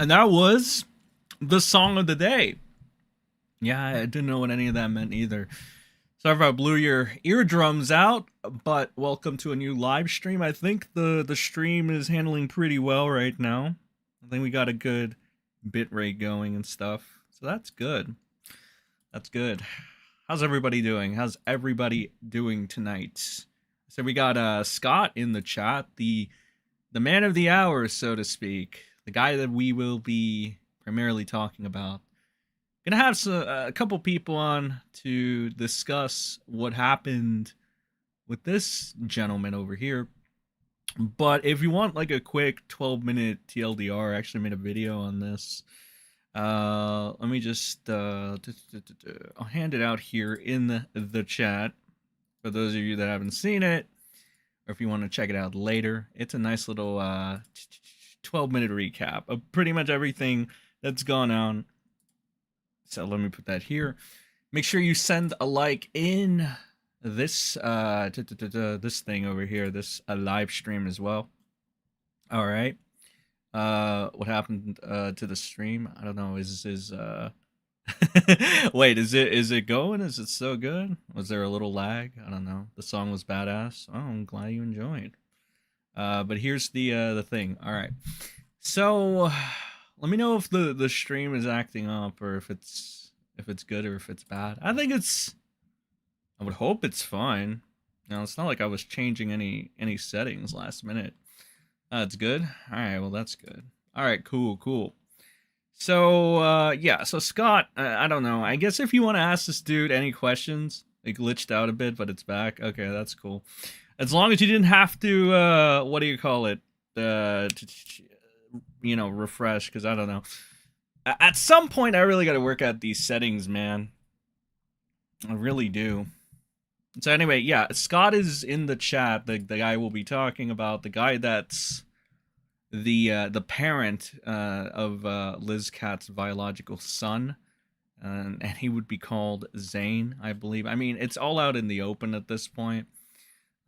And that was the song of the day. Yeah, I didn't know what any of that meant either. Sorry if I blew your eardrums out, but welcome to a new live stream. I think the stream is handling pretty well right now. I think we got a good bit rate going and stuff. So that's good. That's good. How's everybody doing? How's everybody doing tonight? So we got Scott in the chat, the man of the hour, so to speak, the guy that we will be primarily talking about. Gonna have a couple people on to discuss what happened with this gentleman over here. But if you want like a quick 12-minute TLDR, I actually made a video on this. Let me just I'll hand it out here in the chat for those of you that haven't seen it, or if you want to check it out later. It's a nice little 12-minute recap of pretty much everything that's gone on. So let me put that here. Make sure you send a like in this this thing over here, this live stream as well. All right. What happened to the stream? I don't know. Wait, is it going? Is it so good? Was there a little lag? I don't know. The song was badass. Oh, I'm glad you enjoyed. But here's the thing. All right. So let me know if the stream is acting up, or if it's good, or if it's bad. I would hope it's fine. Now, it's not like I was changing any settings last minute. It's good. All right, well, that's good. All right, cool. So yeah, so Scott, I don't know. I guess if you want to ask this dude any questions, it glitched out a bit, but it's back. Okay, that's cool. As long as you didn't have to what do you call it? Refresh, because I don't know. At some point, I really got to work out these settings, man. I really do. So anyway, yeah, Scott is in the chat. The guy we'll be talking about, the guy that's the parent of Liz Katz's biological son, and he would be called Zane, I believe. I mean, it's all out in the open at this point.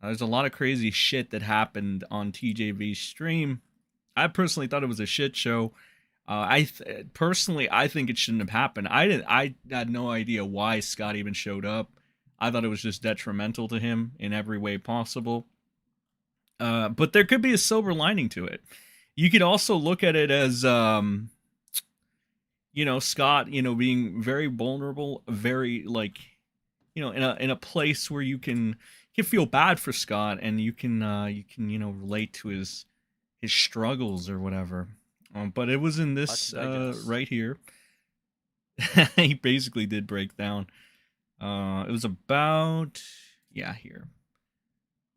There's a lot of crazy shit that happened on TJV's stream. I personally thought it was a shit show. Personally, I think it shouldn't have happened. I had no idea why Scott even showed up. I thought it was just detrimental to him in every way possible. But there could be a silver lining to it. You could also look at it as, Scott, being very vulnerable, very in a place where you can feel bad for Scott, and you can relate to his struggles or whatever. But it was in this right here. He basically did break down. It was about here.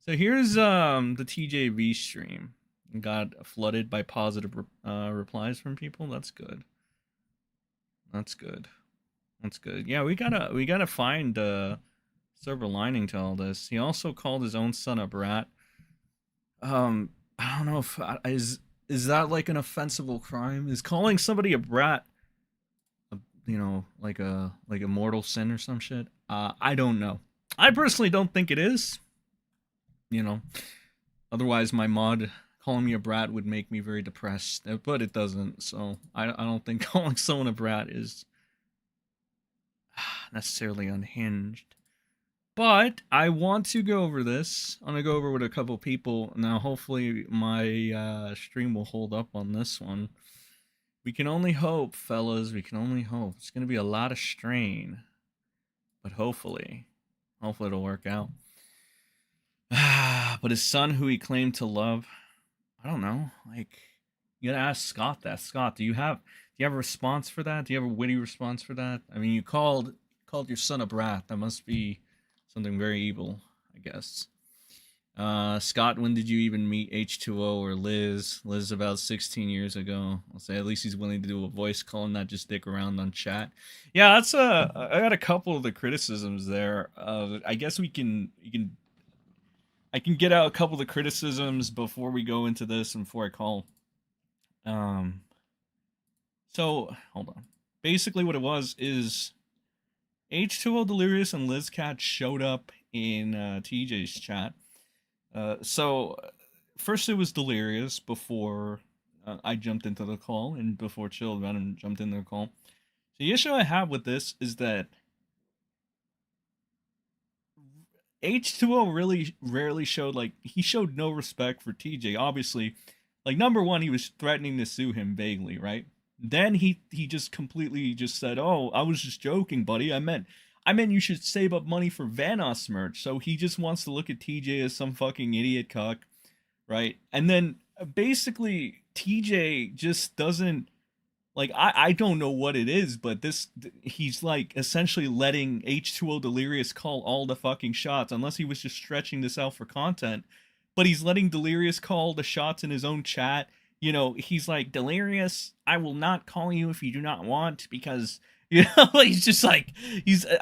So here's the TJV stream. Got flooded by positive replies from people. That's good. Yeah, we gotta find silver lining to all this. He also called his own son a brat. I don't know if is that like an offensive crime? Is calling somebody a brat, like a mortal sin or some shit? I don't know. I personally don't think it is. Otherwise my mod calling me a brat would make me very depressed, but it doesn't. So I don't think calling someone a brat is necessarily unhinged. But I want to go over this. I'm gonna go over with a couple people now. Hopefully my stream will hold up on this one. We can only hope, fellas. We can only hope. It's gonna be a lot of strain, but hopefully it'll work out. But his son, who he claimed to love, I don't know. Like, you gotta ask Scott that. Scott, do you have a response for that? Do you have a witty response for that? I mean, you called your son a brat. That must be something very evil, I guess. Scott, when did you even meet H20 or Liz? Liz about 16 years ago. I'll say at least he's willing to do a voice call and not just stick around on chat. Yeah, that's I got a couple of the criticisms there. I guess I can get out a couple of the criticisms before we go into this and before I call. So hold on. Basically what it was is H20 Delirious and Liz Katz showed up in TJ's chat. So first it was Delirious before I jumped into the call, and before Chill Venom jumped into the call. So the issue I have with this is that H2O really rarely showed, like, he showed no respect for TJ. Obviously, like, number one, he was threatening to sue him vaguely, right? Then he just completely just said, "Oh, I was just joking, buddy. I meant you should save up money for Vanoss merch." So he just wants to look at TJ as some fucking idiot cuck, right? And then basically TJ just doesn't, like, I don't know what it is, but he's like essentially letting H2O Delirious call all the fucking shots, unless he was just stretching this out for content. But he's letting Delirious call the shots in his own chat. You know, he's like, "Delirious, I will not call you if you do not want," because, you know, he's just like,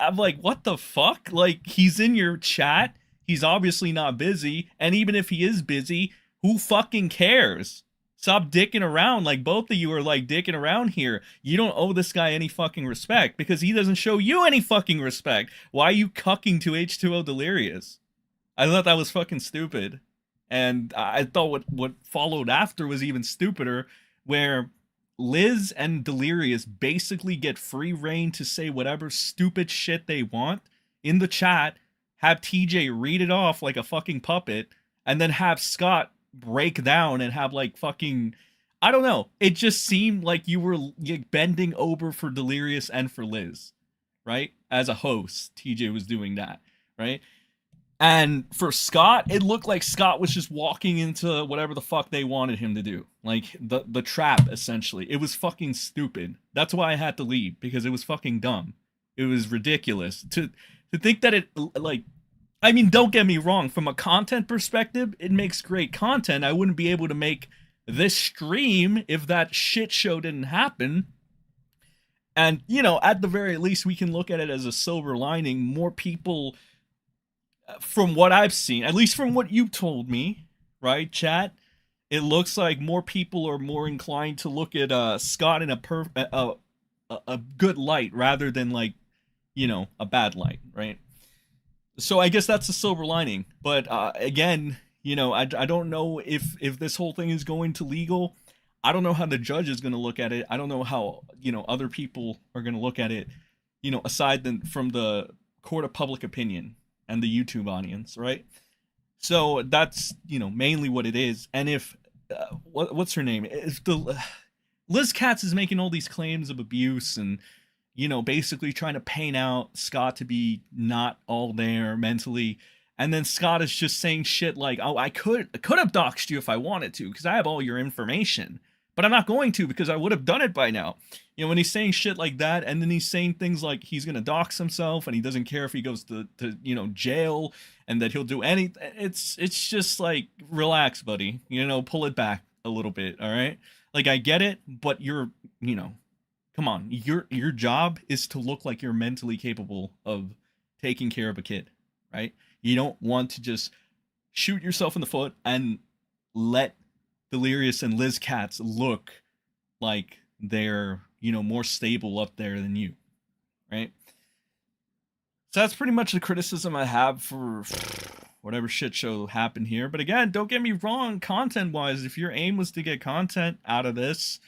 I'm like, what the fuck? Like, he's in your chat. He's obviously not busy. And even if he is busy, who fucking cares? Stop dicking around. Like, both of you are like dicking around here. You don't owe this guy any fucking respect because he doesn't show you any fucking respect. Why are you cucking to H2O Delirious? I thought that was fucking stupid. And I thought what followed after was even stupider, where Liz and Delirious basically get free reign to say whatever stupid shit they want in the chat, have TJ read it off like a fucking puppet, and then have Scott break down and have like fucking, I don't know. It just seemed like you were bending over for Delirious and for Liz, right? As a host, TJ was doing that, right? And for Scott, it looked like Scott was just walking into whatever the fuck they wanted him to do. Like the trap, essentially. It was fucking stupid. That's why I had to leave, because it was fucking dumb. It was ridiculous. To think that it, like, I mean, don't get me wrong, from a content perspective, it makes great content. I wouldn't be able to make this stream if that shit show didn't happen. And, you know, at the very least, we can look at it as a silver lining. More people, from what I've seen, at least from what you told me, right, chat, it looks like more people are more inclined to look at Scott in a good light rather than, like, you know, a bad light, right? So I guess that's the silver lining. But again, you know, I don't know if this whole thing is going to legal. I don't know how the judge is going to look at it. I don't know how, you know, other people are going to look at it, you know, aside from the court of public opinion and the YouTube audience, right? So that's, you know, mainly what it is. And if what's her name? If the Liz Katz is making all these claims of abuse and, you know, basically trying to paint out Scott to be not all there mentally, and then Scott is just saying shit like, "Oh, I could have doxed you if I wanted to because I have all your information, but I'm not going to because I would have done it by now." You know, when he's saying shit like that, and then he's saying things like he's gonna dox himself and he doesn't care if he goes to you know, jail, and that he'll do anything. It's just like, relax, buddy. You know, pull it back a little bit, all right? Like, I get it, but you're, you know, come on. Your job is to look like you're mentally capable of taking care of a kid, right? You don't want to just shoot yourself in the foot and let Delirious and Liz Katz look like they're, you know, more stable up there than you, right? So that's pretty much the criticism I have for whatever shit show happened here. But again, don't get me wrong, content-wise, if your aim was to get content out of this,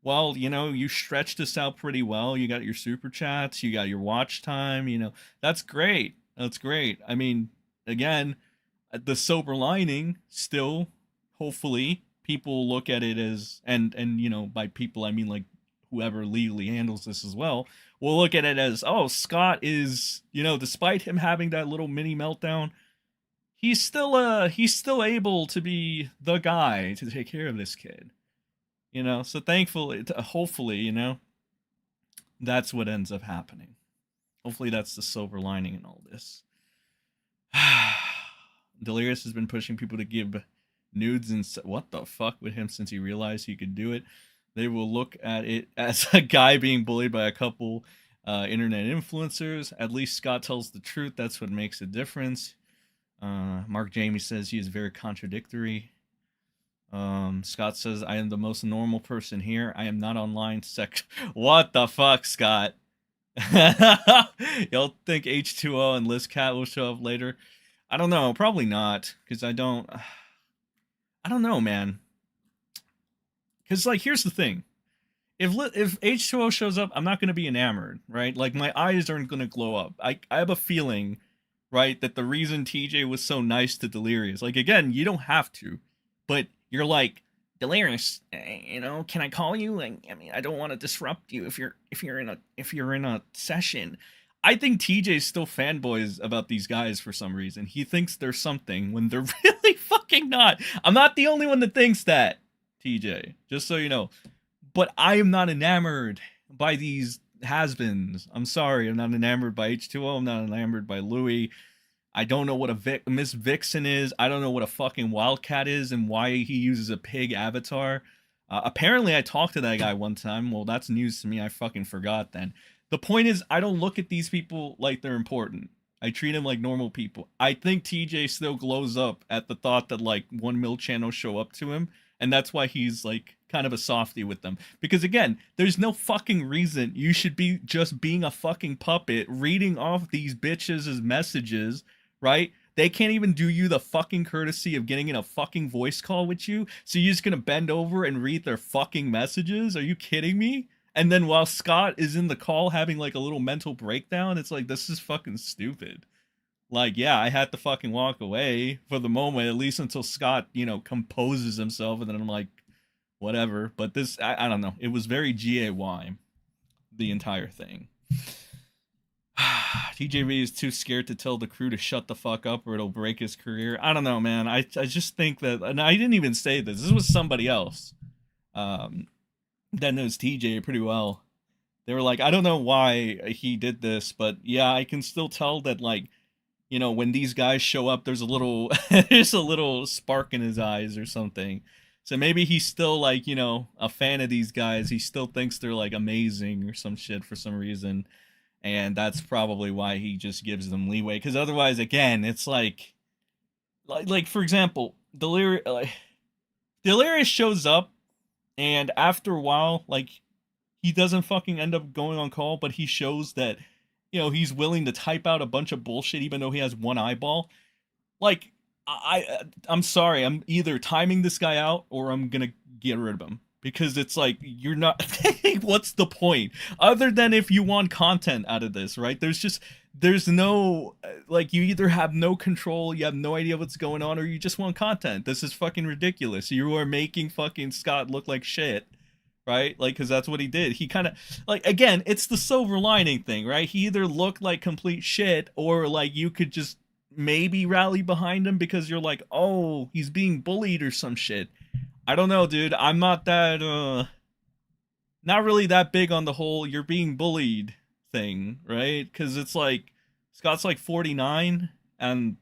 well, you know, you stretched this out pretty well. You got your super chats, you got your watch time, you know, that's great. That's great. I mean, again, the silver lining still, hopefully, people look at it as, and you know, by people I mean like whoever legally handles this as well, will look at it as, oh, Scott is, you know, despite him having that little mini meltdown, he's still able to be the guy to take care of this kid. You know, so thankfully, hopefully, you know, that's what ends up happening. Hopefully that's the silver lining in all this. Delirious has been pushing people to give nudes and what the fuck with him since he realized he could do it. They will look at it as a guy being bullied by a couple internet influencers. At least Scott tells the truth. That's what makes a difference. Mark Jamie says he is very contradictory. Scott says, I am the most normal person here. I am not online What the fuck, Scott? Y'all think H2O and Liz Cat will show up later? I don't know. Probably not. Because I don't know, man. Because, like, here's the thing. If H20 shows up, I'm not going to be enamored, right? Like, my eyes aren't going to glow up. I have a feeling, right, that the reason TJ was so nice to Delirious, like, again, you don't have to, but you're like, Delirious, you know, can I call you? Like, I mean, I don't want to disrupt you if you're in a session. I think TJ's still fanboys about these guys for some reason. He thinks they're something when they're really fucking not. I'm not the only one that thinks that, TJ, just so you know. But I am not enamored by these has-beens. I'm sorry, I'm not enamored by H20. I'm not enamored by Louis. I don't know what a Miss Vixen is. I don't know what a fucking Wildcat is and why he uses a pig avatar. Apparently, I talked to that guy one time. Well, that's news to me. I fucking forgot then. The point is, I don't look at these people like they're important. I treat them like normal people. I think TJ still glows up at the thought that, like, 1 mil channels show up to him. And that's why he's, like, kind of a softie with them. Because, again, there's no fucking reason you should be just being a fucking puppet, reading off these bitches' messages, right? They can't even do you the fucking courtesy of getting in a fucking voice call with you. So you're just gonna bend over and read their fucking messages? Are you kidding me? And then while Scott is in the call having, like, a little mental breakdown, it's like, this is fucking stupid. Like, yeah, I had to fucking walk away for the moment, at least until Scott, you know, composes himself, and then I'm like, whatever. But this, I don't know. It was very GAY, the entire thing. TJV is too scared to tell the crew to shut the fuck up or it'll break his career. I don't know, man. I just think that, and I didn't even say this. This was somebody else that knows TJ pretty well. They were like, I don't know why he did this, but yeah, I can still tell that, like, you know, when these guys show up, there's a little there's a little spark in his eyes or something. So maybe he's still, like, you know, a fan of these guys. He still thinks they're, like, amazing or some shit for some reason. And that's probably why he just gives them leeway. Because otherwise, again, it's like for example, Delirious shows up, and after a while, like, he doesn't fucking end up going on call, but he shows that, you know, he's willing to type out a bunch of bullshit even though he has one eyeball. Like, I'm sorry, I'm either timing this guy out or I'm gonna get rid of him. Because it's like, you're not, what's the point? Other than if you want content out of this, right? There's no, like, you either have no control, you have no idea what's going on, or you just want content. This is fucking ridiculous. You are making fucking Scott look like shit. Right? Like, because that's what he did. He kind of, like, again, it's the silver lining thing, right? He either looked like complete shit, or, like, you could just maybe rally behind him because you're like, oh, he's being bullied or some shit. I don't know, dude. I'm not that, not really that big on the whole you're being bullied thing, right? Because it's like, Scott's like 49, and,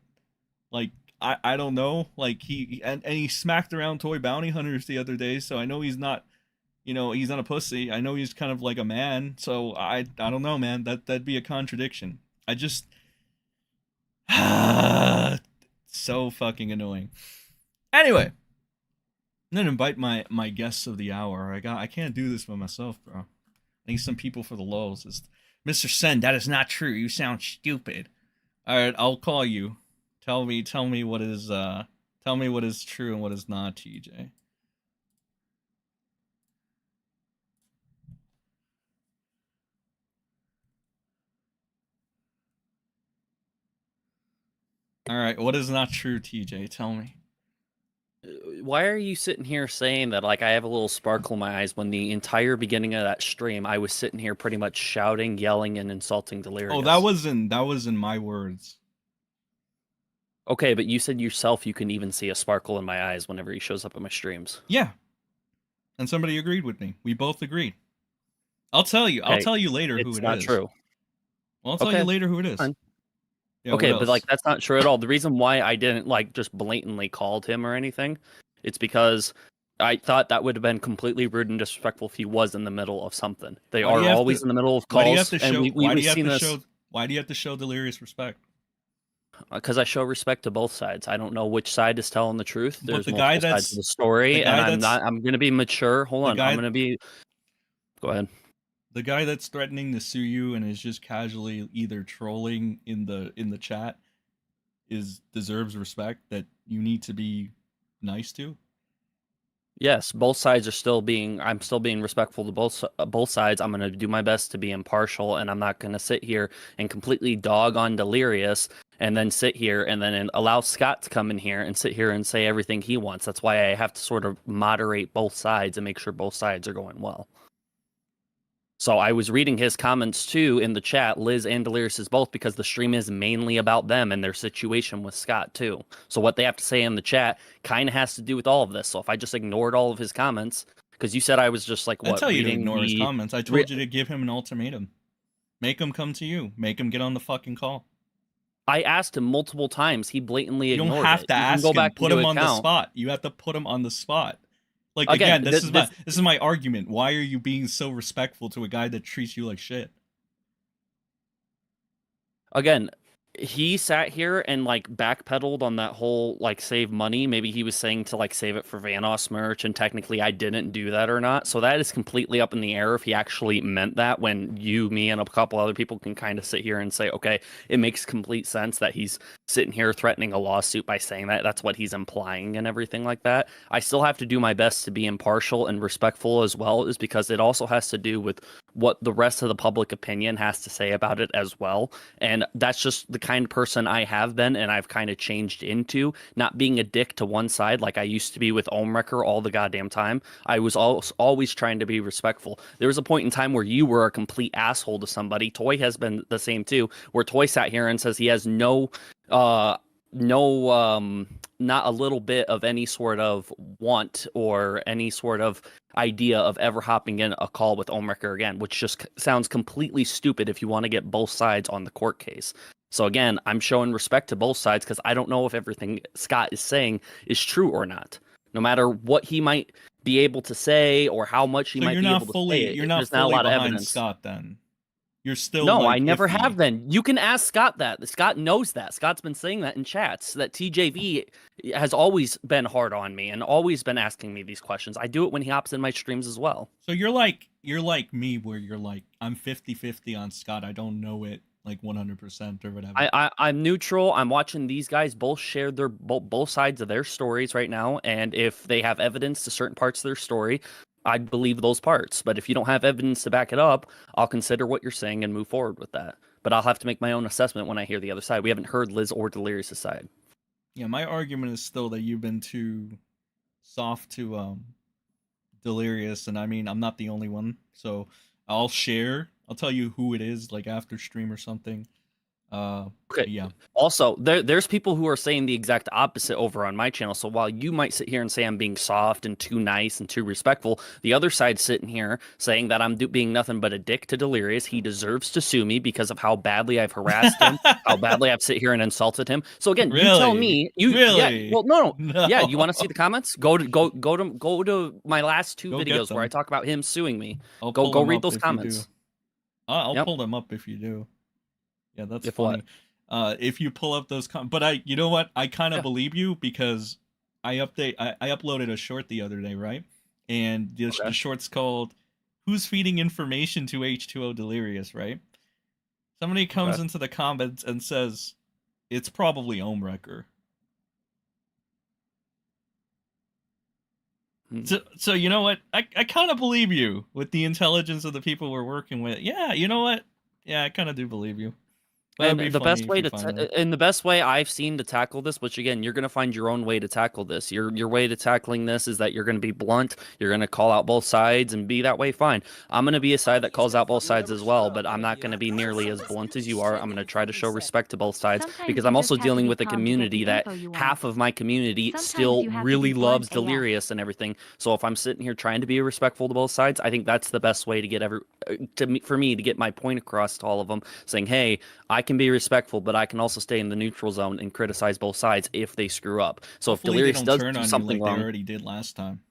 like, I don't know. Like, and he smacked around toy bounty hunters the other day, so I know he's not, you know, he's not a pussy. I know he's kind of like a man. So I don't know, man. That'd be a contradiction. I just so fucking annoying. Anyway, I'm gonna invite my guests of the hour. I can't do this by myself, bro. I need some people for the lulz. It's MrSEN, that is not true. You sound stupid. All right, I'll call you. Tell me what is true and what is not, TJ. All right, what is not true, TJ? Tell me. Why are you sitting here saying that, like, I have a little sparkle in my eyes when the entire beginning of that stream I was sitting here pretty much shouting, yelling, and insulting Delirious? Oh, that was in my words. Okay, but you said yourself you can even see a sparkle in my eyes whenever he shows up in my streams. Yeah. And somebody agreed with me. We both agreed. I'll tell you. I'll tell you later who it is. It's not true. Well, I'll tell you later who it is. Yeah, okay, but, like, that's not true at all. The reason why I didn't, like, just blatantly called him or anything, it's because I thought that would have been completely rude and disrespectful if he was in the middle of something. They are always in the middle of calls. Why do you have to show Delirious respect? Because I show respect to both sides. I don't know which side is telling the truth. There's multiple sides of the story, and I'm going to be mature. Hold on, I'm going to be. Go ahead. The guy that's threatening to sue you and is just casually either trolling in the chat deserves respect that you need to be nice to. Yes, both sides are still being. I'm still being respectful to both sides. I'm going to do my best to be impartial, and I'm not going to sit here and completely dog on Delirious, and then sit here and then allow Scott to come in here and sit here and say everything he wants. That's why I have to sort of moderate both sides and make sure both sides are going well. So I was reading his comments too in the chat, Liz and Delirious is both, because the stream is mainly about them and their situation with Scott too. So what they have to say in the chat kind of has to do with all of this. So if I just ignored all of his comments, because you said I was just like, what? I tell you to ignore his comments. I told you to give him an ultimatum. Make him come to you. Make him get on the fucking call. I asked him multiple times. He blatantly ignored it. You don't have to ask him. Put him on the spot. You have to put him on the spot. Like, again, this is my argument. Why are you being so respectful to a guy that treats you like shit? Again, he sat here and like backpedaled on that whole like save money. Maybe he was saying to like save it for Vanoss merch, and technically I didn't do that or not. So that is completely up in the air if he actually meant that, when you, me, and a couple other people can kind of sit here and say, okay, it makes complete sense that he's sitting here threatening a lawsuit by saying that. That's what he's implying and everything like that. I still have to do my best to be impartial and respectful as well, is because it also has to do with what the rest of the public opinion has to say about it as well. And that's just the kind of person I have been, and I've kind of changed into not being a dick to one side like I used to be with Omewrecker all the goddamn time. I was always trying to be respectful. There was a point in time where you were a complete asshole to somebody. Toy has been the same too, where Toy sat here and says he has not a little bit of any sort of want or any sort of idea of ever hopping in a call with Omewrecker again, which just sounds completely stupid if you want to get both sides on the court case. So again, I'm showing respect to both sides because I don't know if everything Scott is saying is true or not. No matter what he might be able to say or how much he might be able to say, you're not there's fully not a lot of behind evidence. Scott then. You're still no, like, I never iffy. have been. You can ask Scott that. Scott knows that. Scott's been saying that in chats, that TJV has always been hard on me and always been asking me these questions. I do it when he hops in my streams as well. So you're like me, where you're like, I'm 50-50 on Scott. I don't know it like 100% or whatever. I'm neutral. I'm watching these guys both share their both sides of their stories right now, and if they have evidence to certain parts of their story, I believe those parts. But if you don't have evidence to back it up, I'll consider what you're saying and move forward with that. But I'll have to make my own assessment when I hear the other side. We haven't heard Liz or Delirious' side. Yeah, my argument is still that you've been too soft to Delirious, and I mean, I'm not the only one. So I'll tell you who it is, like after stream or something. Okay. Yeah. Also, there's people who are saying the exact opposite over on my channel. So while you might sit here and say I'm being soft and too nice and too respectful, the other side's sitting here saying that I'm being nothing but a dick to Delirious. He deserves to sue me because of how badly I've harassed him, how badly I've sit here and insulted him. So again, really? You tell me. Really? Yeah, well, no. Yeah, you want to see the comments? Go to my last two videos where I talk about him suing me. Go read those comments. I'll pull them up if you do. Yeah, that's funny. What? If you pull up those but you know what? I kind of believe you because I uploaded a short the other day, right? And the short's called "Who's Feeding Information to H20 Delirious?" Right? Somebody comes into the comments and says, "It's probably Omewrecker." So you know what? I kind of believe you with the intelligence of the people we're working with. Yeah, you know what? Yeah, I kind of do believe you. And the best way I've seen to tackle this, which again, you're going to find your own way to tackle this. Your way to tackling this is that you're going to be blunt. You're going to call out both sides and be that way. Fine. I'm going to be a side that calls out both sides as well, but I'm not going to be nearly as blunt as you are. I'm going to try to show respect to both sides because I'm also dealing with a community that half of my community still really loves Delirious and everything. So if I'm sitting here trying to be respectful to both sides, I think that's the best way to get for me to get my point across to all of them, saying, hey, I can be respectful, but I can also stay in the neutral zone and criticize both sides if they screw up. So hopefully if Delirious does do something wrong, they already did last time.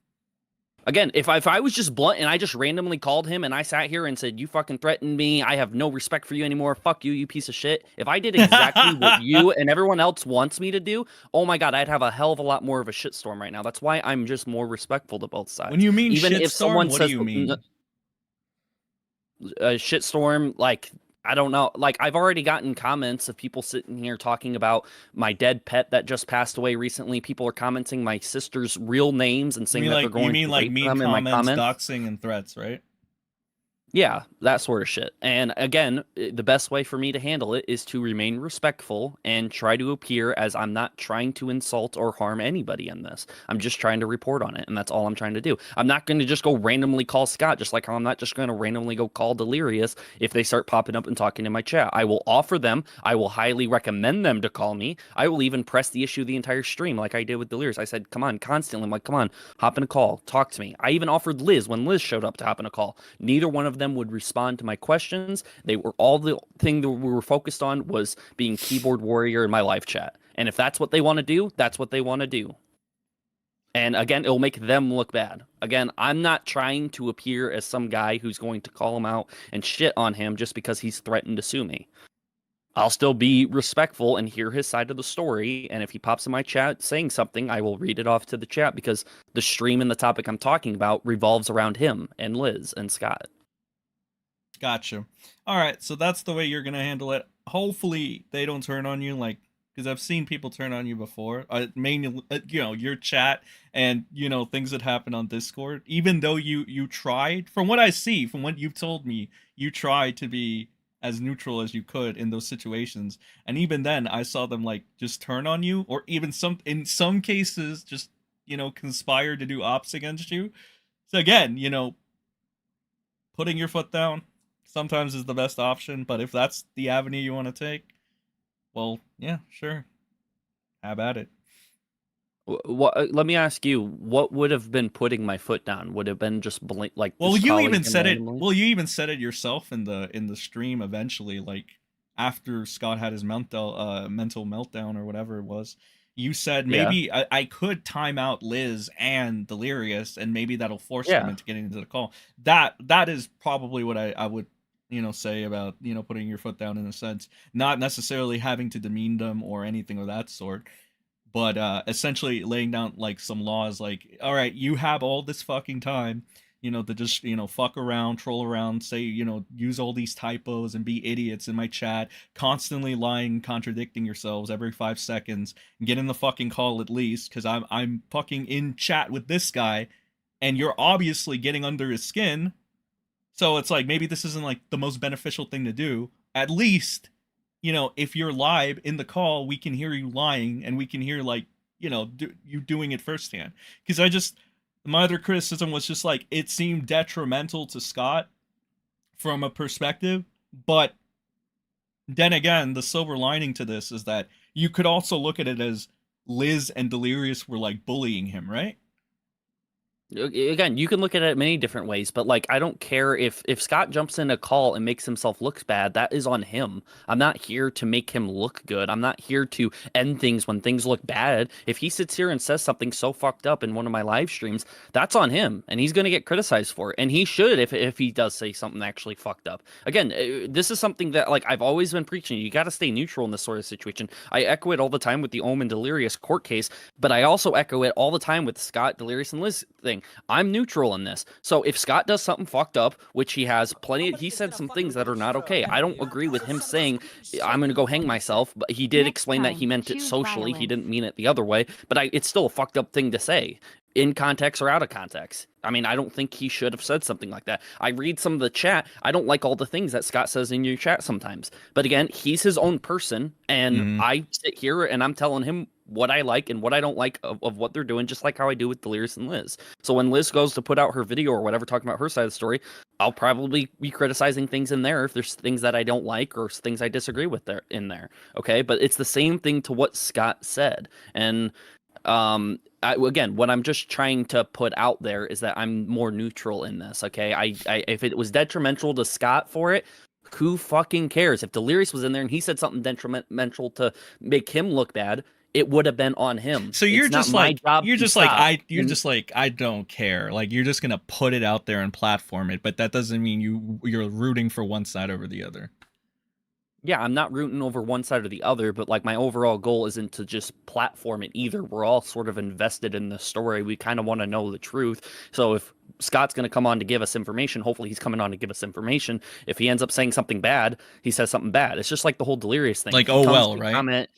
Again, if I was just blunt and I just randomly called him and I sat here and said, you fucking threatened me, I have no respect for you anymore, fuck you, you piece of shit. If I did exactly what you and everyone else wants me to do, oh my god, I'd have a hell of a lot more of a shitstorm right now. That's why I'm just more respectful to both sides. When you mean even if someone what says, do you mean? A shitstorm, like I don't know. Like, I've already gotten comments of people sitting here talking about my dead pet that just passed away recently. People are commenting my sister's real names and saying that they're You going mean to like rape mean them in my comments, comments. doxing, and threats, right? Yeah, that sort of shit. And again, the best way for me to handle it is to remain respectful and try to appear as I'm not trying to insult or harm anybody in this. I'm just trying to report on it, and that's all I'm trying to do. I'm not going to just go randomly call Scott, just like how I'm not just going to randomly go call Delirious if they start popping up and talking in my chat. I will offer them, I will highly recommend them to call me. I will even press the issue the entire stream like I did with Delirious. I said, come on, constantly. I'm like, come on, hop in a call, talk to me. I even offered Liz when Liz showed up to hop in a call. Neither one of them would respond to my questions. They were all the thing that we were focused on was being keyboard warrior in my live chat. And if that's what they want to do, that's what they want to do. And again, it'll make them look bad. Again, I'm not trying to appear as some guy who's going to call him out and shit on him just because he's threatened to sue me. I'll still be respectful and hear his side of the story. And if he pops in my chat saying something, I will read it off to the chat because the stream and the topic I'm talking about revolves around him and Liz and Scott. Gotcha. All right, so that's the way you're gonna handle it. Hopefully, they don't turn on you, like, because I've seen people turn on you before. Mainly, your chat and things that happen on Discord. Even though you tried, from what I see, from what you've told me, you tried to be as neutral as you could in those situations. And even then, I saw them like just turn on you, or even in some cases just conspire to do ops against you. So again, putting your foot down sometimes is the best option, but if that's the avenue you want to take, well, yeah, sure. Have at it. What? Let me ask you, what would have been putting my foot down? Would have been just like Well, just you calling even him said it. randomly? Well, you even said it yourself in the stream eventually, like after Scott had his mental meltdown or whatever it was. You said Yeah, maybe I could time out Liz and Delirious, and maybe that'll force them yeah. into getting into the call. That is probably what I would say about putting your foot down in a sense, not necessarily having to demean them or anything of that sort, but essentially laying down like some laws, like, all right, you have all this fucking time to just fuck around, troll around, say use all these typos and be idiots in my chat, constantly lying, contradicting yourselves every 5 seconds, and get in the fucking call at least, because I'm fucking in chat with this guy and you're obviously getting under his skin. So it's like, maybe this isn't like the most beneficial thing to do. At least, if you're live in the call, we can hear you lying and we can hear like, you doing it firsthand. Because my other criticism was just like, it seemed detrimental to Scott from a perspective. But then again, the silver lining to this is that you could also look at it as Liz and Delirious were like bullying him, right? Again, you can look at it many different ways, but like I don't care if Scott jumps in a call and makes himself look bad, that is on him. I'm not here to make him look good. I'm not here to end things when things look bad. If he sits here and says something so fucked up in one of my live streams, that's on him and he's going to get criticized for it. And he should if he does say something actually fucked up. Again, this is something that like I've always been preaching. You got to stay neutral in this sort of situation. I echo it all the time with the Omen Delirious court case, but I also echo it all the time with Scott Delirious and Liz thing. I'm neutral in this. So if Scott does something fucked up, which he has plenty, he said some things that are not okay. I don't agree with him saying I'm going to go hang myself, but he did explain that he meant it socially. He didn't mean it the other way, but it's still a fucked up thing to say in context or out of context. I mean, I don't think he should have said something like that. I read some of the chat. I don't like all the things that Scott says in your chat sometimes. But again, he's his own person, and I sit here and I'm telling him what I like and what I don't like of what they're doing, just like how I do with Delirious and Liz. So when Liz goes to put out her video or whatever talking about her side of the story, I'll probably be criticizing things in there if there's things that I don't like or things I disagree with in there. Okay, but it's the same thing to what Scott said. And again, what I'm just trying to put out there is that I'm more neutral in this. Okay, I if it was detrimental to Scott for it, who fucking cares? If Delirious was in there and he said something detrimental to make him look bad, it would have been on him. So you're just like I don't care. Like, you're just gonna put it out there and platform it, but that doesn't mean you're rooting for one side over the other. Yeah, I'm not rooting over one side or the other, but like my overall goal isn't to just platform it either. We're all sort of invested in the story. We kind of want to know the truth. So if Scott's going to come on to give us information, hopefully he's coming on to give us information. If he ends up saying something bad, he says something bad. It's just like the whole Delirious thing. Like, If he oh comes well, to right? comment,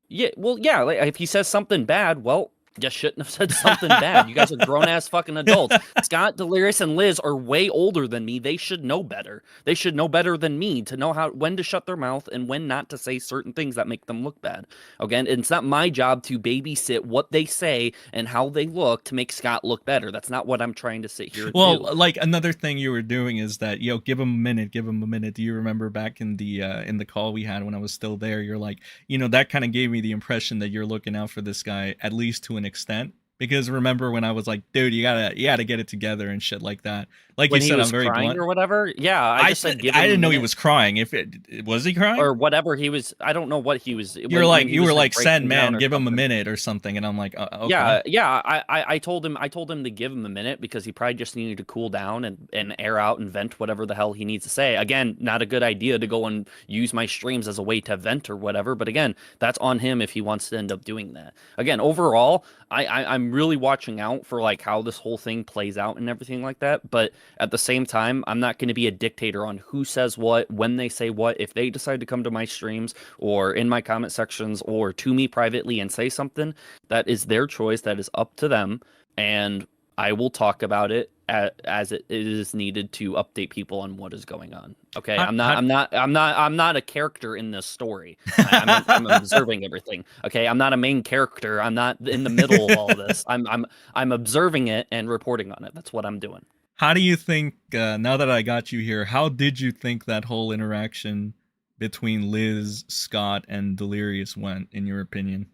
yeah, well, yeah, like if he says something bad, well, you shouldn't have said something bad. You guys are grown ass fucking adults. Scott, Delirious, and Liz are way older than me. They should know better. They should know better than me to know when to shut their mouth and when not to say certain things that make them look bad. Again, it's not my job to babysit what they say and how they look to make Scott look better. That's not what I'm trying to sit here and Well, do. like another thing you were doing is that, give him a minute, give him a minute. Do you remember back in the call we had when I was still there? You're like, that kind of gave me the impression that you're looking out for this guy at least to an extent. Because remember when I was like, dude, you gotta get it together and shit like that. Like When you he said, was I'm very crying blunt. or whatever, yeah, I just said give him I a didn't know he minute. was crying. If it was he crying Or whatever he was, I don't know what he was. you were like, like Sen, breaking down man, or give him a something. minute or something, and I'm like, okay. Yeah. I told him to give him a minute because he probably just needed to cool down and air out and vent whatever the hell he needs to say. Again, not a good idea to go and use my streams as a way to vent or whatever. But again, that's on him if he wants to end up doing that. Again, overall, I'm really watching out for like how this whole thing plays out and everything like that. But at the same time, I'm not going to be a dictator on who says what, when they say what. If they decide to come to my streams or in my comment sections or to me privately and say something, that is their choice. That is up to them. And I will talk about it as it is needed to update people on what is going on. Okay, I'm not a character in this story. I'm observing everything. Okay, I'm not a main character. I'm not in the middle of all this. I'm observing it and reporting on it. That's what I'm doing. How do you think, now that I got you here, how did you think that whole interaction between Liz, Scott, and Delirious went, in your opinion?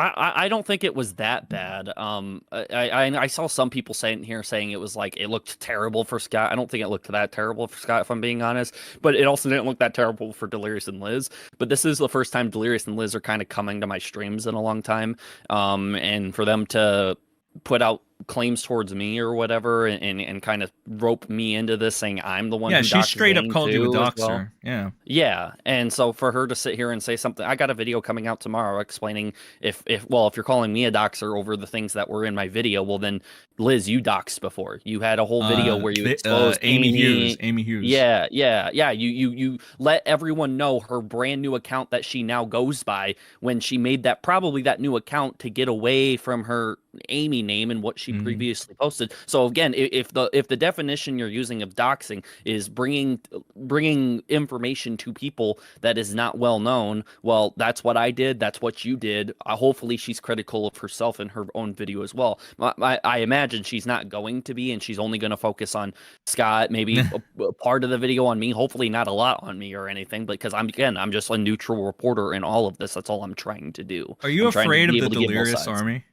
I don't think it was that bad. I saw some people saying it was like it looked terrible for Scott. I don't think it looked that terrible for Scott, if I'm being honest. But it also didn't look that terrible for Delirious and Liz. But this is the first time Delirious and Liz are kind of coming to my streams in a long time. And for them to put out claims towards me or whatever and kind of rope me into this, saying I'm the one who she straight up Zane called you a too as doxer. well. Yeah, and so for her to sit here and say something, I got a video coming out tomorrow explaining if you're calling me a doxer over the things that were in my video, well then Liz, you doxed before. You had a whole video where you exposed Amy Hughes. Yeah. You let everyone know her brand new account that she now goes by when she made that new account to get away from her Amy name and what she previously posted. So again, if the definition you're using of doxing is bringing information to people that is not well known, well, that's what I did. That's what you did. Hopefully, she's critical of herself in her own video as well. I imagine she's not going to be, and she's only going to focus on Scott. Maybe a part of the video on me. Hopefully, not a lot on me or anything. Because I'm just a neutral reporter in all of this. That's all I'm trying to do. Are you afraid of the Delirious army?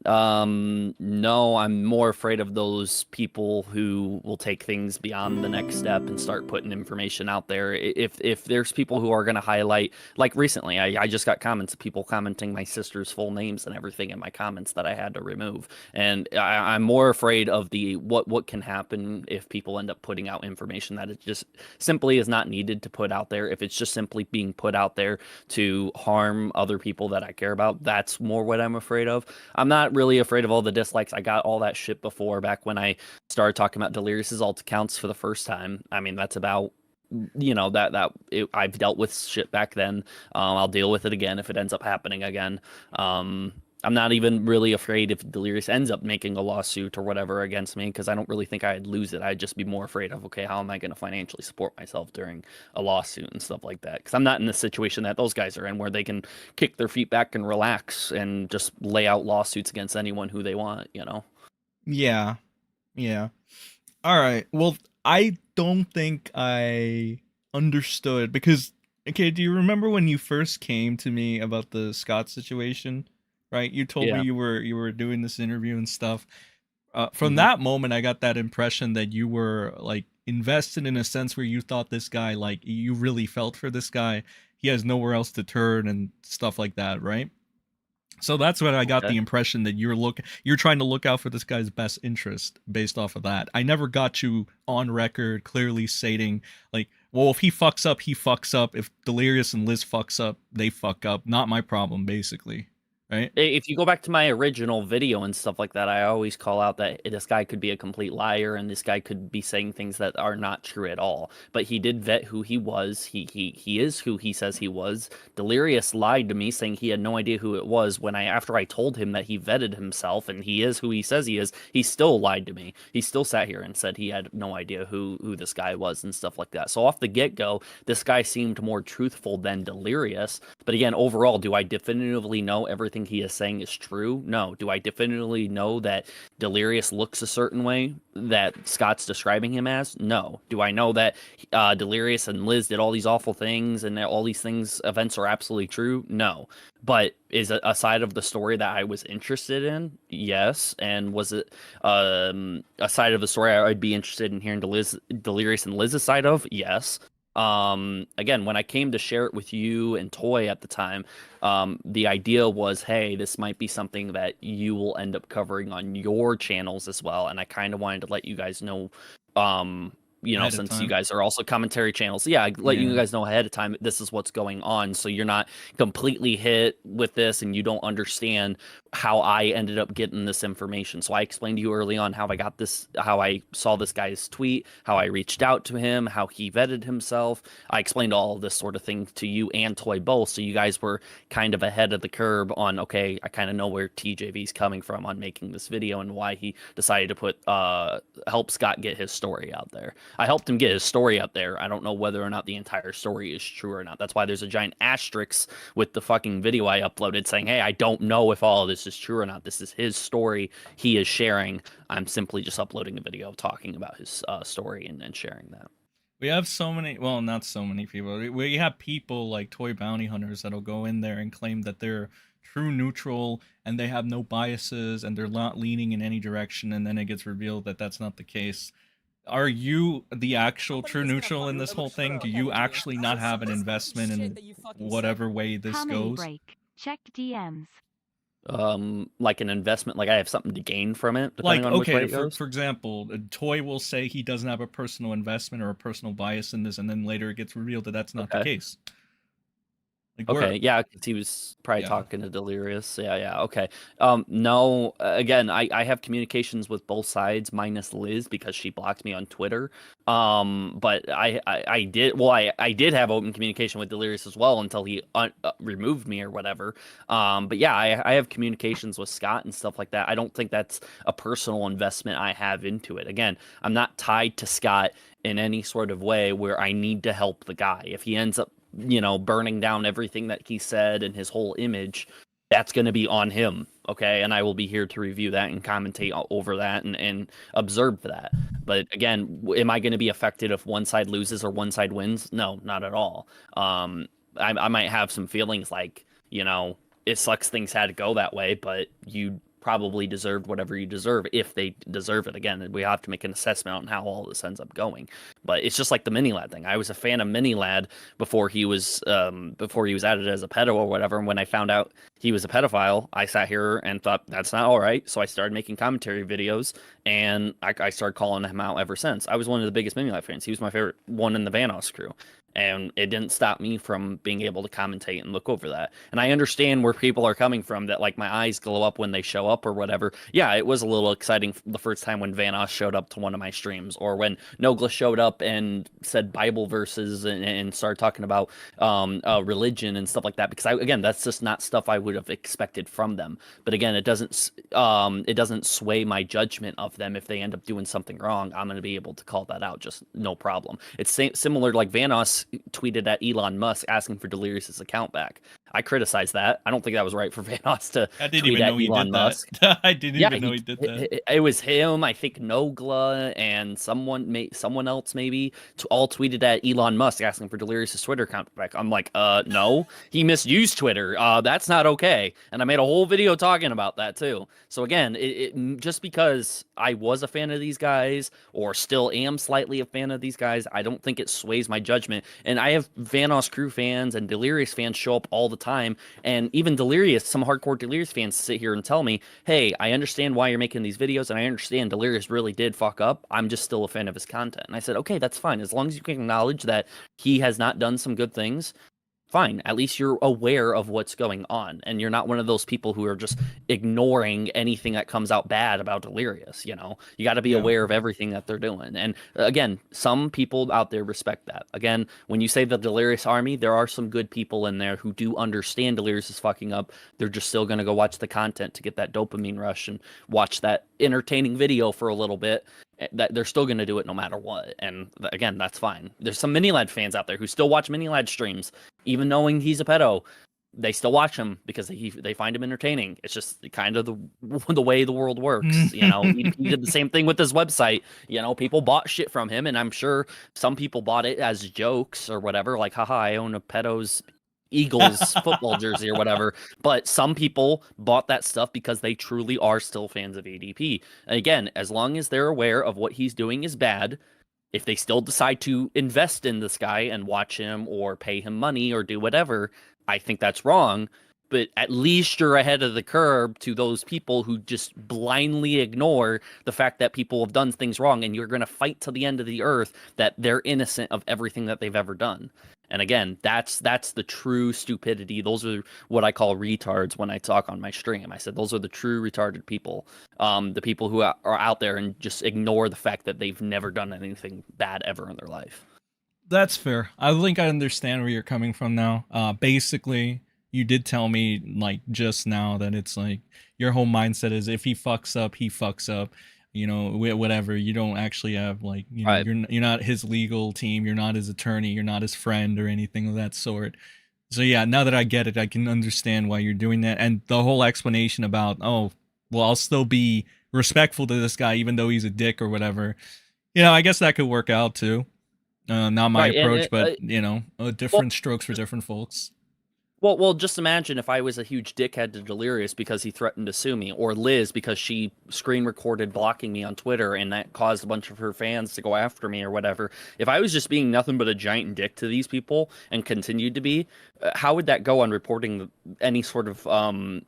No, I'm more afraid of those people who will take things beyond the next step and start putting information out there. If there's people who are going to highlight, like recently, I just got comments of people commenting my sister's full names and everything in my comments that I had to remove. And I'm more afraid of what can happen if people end up putting out information that it just simply is not needed to put out there. If it's just simply being put out there to harm other people that I care about, that's more what I'm afraid of. I'm not really afraid of all the dislikes. I got all that shit before, back when I started talking about Delirious's alt accounts for the first time. I mean, that's about, I've dealt with shit back then. I'll deal with it again if it ends up happening again. I'm not even really afraid if Delirious ends up making a lawsuit or whatever against me, because I don't really think I'd lose it. I'd just be more afraid of, okay, how am I going to financially support myself during a lawsuit and stuff like that? Because I'm not in the situation that those guys are in, where they can kick their feet back and relax and just lay out lawsuits against anyone who they want, Yeah. All right. Well, I don't think I understood, because, okay, do you remember when you first came to me about the Scott situation? Right, you told me you were doing this interview and stuff. From that moment, I got that impression that you were like invested in a sense where you thought this guy, like, you really felt for this guy. He has nowhere else to turn and stuff like that, right? So that's when I got the impression that you're trying to look out for this guy's best interest based off of that. I never got you on record clearly stating, like, well, if he fucks up, he fucks up. If Delirious and Liz fucks up, they fuck up. Not my problem, basically. Right? If you go back to my original video and stuff like that, I always call out that this guy could be a complete liar and this guy could be saying things that are not true at all. But he did vet who he was. He is who he says he was. Delirious lied to me, saying he had no idea who it was. When after I told him that he vetted himself and he is who he says he is, he still lied to me. He still sat here and said he had no idea who this guy was and stuff like that. So off the get-go, this guy seemed more truthful than Delirious. But again, overall, do I definitively know everything he is saying is true? No. Do I definitively know that Delirious looks a certain way that Scott's describing him as? No. Do I know that Delirious and Liz did all these awful things and that all these events are absolutely true? No. But is it a side of the story that I was interested in? Yes. And was it a side of the story I'd be interested in hearing Delirious and Liz's side of? Yes. Again, when I came to share it with you and Toy at the time, the idea was, hey, this might be something that you will end up covering on your channels as well. And I kind of wanted to let you guys know, since you guys are also commentary channels, let you guys know ahead of time, this is what's going on. So you're not completely hit with this and you don't understand how I ended up getting this information. So I explained to you early on how I got this, how I saw this guy's tweet, how I reached out to him, how he vetted himself. I explained all of this sort of thing to you and Toy both. So you guys were kind of ahead of the curve on, okay, I kind of know where TJV's coming from on making this video and why he decided to put, help Scott get his story out there. I helped him get his story out there. I don't know whether or not the entire story is true or not. That's why there's a giant asterisk with the fucking video I uploaded saying, hey, I don't know if all of this is true or not. This is his story he is sharing. I'm simply just uploading a video talking about his story and then sharing that. We have so many, well, not so many people. We have people like Toy Bounty Hunters that'll go in there and claim that they're true neutral and they have no biases and they're not leaning in any direction, and then it gets revealed that that's not the case. Are you the actual true neutral in this whole thing? Do you actually not have an investment in whatever way this goes? Check DMs. Like an investment, like I have something to gain from it, depending on which way it goes? For example, Toy will say he doesn't have a personal investment or a personal bias in this, and then later it gets revealed that that's not the case. Like, okay, yeah, because he was probably talking to Delirious. Yeah, okay. No, again, I have communications with both sides minus Liz because she blocked me on Twitter. But I did have open communication with Delirious as well until he removed me or whatever. But yeah, I have communications with Scott and stuff like that. I don't think that's a personal investment I have into it. Again, I'm not tied to Scott in any sort of way where I need to help the guy. If he ends up burning down everything that he said and his whole image, that's going to be on him. Okay. And I will be here to review that and commentate over that and observe that. But again, am I going to be affected if one side loses or one side wins? No, not at all. I might have some feelings like, it sucks things had to go that way, but you probably deserved whatever you deserve if they deserve it. Again, we have to make an assessment on how all this ends up going. But it's just like the Mini Lad thing. I was a fan of Mini Lad before he was added as a pedo or whatever. And when I found out he was a pedophile, I sat here and thought that's not all right. So I started making commentary videos and I started calling him out ever since. I was one of the biggest Mini Lad fans. He was my favorite one in the Vanoss crew. And it didn't stop me from being able to commentate and look over that. And I understand where people are coming from, that like my eyes glow up when they show up or whatever. Yeah, it was a little exciting the first time when Vanoss showed up to one of my streams, or when Nogla showed up and said Bible verses and started talking about religion and stuff like that. Because again, that's just not stuff I would have expected from them. But again, it doesn't sway my judgment of them. If they end up doing something wrong, I'm going to be able to call that out, just no problem. It's similar to like Vanoss tweeted at Elon Musk asking for Delirious's account back. I criticized that. I don't think that was right for Vanoss to tweet at Elon Musk. I didn't even know he did that. It was him, I think Nogla, and someone else maybe all tweeted at Elon Musk asking for Delirious's Twitter account back. I'm like, no, he misused Twitter. That's not okay. And I made a whole video talking about that too. So again, just because I was a fan of these guys or still am slightly a fan of these guys, I don't think it sways my judgment. And I have Vanoss crew fans and Delirious fans show up all the time. And even Delirious, some hardcore Delirious fans sit here and tell me, hey, I understand why you're making these videos, and I understand Delirious really did fuck up. I'm just still a fan of his content. And I said, okay, that's fine. As long as you can acknowledge that he has not done some good things, fine. At least you're aware of what's going on, and you're not one of those people who are just ignoring anything that comes out bad about Delirious. You know, you got to be aware of everything that they're doing. And again, some people out there respect that. Again, when you say the Delirious army, there are some good people in there who do understand Delirious is fucking up. They're just still going to go watch the content to get that dopamine rush and watch that entertaining video for a little bit. That they're still going to do it no matter what. And again, that's fine. There's some Minilad fans out there who still watch Minilad streams, even knowing he's a pedo. They still watch him because they find him entertaining. It's just kind of the way the world works. You know, he did the same thing with his website. You know, people bought shit from him, and I'm sure some people bought it as jokes or whatever. Like, haha, I own a pedo's Eagles football jersey or whatever. But some people bought that stuff because they truly are still fans of ADP. And again, as long as they're aware of what he's doing is bad, if they still decide to invest in this guy and watch him or pay him money or do whatever, I think that's wrong. But at least you're ahead of the curve to those people who just blindly ignore the fact that people have done things wrong, and you're going to fight to the end of the earth that they're innocent of everything that they've ever done. And again, that's the true stupidity. Those are what I call retards when I talk on my stream. I said those are the true retarded people, the people who are out there and just ignore the fact that they've never done anything bad ever in their life. That's fair. I think I understand where you're coming from now. Basically, you did tell me like just now that it's like your whole mindset is if he fucks up, he fucks up. You know, whatever. You don't actually have like, you know, Right. you're not his legal team. You're not his attorney. You're not his friend or anything of that sort. So yeah, now that I get it, I can understand why you're doing that. And the whole explanation about, oh, well, I'll still be respectful to this guy even though he's a dick or whatever. You know, I guess that could work out too. Not my approach, but you know, different strokes for different folks. Well, just imagine if I was a huge dickhead to Delirious because he threatened to sue me, or Liz because she screen recorded blocking me on Twitter and that caused a bunch of her fans to go after me or whatever. If I was just being nothing but a giant dick to these people and continued to be, how would that go on reporting any sort of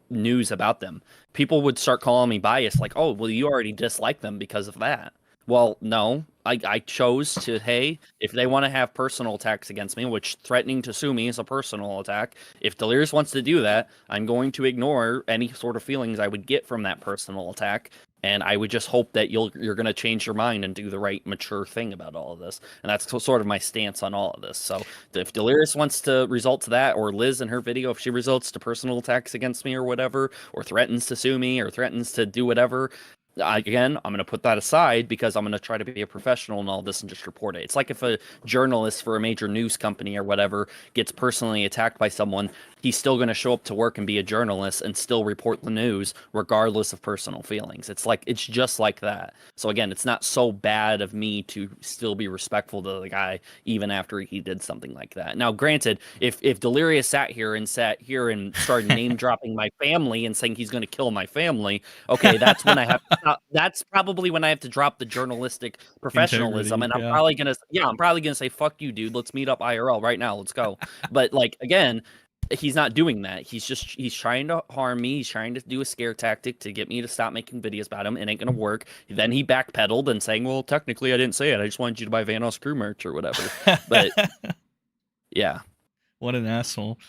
news about them? People would start calling me biased, like, oh, well, you already dislike them because of that. Well, no, I chose to, hey, if they want to have personal attacks against me, which threatening to sue me is a personal attack, if Delirious wants to do that, I'm going to ignore any sort of feelings I would get from that personal attack, and I would just hope that you're going to change your mind and do the right mature thing about all of this. And that's sort of my stance on all of this. So if Delirious wants to result to that, or Liz in her video, if she results to personal attacks against me or whatever, or threatens to sue me or threatens to do whatever, again, I'm going to put that aside because I'm going to try to be a professional in all this and just report it. It's like if a journalist for a major news company or whatever gets personally attacked by someone, he's still going to show up to work and be a journalist and still report the news regardless of personal feelings. It's just like that. So again, it's not so bad of me to still be respectful to the guy even after he did something like that. Now, granted, if Delirious sat here and started name dropping my family and saying he's going to kill my family, okay, that's when I have that's probably when I have to drop the journalistic professionalism. And I'm probably gonna say, fuck you, dude. Let's meet up IRL right now. Let's go. But like, again, he's not doing that. He's trying to harm me. He's trying to do a scare tactic to get me to stop making videos about him. It ain't gonna work. Then he backpedaled and saying, well, technically I didn't say it. I just wanted you to buy Vanoss crew merch or whatever. But yeah. What an asshole.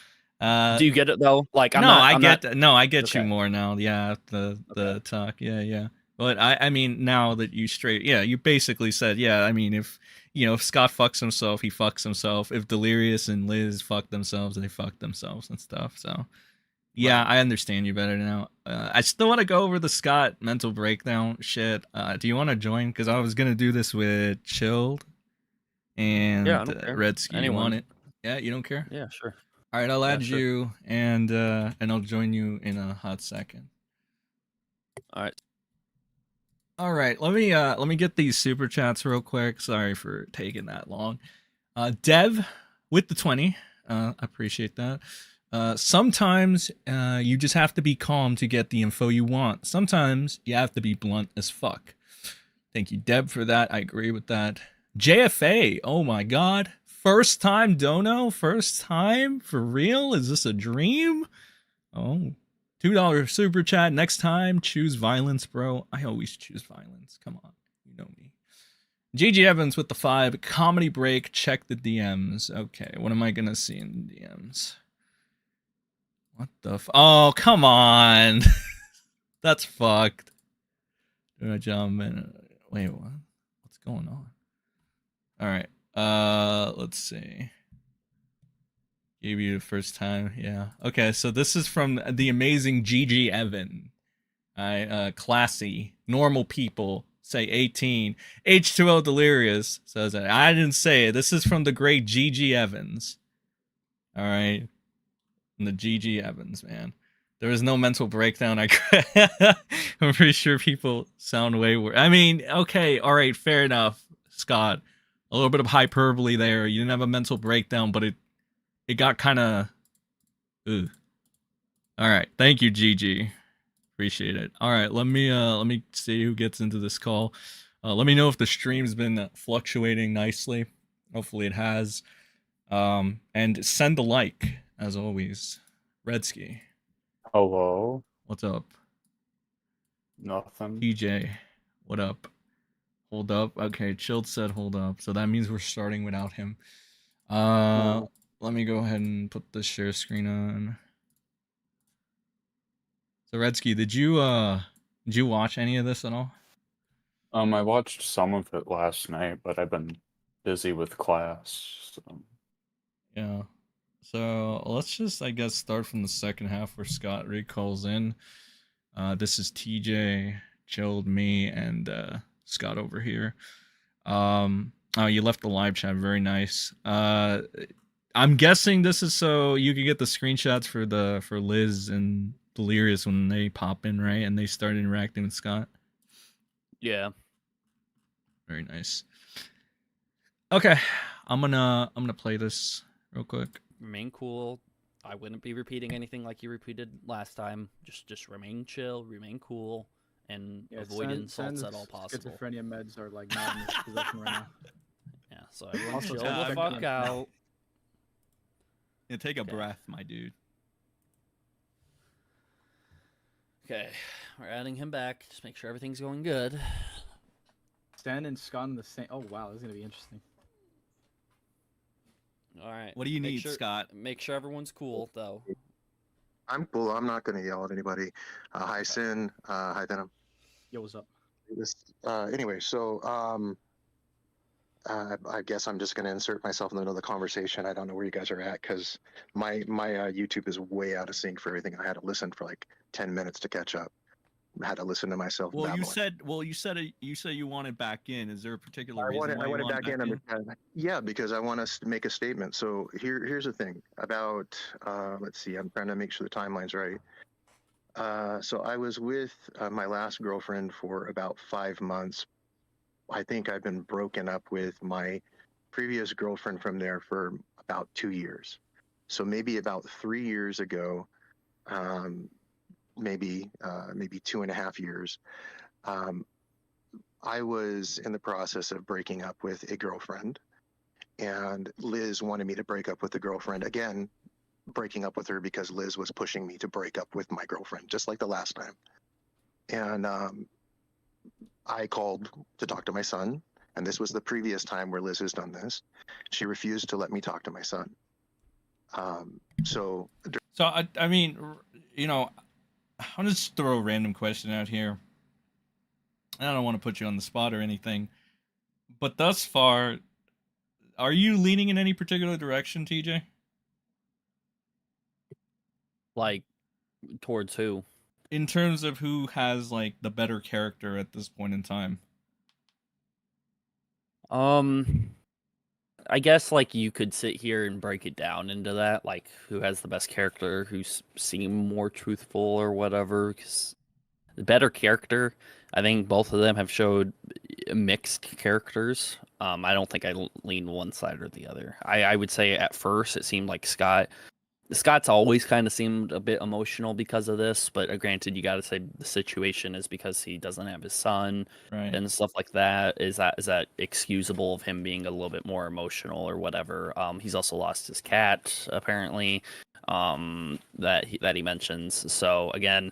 Do you get it though? Like, I get okay. You more now. Yeah, the talk. Yeah. But I mean, now that you basically said, yeah, I mean, if Scott fucks himself, he fucks himself. If Delirious and Liz fuck themselves, they fuck themselves and stuff. So, yeah, right. I understand you better now. I still want to go over the Scott mental breakdown shit. Do you want to join? Because I was going to do this with Chilled and Redsky. You want it? Yeah, you don't care? Yeah, sure. All right, I'll add you, and I'll join you in a hot second. All right. Let me get these super chats real quick. Sorry for taking that long. Dev with the 20. I appreciate that. Sometimes you just have to be calm to get the info you want. Sometimes you have to be blunt as fuck. Thank you, Deb, for that. I agree with that. JFA. Oh my God. First time dono? First time? For real? Is this a dream? Oh. $2 super chat. Next time, choose violence, bro. I always choose violence. Come on. You know me. GG Evans with the 5. Comedy break. Check the DMs. Okay, what am I going to see in the DMs? What the oh, come on. That's fucked. Do I jump in? Wait, what? What's going on? All right. Let's see. Gave you the first time. Yeah. Okay, so this is from the amazing GG Evan. Classy, normal people say 18. H20 Delirious says that. I didn't say it. This is from the great GG Evans. All right. From the GG Evans, man. There is no mental breakdown. I'm pretty sure people sound way worse. I mean, okay, all right, fair enough, Scott. A little bit of hyperbole there. You didn't have a mental breakdown, but it got kind of. All right, thank you, GG. Appreciate it. All right, let me see who gets into this call. Let me know if the stream's been fluctuating nicely. Hopefully it has. And send a like as always. Redsky. Hello. What's up? Nothing. TJ. What up? Hold up. Okay, Chilled said hold up. So that means we're starting without him. Let me go ahead and put the share screen on. So Redsky, did you watch any of this at all? I watched some of it last night, but I've been busy with class. So. Yeah. So let's just, I guess, start from the second half where Scott recalls in. This is TJ, Chilled, me, and Scott over here. Oh, you left the live chat. Very nice. I'm guessing this is so you can get the screenshots for Liz and Delirious when they pop in, right? And they start interacting with Scott. Yeah. Very nice. Okay, I'm gonna play this real quick. Remain cool. I wouldn't be repeating anything like you repeated last time. Just remain chill, remain cool, and avoid insults at all possible. Schizophrenia meds are like not in this position right now. Yeah, so everyone Also, chill check the the fuck DMs. out. Yeah, take a Okay. breath, my dude. Okay, we're adding him back. Just make sure everything's going good. Stan and Scott in the same. Oh wow, this is gonna be interesting. All right. What do you Make need, sure- Scott? Make sure everyone's cool, though. I'm cool. I'm not going to yell at anybody. Hi, Sin. Hi, Venom. Yo, what's up? Anyway, so I guess I'm just going to insert myself in the middle of the conversation. I don't know where you guys are at because my YouTube is way out of sync for everything. I had to listen for like 10 minutes to catch up. I had to listen to myself. Well, you babbling. said you want it back in. Is there a particular I reason want it, why I you want it want back in. Yeah, because I want to make a statement. So here's the thing about, let's see, I'm trying to make sure the timeline's right. So I was with my last girlfriend for about 5 months. I think I've been broken up with my previous girlfriend from there for about 2 years. So maybe about 3 years ago, maybe 2.5 years, I was in the process of breaking up with a girlfriend, and Liz wanted me to break up with the girlfriend again, breaking up with her because Liz was pushing me to break up with my girlfriend, just like the last time. And I called to talk to my son, and this was the previous time where Liz has done this. She refused to let me talk to my son. So I mean, you know, I'll just throw a random question out here. I don't want to put you on the spot or anything, but thus far, are you leaning in any particular direction, TJ? Like, towards who? In terms of who has like the better character at this point in time? I guess like you could sit here and break it down into that, like who has the best character, who's seem more truthful or whatever. Because the better character, I think both of them have showed mixed characters. I don't think I lean one side or the other. I would say at first it seemed like Scott Scott's always kind of seemed a bit emotional because of this, but granted, you got to say the situation is because he doesn't have his son Right. and stuff like that. Is that excusable of him being a little bit more emotional or whatever? He's also lost his cat apparently, that he mentions. So again,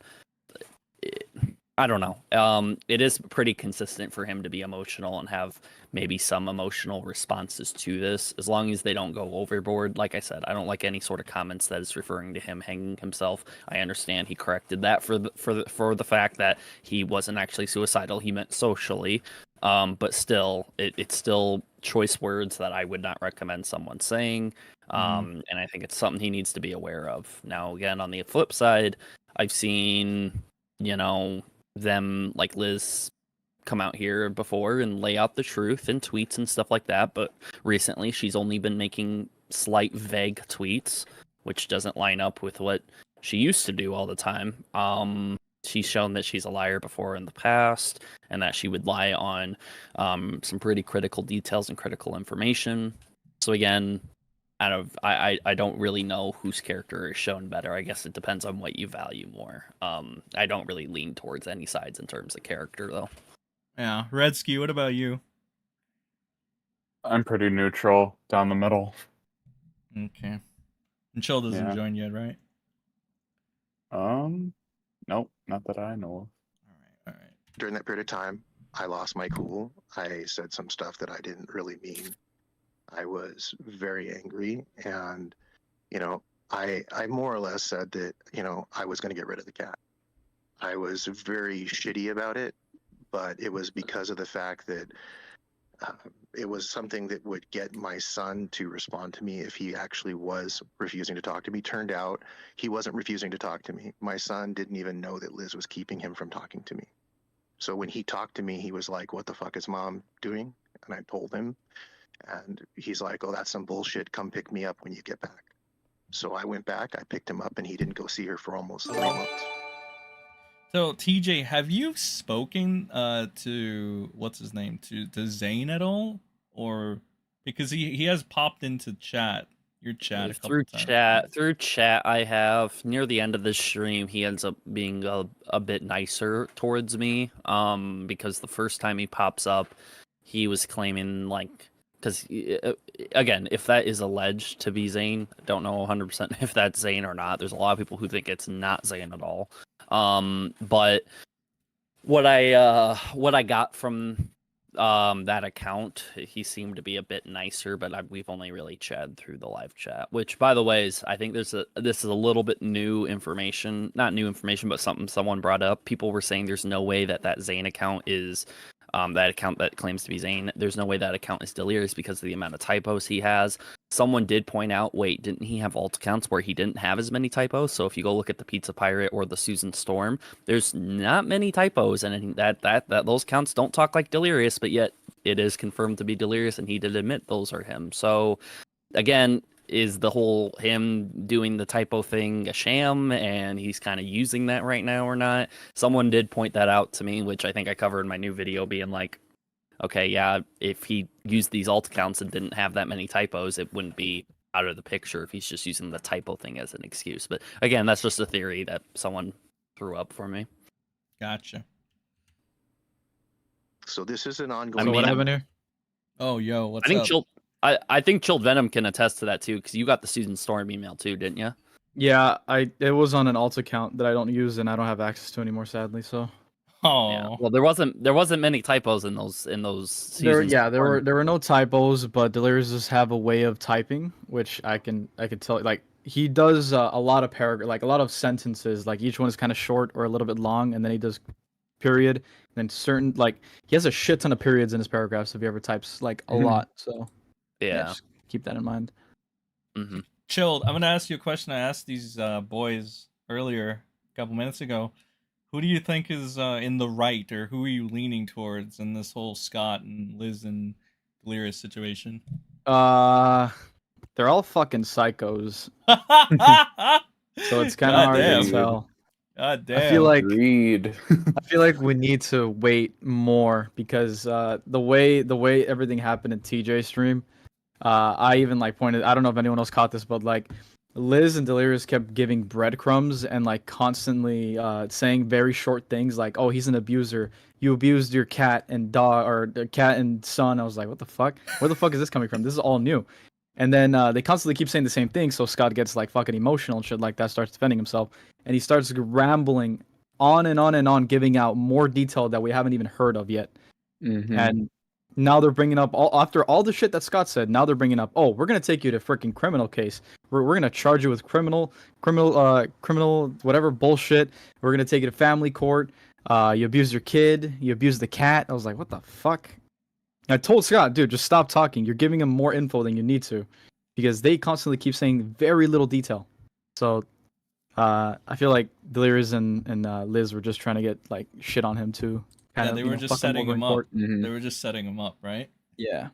I don't know. It is pretty consistent for him to be emotional and have maybe some emotional responses to this, as long as they don't go overboard. Like I said, I don't like any sort of comments that is referring to him hanging himself. I understand he corrected that for the fact that he wasn't actually suicidal. He meant socially. But still, it's still choice words that I would not recommend someone saying. And I think it's something he needs to be aware of. Now, again, on the flip side, I've seen, them like Liz come out here before and lay out the truth in tweets and stuff like that, but recently she's only been making slight vague tweets, which doesn't line up with what she used to do all the time. She's shown that she's a liar before in the past, and that she would lie on some pretty critical details and critical information. So again, I don't really know whose character is shown better. I guess it depends on what you value more. I don't really lean towards any sides in terms of character, though. Yeah, Redsky, what about you? I'm pretty neutral down the middle. Okay. And Chill doesn't Yeah. join yet, right? Nope, not that I know All right. During that period of time, I lost my cool. I said some stuff that I didn't really mean. I was very angry, and I more or less said that I was going to get rid of the cat. I was very shitty about it, but it was because of the fact that it was something that would get my son to respond to me if he actually was refusing to talk to me. Turned out he wasn't refusing to talk to me. My son didn't even know that Liz was keeping him from talking to me. So when he talked to me, he was like, "What the fuck is mom doing?" And I told him, and he's like, "Oh, that's some bullshit. Come pick me up when you get back." So I went back, I picked him up, and he didn't go see her for almost 3 months. So TJ, have you spoken to what's his name to Zane at all, or because he has popped into your chat a couple Through times. through chat, I have near the end of the stream, he ends up being a bit nicer towards me. Because the first time he pops up, he was claiming because again, if that is alleged to be Zane, I don't know 100% if that's Zane or not. There's a lot of people who think it's not Zane at all. But what I got from that account, he seemed to be a bit nicer, but we've only really chatted through the live chat, which, by the way, I think this is a little bit new information. Not new information, but something someone brought up. People were saying there's no way that Zane account is that account that claims to be Zane. There's no way that account is Delirious because of the amount of typos he has. Someone did point out, wait, didn't he have alt accounts where he didn't have as many typos? So if you go look at the Pizza Pirate or the Susan Storm, there's not many typos, and that those counts don't talk like Delirious, but yet it is confirmed to be Delirious, and he did admit those are him. So again, is the whole him doing the typo thing a sham, and he's kind of using that right now or not? Someone did point that out to me, which I think I covered in my new video, being like, okay, yeah, if he used these alt accounts and didn't have that many typos, it wouldn't be out of the picture if he's just using the typo thing as an excuse. But again, that's just a theory that someone threw up for me. Gotcha. So this is an ongoing. So what happened here? Oh, yo, what's I think up? I think Chilled Venom can attest to that too, because you got the Susan Storm email too, didn't you? Yeah, it was on an alt account that I don't use and I don't have access to anymore, sadly. So Oh, Yeah. Well, there wasn't many typos in those seasons. there were no typos, but Delirious does have a way of typing, which I can tell. Like he does a lot of a lot of sentences. Like each one is kind of short or a little bit long, and then he does period. And then certain he has a shit ton of periods in his paragraphs if he ever types a lot. So Yeah. just keep that in mind. Mm-hmm. Chilled, I'm gonna ask you a question I asked these boys earlier, a couple minutes ago. Who do you think is in the right, or who are you leaning towards in this whole Scott and Liz and Delirious situation? They're all fucking psychos, so it's kind of hard to tell. God damn. I feel like Agreed. I feel like we need to wait more because the way everything happened in TJ stream, I even pointed. I don't know if anyone else caught this, but Liz and Delirious kept giving breadcrumbs and like constantly saying very short things like, "Oh, he's an abuser. You abused your cat and dog or the cat and son." I was like, "What the fuck? Where the fuck is this coming from? This is all new." And then they constantly keep saying the same thing, so Scott gets like fucking emotional and shit like that, starts defending himself, and he starts rambling on and on and on, giving out more detail that we haven't even heard of yet. And now they're bringing up after all the shit that Scott said. Now they're bringing up, "Oh, we're gonna take you to freaking criminal case. We're gonna charge you with criminal whatever bullshit. We're gonna take you to family court. You abused your kid. You abused the cat." I was like, "What the fuck?" I told Scott, "Dude, just stop talking. You're giving him more info than you need to," because they constantly keep saying very little detail. So, I feel like Delirious and Liz were just trying to get like shit on him too. Yeah, they were just setting him up. They were just setting him up, right? Yeah.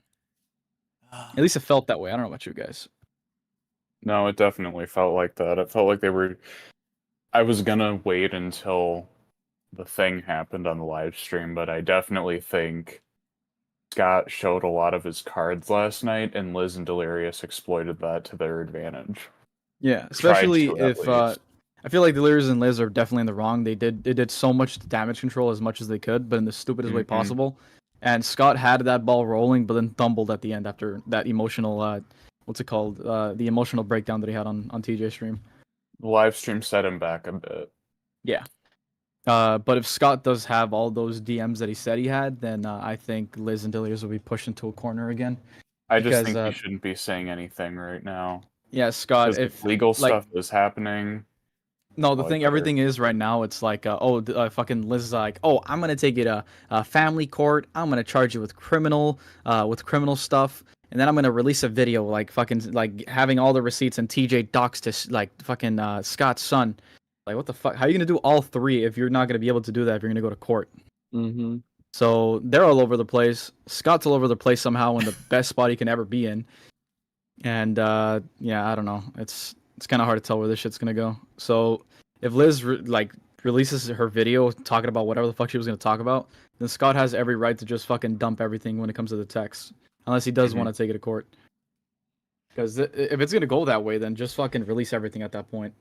At least it felt that way. I don't know about you guys. No, it definitely felt like that. It felt like they were. I was gonna wait until the thing happened on the live stream, but I definitely think Scott showed a lot of his cards last night, and Liz and Delirious exploited that to their advantage. Yeah, especially to, at if least. I feel like Delirious and Liz are definitely in the wrong. They did so much damage control as much as they could, but in the stupidest way possible. And Scott had that ball rolling, but then fumbled at the end after that emotional what's it called? The emotional breakdown that he had on TJ stream. The live stream set him back a bit. Yeah. But if Scott does have all those DMs that he said he had, then I think Liz and Delirious will be pushed into a corner again. I just think he shouldn't be saying anything right now. Yeah, Scott, if legal stuff is happening. No, the thing, everything is right now. It's like, fucking Liz is like, "Oh, I'm gonna take you to family court. I'm gonna charge you with criminal stuff, and then I'm gonna release a video like fucking like having all the receipts and TJ docs to like fucking Scott's son." Like, what the fuck? How are you gonna do all three if you're not gonna be able to do that if you're gonna go to court? So they're all over the place. Scott's all over the place somehow in the best spot he can ever be in, and yeah, I don't know. It's kind of hard to tell where this shit's gonna go. So if Liz releases her video talking about whatever the fuck she was gonna talk about, then Scott has every right to just fucking dump everything when it comes to the text, unless he does want to take it to court. Because if it's gonna go that way, then just fucking release everything at that point.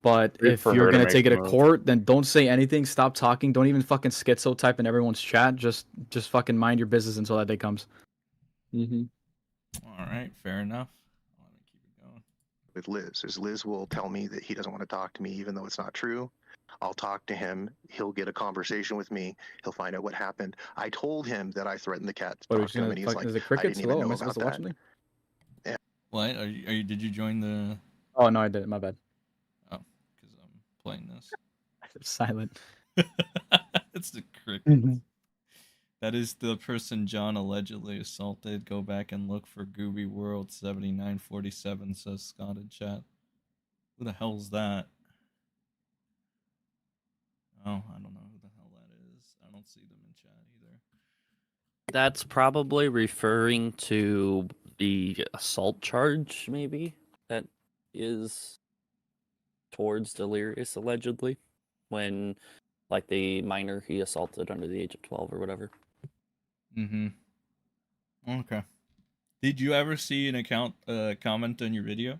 But if you're gonna take it to court, then don't say anything. Stop talking. Don't even fucking schizo type in everyone's chat. Just fucking mind your business until that day comes. All right, fair enough. Let me keep it going. With Liz, is Liz will tell me that he doesn't want to talk to me, even though it's not true. I'll talk to him. He'll get a conversation with me. He'll find out what happened. I told him that I threatened the cat to talk to him, and he's like, "Is it "I crickets? didn't even Hello, know am I supposed about to watch that." something?" What? Are you? Did you join the? Oh no, I didn't. My bad. Oh, because I'm playing this. Silent. It's the crickets. That is the person John allegedly assaulted. Go back and look for Gooby World 7947, says Scott in chat. Who the hell's that? Oh, I don't know who the hell that is. I don't see them in chat either. That's probably referring to the assault charge, maybe, that is towards Delirious, allegedly, when, like, the minor he assaulted under the age of 12 or whatever. Okay. Did you ever see an account comment on your video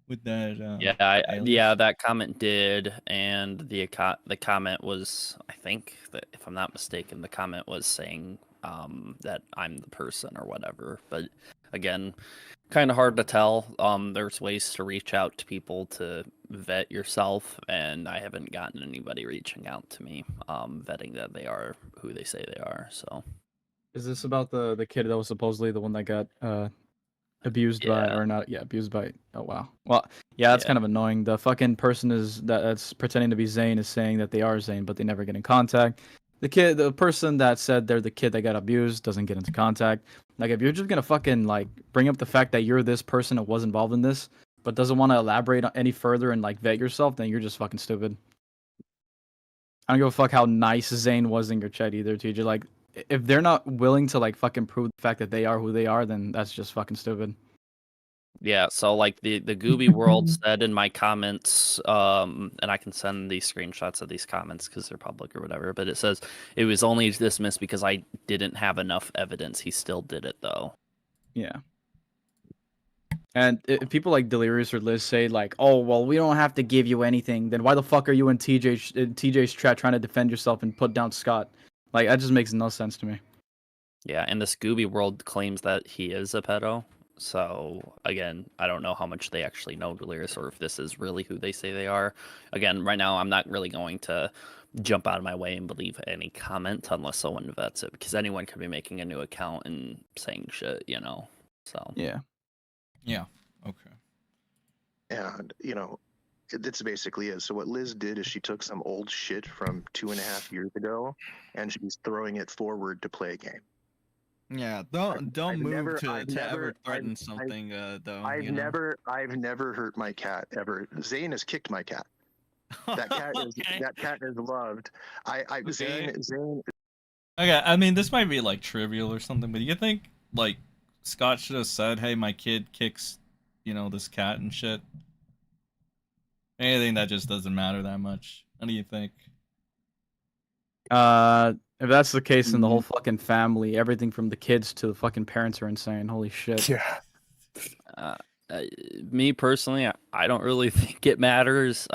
with that? Yeah, that comment did, and the comment was, I think, that if I'm not mistaken, the comment was saying that I'm the person or whatever. But again, kind of hard to tell. There's ways to reach out to people to vet yourself, and I haven't gotten anybody reaching out to me vetting that they are who they say they are. So. Is this about the kid that was supposedly the one that got abused by, or not? Yeah, abused by. Oh wow. Well, yeah, that's kind of annoying. The fucking person that's pretending to be Zane is saying that they are Zane, but they never get in contact. The person that said they're the kid that got abused doesn't get into contact. Like, if you're just gonna fucking like bring up the fact that you're this person that was involved in this, but doesn't want to elaborate any further and like vet yourself, then you're just fucking stupid. I don't give a fuck how nice Zane was in your chat either, TJ. Like, if they're not willing to like fucking prove the fact that they are who they are, then that's just fucking stupid. Yeah, so like the Gooby World said in my comments, and I can send these screenshots of these comments because they're public or whatever, but it says it was only dismissed because I didn't have enough evidence. He still did it though. Yeah. And if people like Delirious or Liz say like, "Oh, well, we don't have to give you anything," then why the fuck are you in TJ's chat trying to defend yourself and put down Scott? Like that just makes no sense to me. Yeah, and the Scooby World claims that he is a pedo. So again, I don't know how much they actually know Delirious or if this is really who they say they are. Again, right now I'm not really going to jump out of my way and believe any comment unless someone vets it, because anyone could be making a new account and saying shit, you know. So Yeah. Yeah. Okay. And, you know, that's basically it. So what Liz did is she took some old shit from 2.5 years ago and she's throwing it forward to play a game. Yeah. Don't I've move never- to I've ever never- threaten I've- something. Though I've you know? never hurt my cat ever. Zane has kicked my cat. That cat Okay. that cat is loved. Okay. Zane. Okay, I mean, this might be like trivial or something, but you think like Scott should have said, "Hey, my kid kicks, you know, this cat and shit." Anything that just doesn't matter that much. What do you think? If that's the case, then the whole fucking family, everything from the kids to the fucking parents are insane. Holy shit. Yeah. Me personally, I don't really think it matters.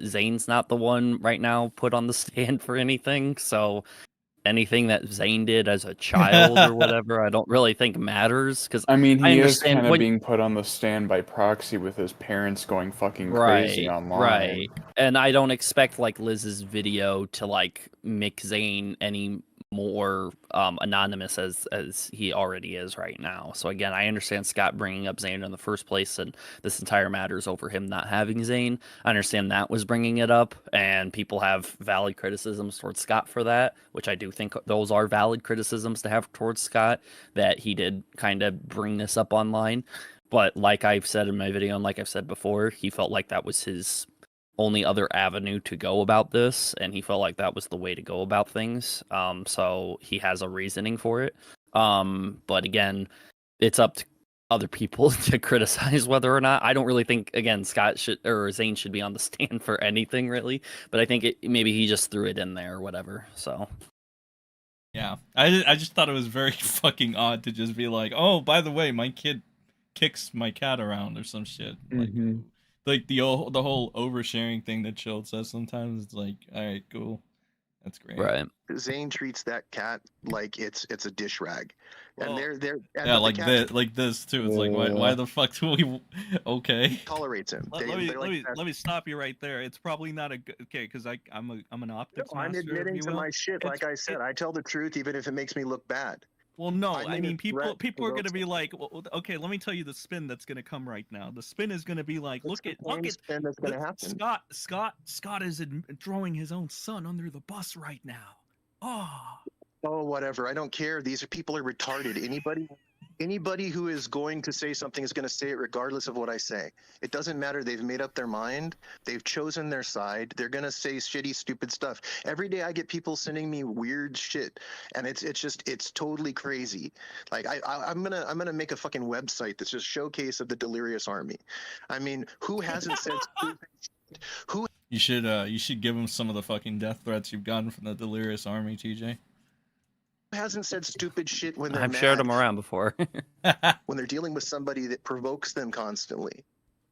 Zane's not the one right now put on the stand for anything, so anything that Zane did as a child or whatever, I don't really think matters. Because I mean, I he is understand kind of when- being put on the stand by proxy with his parents going fucking crazy online. Right. And I don't expect like Liz's video to like make Zane any more anonymous as he already is right now. So again, I understand Scott bringing up Zane in the first place, and this entire matter is over him not having Zane. I understand that was bringing it up, and people have valid criticisms towards Scott for that, which I do think those are valid criticisms to have towards Scott, that he did kind of bring this up online. But like I've said in my video, and like I've said before, he felt like that was his only other avenue to go about this, and he felt like that was the way to go about things. So he has a reasoning for it. But again, it's up to other people to criticize whether or not. I don't really think, again, Scott should or Zane should be on the stand for anything really, but I think maybe he just threw it in there or whatever. So Yeah, I just thought it was very fucking odd to just be like, "Oh, by the way, my kid kicks my cat around" or some shit. Like the whole oversharing thing that Chilled says sometimes. It's like, all right, cool, that's great. right. Zane treats that cat like it's a dish rag, Well, and they're Yeah, like this too. It's like, why the fuck do we? Okay. tolerates him. Let me stop you right there. It's probably not a good. Okay, because I'm an optics I'm master. if admitting you to will. my shit. Like I said, I tell the truth even if it makes me look bad. Well, no, I I made a mean, people threat to are gonna roast be him. like, well, okay, let me tell you the spin that's gonna come right now. The spin is gonna be like, It's look the at same spin that's gonna happen. Scott is throwing his own son under the bus right now. Oh, whatever. I don't care. These people are retarded. Anybody who is going to say something is going to say it regardless of what I say. It doesn't matter. They've made up their mind. They've chosen their side. They're going to say shitty, stupid stuff. Every day I get people sending me weird shit, and it's totally crazy. Like I'm gonna make a fucking website that's just showcase of the Delirious Army. I mean, who hasn't said stupid shit? Who You should give him some of the fucking death threats you've gotten from the Delirious Army, TJ. hasn't said stupid shit when they're I've mad, shared them around before. when they're dealing with somebody that provokes them constantly?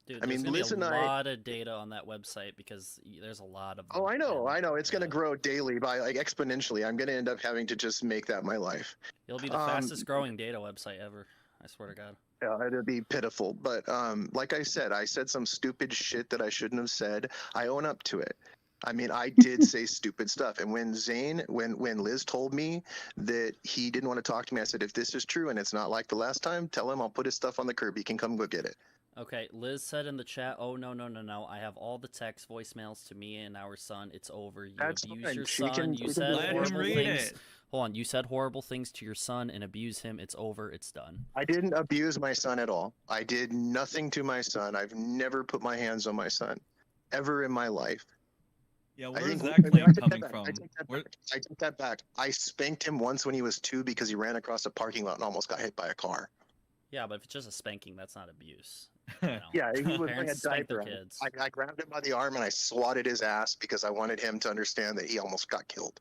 Dude, I mean, there's Liz gonna and be a I- lot of data on that website because there's a lot of. Oh, them, I and, know. It's going to yeah, grow daily by like exponentially. I'm going to end up having to just make that my life. It'll be the fastest growing data website ever. I swear to God. Yeah, it'd be pitiful. But like I said some stupid shit that I shouldn't have said. I own up to it. I mean, I did say stupid stuff. And when Liz told me that he didn't want to talk to me, I said, if this is true and it's not like the last time, tell him I'll put his stuff on the curb. He can come go get it. Okay, Liz said in the chat, "Oh no. I have all the text voicemails to me and our son. It's over. You That's abuse fine. your She son. can- You she can said let him horrible read things. it. Hold on. You said horrible things to your son and abuse him. It's over. It's done." I didn't abuse my son at all. I did nothing to my son. I've never put my hands on my son ever in my life. Yeah, I where think is that claim I take coming that back. from? I take that Where- back. I take that back. I spanked him once when he was 2 because he ran across a parking lot and almost got hit by a car. Yeah, but if it's just a spanking, that's not abuse. You know? Yeah, he was wearing a Parents spank their diaper. kids. I grabbed him by the arm and I swatted his ass because I wanted him to understand that he almost got killed.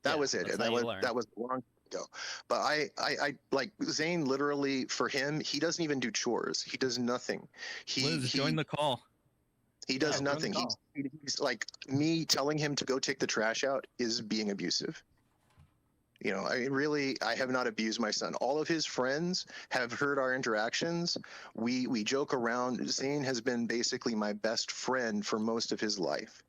That Yeah, was it. that's And how that you was learn. that was long. go. But I like Zane. Literally, for him, he doesn't even do chores. He does nothing. Liz, join the call. He does join the nothing. call. He's like, me telling him to go take the trash out is being abusive. You know, I have not abused my son. All of his friends have heard our interactions. We joke around. Zane has been basically my best friend for most of his life.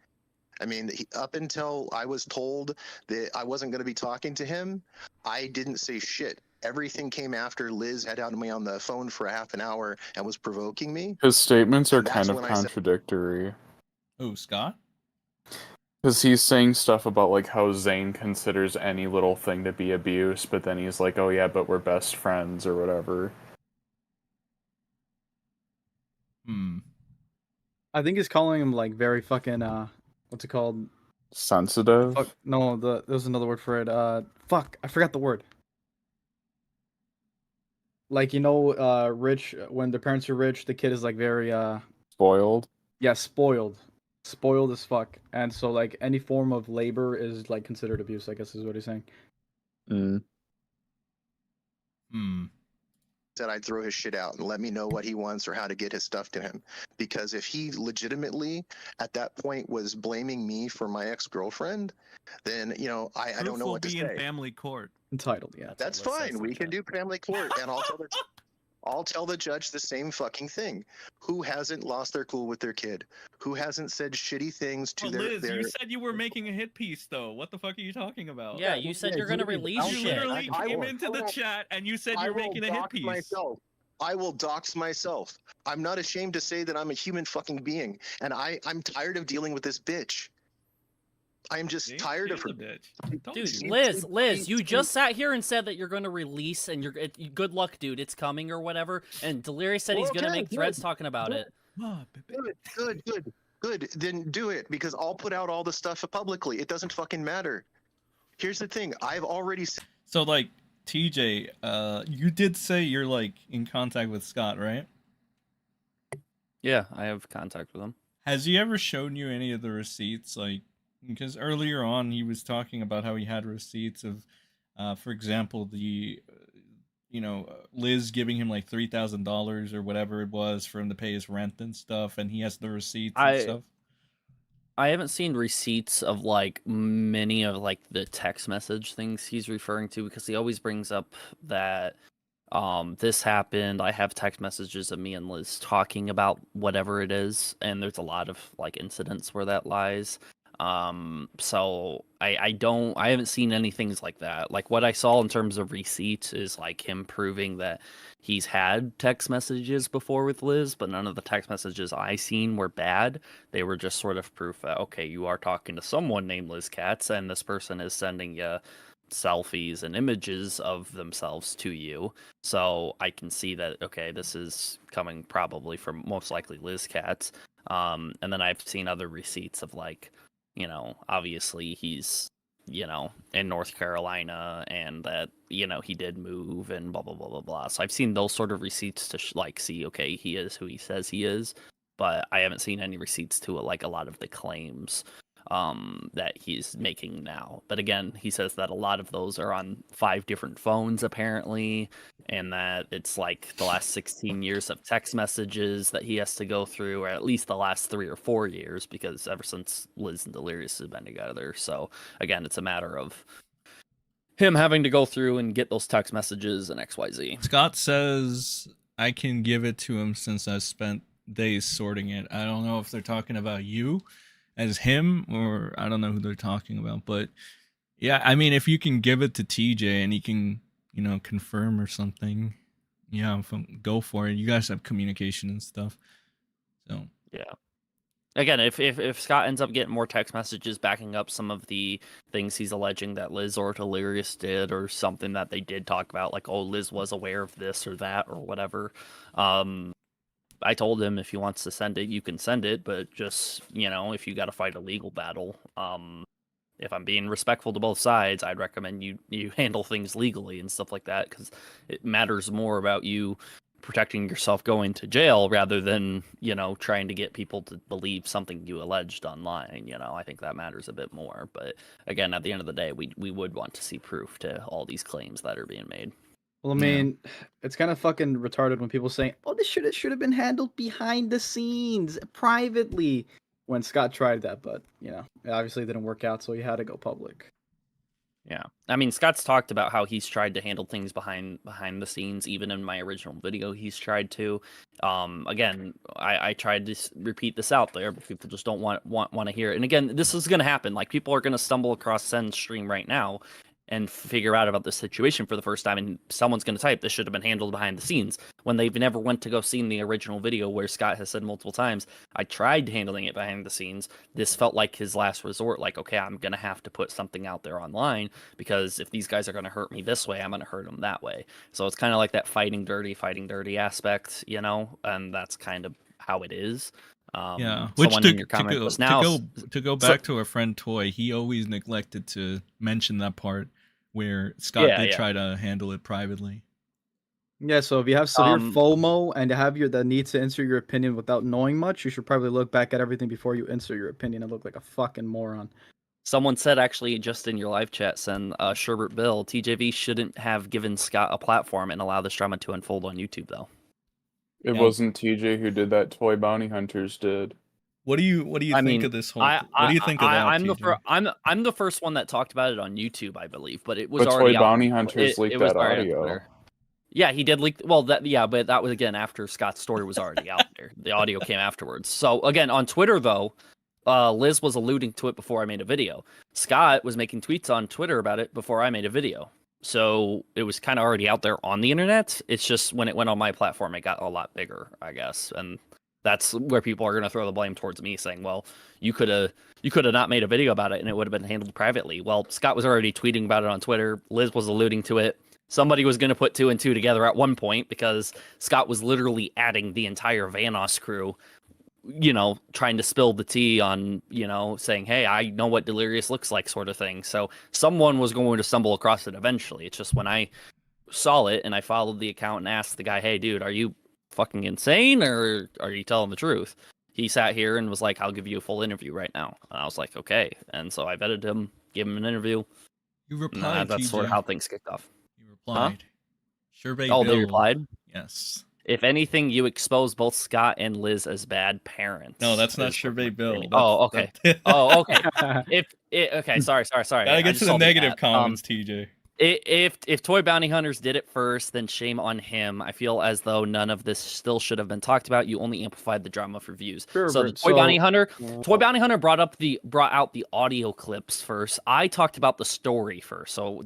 I mean, up until I was told that I wasn't going to be talking to him, I didn't say shit. Everything came after Liz had me on the phone for a half an hour and was provoking me. His statements are And that's kind of when I said- contradictory. Oh, Scott? Because he's saying stuff about like how Zane considers any little thing to be abuse, but then he's like, oh yeah, but we're best friends or whatever. I think he's calling him like very fucking what's it called? Sensitive? Fuck, no, there's another word for it. Fuck, I forgot the word. Like, you know, rich, when the parents are rich, the kid is like very Spoiled? yeah, spoiled as fuck. And so like any form of labor is like considered abuse, I guess is what he's saying. Said I'd throw his shit out and let me know what he wants or how to get his stuff to him. Because if he legitimately at that point was blaming me for my ex-girlfriend, then, you know, I don't know what to be say. in family court. Entitled, yeah. That's fine. We can do family court, and I'll tell the judge the same fucking thing. Who hasn't lost their cool with their kid? Who hasn't said shitty things to Liz, their... you said you were making a hit piece, though. What the fuck are you talking about? Yeah, you said you're gonna release You shit. literally came into the chat and you said you're making a hit piece. Myself. I will dox myself. I'm not ashamed to say that I'm a human fucking being, and I'm tired of dealing with this bitch. I'm just tired of her. Dude, Liz, you just sat here and said that you're going to release, and good luck, dude. It's coming or whatever. And Delirious said he's going to make threads talking about it. Good. Then do it, because I'll put out all the stuff publicly. It doesn't fucking matter. Here's the thing. I've already. So like TJ, you did say you're like in contact with Scott, right? Yeah, I have contact with him. Has he ever shown you any of the receipts? Like, because earlier on he was talking about how he had receipts of, for example, the, Liz giving him like $3,000 or whatever it was for him to pay his rent and stuff, and he has the receipts and stuff. I haven't seen receipts of like many of like the text message things he's referring to, because he always brings up that this happened. I have text messages of me and Liz talking about whatever it is, and there's a lot of like incidents where that lies. So I haven't seen any things like that. Like what I saw in terms of receipts is like him proving that he's had text messages before with Liz, but none of the text messages I seen were bad. They were just sort of proof that, okay, you are talking to someone named Liz Katz, and this person is sending you selfies and images of themselves to you. So I can see that, okay, this is coming probably from most likely Liz Katz. And then I've seen other receipts of like, obviously he's, in North Carolina, and that, he did move and blah, blah, blah, blah, blah. So I've seen those sort of receipts to see, okay, he is who he says he is, but I haven't seen any receipts to like a lot of the claims that he's making now. But again, he says that a lot of those are on 5 different phones apparently, and that it's like the last 16 years of text messages that he has to go through, or at least the last 3 or 4 years, because ever since Liz and Delirious have been together. So again, it's a matter of him having to go through and get those text messages and XYZ. Scott says I can give it to him since I've spent days sorting it. I don't know if they're talking about you as him, or I don't know who they're talking about, but yeah, I mean, if you can give it to TJ and he can, confirm or something, yeah, go for it. You guys have communication and stuff, so yeah. Again, if Scott ends up getting more text messages backing up some of the things he's alleging that Liz or Delirious did, or something that they did talk about, like, oh, Liz was aware of this or that or whatever, I told him if he wants to send it, you can send it, but just, if you got to fight a legal battle, if I'm being respectful to both sides, I'd recommend you handle things legally and stuff like that, because it matters more about you protecting yourself going to jail rather than, you know, trying to get people to believe something you alleged online. You know, I think that matters a bit more. But again, at the end of the day, we would want to see proof to all these claims that are being made. Well, I mean, it's kind of fucking retarded when people say, "Oh, this should have been handled behind the scenes, privately." When Scott tried that, but you know, it obviously didn't work out, so he had to go public. Yeah, I mean, Scott's talked about how he's tried to handle things behind the scenes. Even in my original video, he's tried to. Again, I tried to repeat this out there, but people just don't want to hear it. And again, this is going to happen. Like, people are going to stumble across SEN's stream right now and figure out about the situation for the first time, and someone's going to type, "This should have been handled behind the scenes," when they've never went to go see the original video where Scott has said multiple times, "I tried handling it behind the scenes. This felt like his last resort. Like, okay, I'm going to have to put something out there online, because if these guys are going to hurt me this way, I'm going to hurt them that way." So it's kind of like that fighting dirty aspect, you know, and that's kind of how it is. Which to go back to our friend Toy, he always neglected to mention that part where Scott did try to handle it privately. Yeah, so if you have severe FOMO and have the need to insert your opinion without knowing much, you should probably look back at everything before you insert your opinion and look like a fucking moron. Someone said, actually, just in your live chat, Sen, Sherbert Bill, TJV shouldn't have given Scott a platform and allow this drama to unfold on YouTube, though. It wasn't TJ who did that. Toy Bounty Hunters did. What do you think of this whole? What do you think of that? I'm the first one that talked about it on YouTube, I believe, but it was but already Toy Bounty Hunters leaked that audio. Yeah, he did leak. Well, but that was again after Scott's story was already out there. The audio came afterwards. So again, on Twitter though, Liz was alluding to it before I made a video. Scott was making tweets on Twitter about it before I made a video. So it was kind of already out there on the internet. It's just when it went on my platform, it got a lot bigger, I guess. And that's where people are going to throw the blame towards me, saying, "Well, you could have not made a video about it, and it would have been handled privately." Well, Scott was already tweeting about it on Twitter. Liz was alluding to it. Somebody was going to put 2 and 2 together at one point, because Scott was literally adding the entire Vanoss crew, you know, trying to spill the tea on, you know, saying, "Hey, I know what Delirious looks like," sort of thing. So someone was going to stumble across it eventually. It's just when I saw it and I followed the account and asked the guy, "Hey, dude, are you fucking insane, or are you telling the truth?" He sat here and was like, "I'll give you a full interview right now." And I was like, "Okay." And so I vetted him, gave him an interview. You replied. That's sort of how things kicked off. You replied. Sure, baby. Oh, they replied? Yes. "If anything, you expose both Scott and Liz as bad parents." No, that's not Sherbet Bill. Okay. Okay. Sorry. Gotta get to the negative comments, TJ. If Toy Bounty Hunters did it first, then shame on him. I feel as though none of this still should have been talked about. You only amplified the drama for views. Sure, so the Toy Bounty Hunter brought out the audio clips first. I talked about the story first. So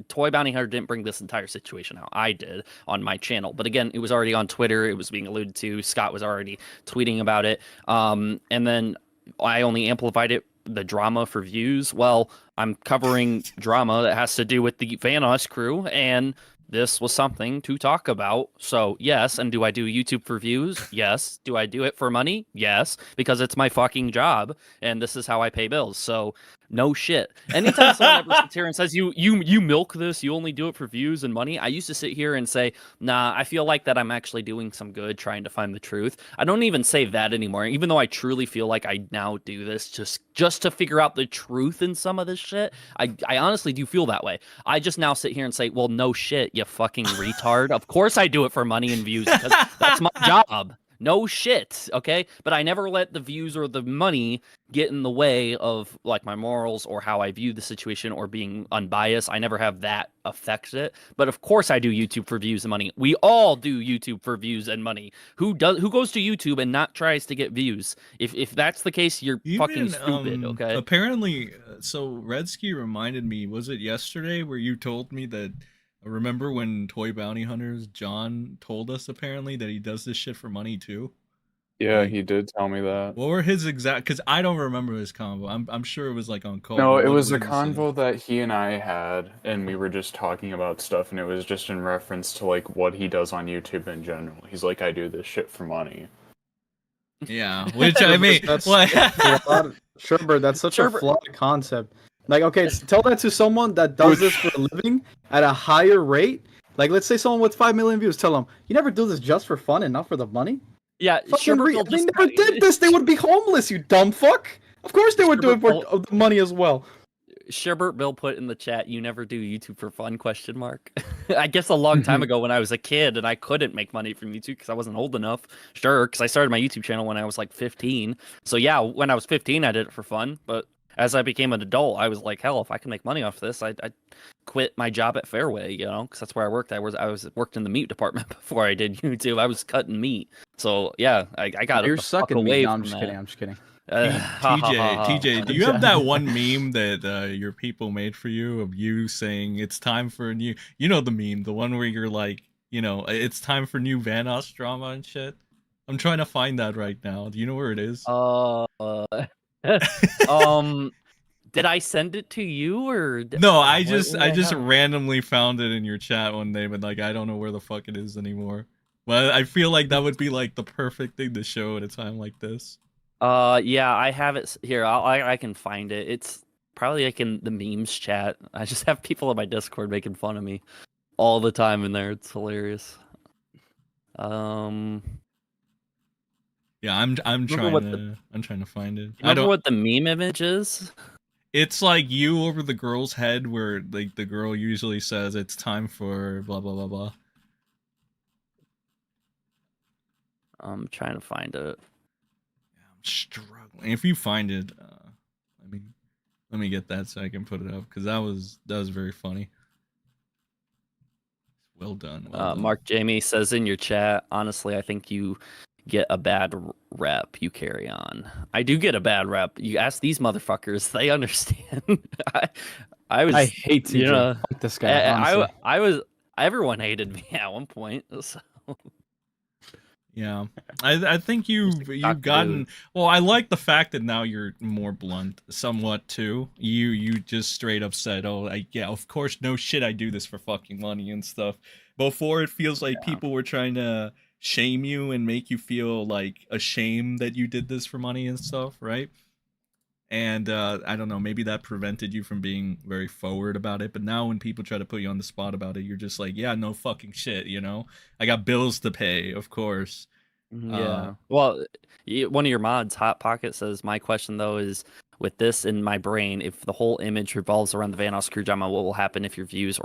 Toy Bounty Hunter didn't bring this entire situation out. I did on my channel. But again, it was already on Twitter. It was being alluded to. Scott was already tweeting about it. And then I only amplified the drama for views. Well, I'm covering drama that has to do with the Vanoss crew, and this was something to talk about. So yes. And do I do YouTube for views? Yes. Do I do it for money? Yes, because it's my fucking job and this is how I pay bills. So no shit. Anytime someone ever sits here and says you milk this, you only do it for views and money, I used to sit here and say, nah, I feel like that I'm actually doing some good trying to find the truth. I don't even say that anymore, even though I truly feel like I now do this just to figure out the truth in some of this shit. I honestly do feel that way. I just now sit here and say, well, no shit, you fucking retard. Of course I do it for money and views, because that's my job. No shit, okay? But I never let the views or the money get in the way of like my morals or how I view the situation or being unbiased. I never have that affect it. But of course I do YouTube for views and money. We all do YouTube for views and money. Who goes to YouTube and not tries to get views? If that's the case, you're fucking stupid, okay? Apparently, so Redsky reminded me, was it yesterday where you told me that, remember when Toy Bounty Hunters, John told us apparently that he does this shit for money too? Yeah, he did tell me that. What were his exact, because I don't remember his convo. I'm sure it was like on call. No, it was a convo that he and I had, and we were just talking about stuff, and it was just in reference to like what he does on YouTube in general. He's like, I do this shit for money. Yeah, which I mean, Sherbert, that's such a flawed concept. Like, okay, tell that to someone that does this for a living at a higher rate, Like, let's say someone with 5 million views, tell them, you never do this just for fun and not for the money? Yeah, Fucking Sherbert if they never did this, they would be homeless, you dumb fuck! Of course they would do it for the money as well. Sherbert Bill put in the chat, "You never do YouTube for fun?" ? I guess a long time ago when I was a kid and I couldn't make money from YouTube because I wasn't old enough. Sure, because I started my YouTube channel when I was like 15. So yeah, when I was 15, I did it for fun. But as I became an adult, I was like, hell, if I can make money off this, I'd quit my job at Fairway, you know, because that's where I worked. I worked in the meat department before I did YouTube. I was cutting meat. So yeah, I got You're the sucking fuck away meat. No, from I'm just that. kidding. I'm just kidding. TJ, do you have that one meme that your people made for you of you saying it's time for a new? You know the meme, the one where you're like, you know, it's time for new Vanoss drama and shit. I'm trying to find that right now. Do you know where it is? Did I send it to you or No, I what just would I have? randomly found it in your chat one day, but like I don't know where the fuck it is anymore. But I feel like that would be like the perfect thing to show at a time like this. Yeah, I have it here. I can find it. It's probably like in the memes chat. I just have people on my Discord making fun of me all the time in there. It's hilarious. Yeah, I'm trying to find it. I Remember don't. what the meme image is? It's like you over the girl's head, where like the girl usually says it's time for blah blah blah blah. I'm trying to find it. I'm struggling. If you find it, let me get that so I can put it up because that was very funny. Well done. Well done. Mark Jamie says in your chat, honestly, I think you get a bad rep. You carry on. I do get a bad rep. You ask these motherfuckers, they understand. I hate TJ. You know, Fuck this guy. Honestly. Everyone hated me at one point. So. Yeah, I think you've gotten. Well, I like the fact that now you're more blunt, somewhat too. You just straight up said, "Oh, yeah, of course, no shit, I do this for fucking money and stuff." Before it feels like people were trying to shame you and make you feel like ashamed that you did this for money and stuff, right? And I don't know, maybe that prevented you from being very forward about it. But now when people try to put you on the spot about it, you're just like, yeah, no fucking shit, you know? I got bills to pay, of course. Yeah. Well, one of your mods, Hot Pocket, says, my question, though, is with this in my brain, if the whole image revolves around the Vanoss crew drama, what will happen if your views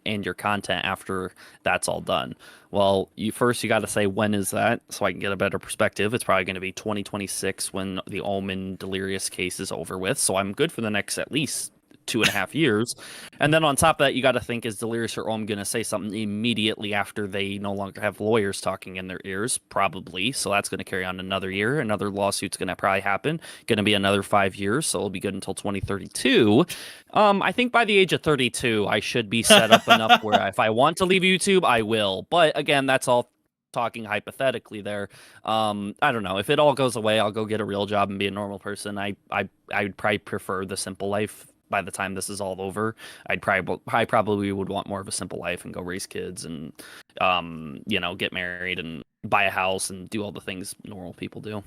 and your content after that's all done? Well, you got to say, when is that, so I can get a better perspective. It's probably going to be 2026 when the Omen Delirious case is over with, so I'm good for the next at least 2.5 years. And then on top of that, you got to think, is Delirious or Ohm going to say something immediately after they no longer have lawyers talking in their ears? Probably. So that's going to carry on another year. Another lawsuit's going to probably happen. Going to be another 5 years. So it'll be good until 2032. I think by the age of 32, I should be set up enough where if I want to leave YouTube, I will. But again, that's all talking hypothetically there. I don't know. If it all goes away, I'll go get a real job and be a normal person. I would probably prefer the simple life. By the time this is all over, I probably would want more of a simple life and go raise kids and, you know, get married and buy a house and do all the things normal people do.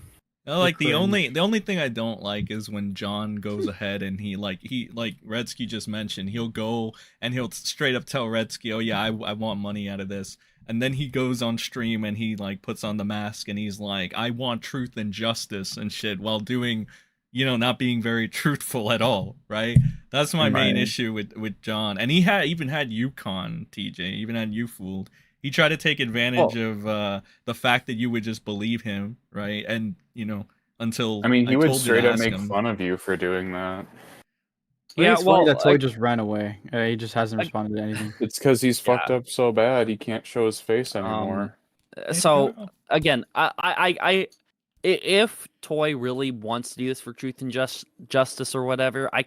Like the only thing I don't like is when John goes ahead and he like Redsky just mentioned, he'll go and he'll straight up tell Redsky, oh yeah, I want money out of this. And then he goes on stream and he like puts on the mask and he's like, I want truth and justice and shit, while doing, you know, not being very truthful at all, right? That's my main issue with John. And he even had UConn, TJ, even had you fooled. He tried to take advantage of the fact that you would just believe him, right? And, you know, until I mean, he would told you straight to up ask make him. fun of you for doing that. Yeah, Yeah, it's well, funny that Toy just ran away. He just hasn't responded to anything. It's because he's fucked up so bad he can't show his face anymore. So again, if Toy really wants to do this for truth and justice or whatever, I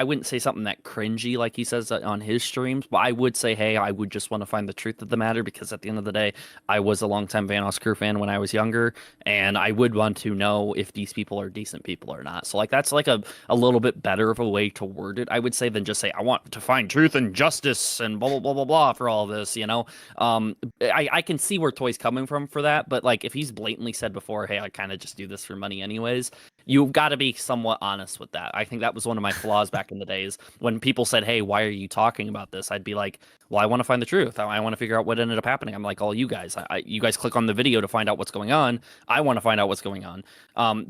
wouldn't say something that cringy like he says on his streams, but I would say, hey, I would just want to find the truth of the matter, because at the end of the day, I was a longtime Vanoss crew fan when I was younger, and I would want to know if these people are decent people or not. So like that's like a little bit better of a way to word it, I would say, than just say, I want to find truth and justice and blah blah blah blah blah for all this, you know. I can see where Toy's coming from for that, but like if he's blatantly said before, hey, I kind of just do this for money anyways, you've got to be somewhat honest with that. I think that was one of my flaws back in the days when people said, "Hey, why are you talking about this?" I'd be like, "Well, I want to find the truth. I want to figure out what ended up happening." I'm like, "All you guys, you guys click on the video to find out what's going on. I want to find out what's going on."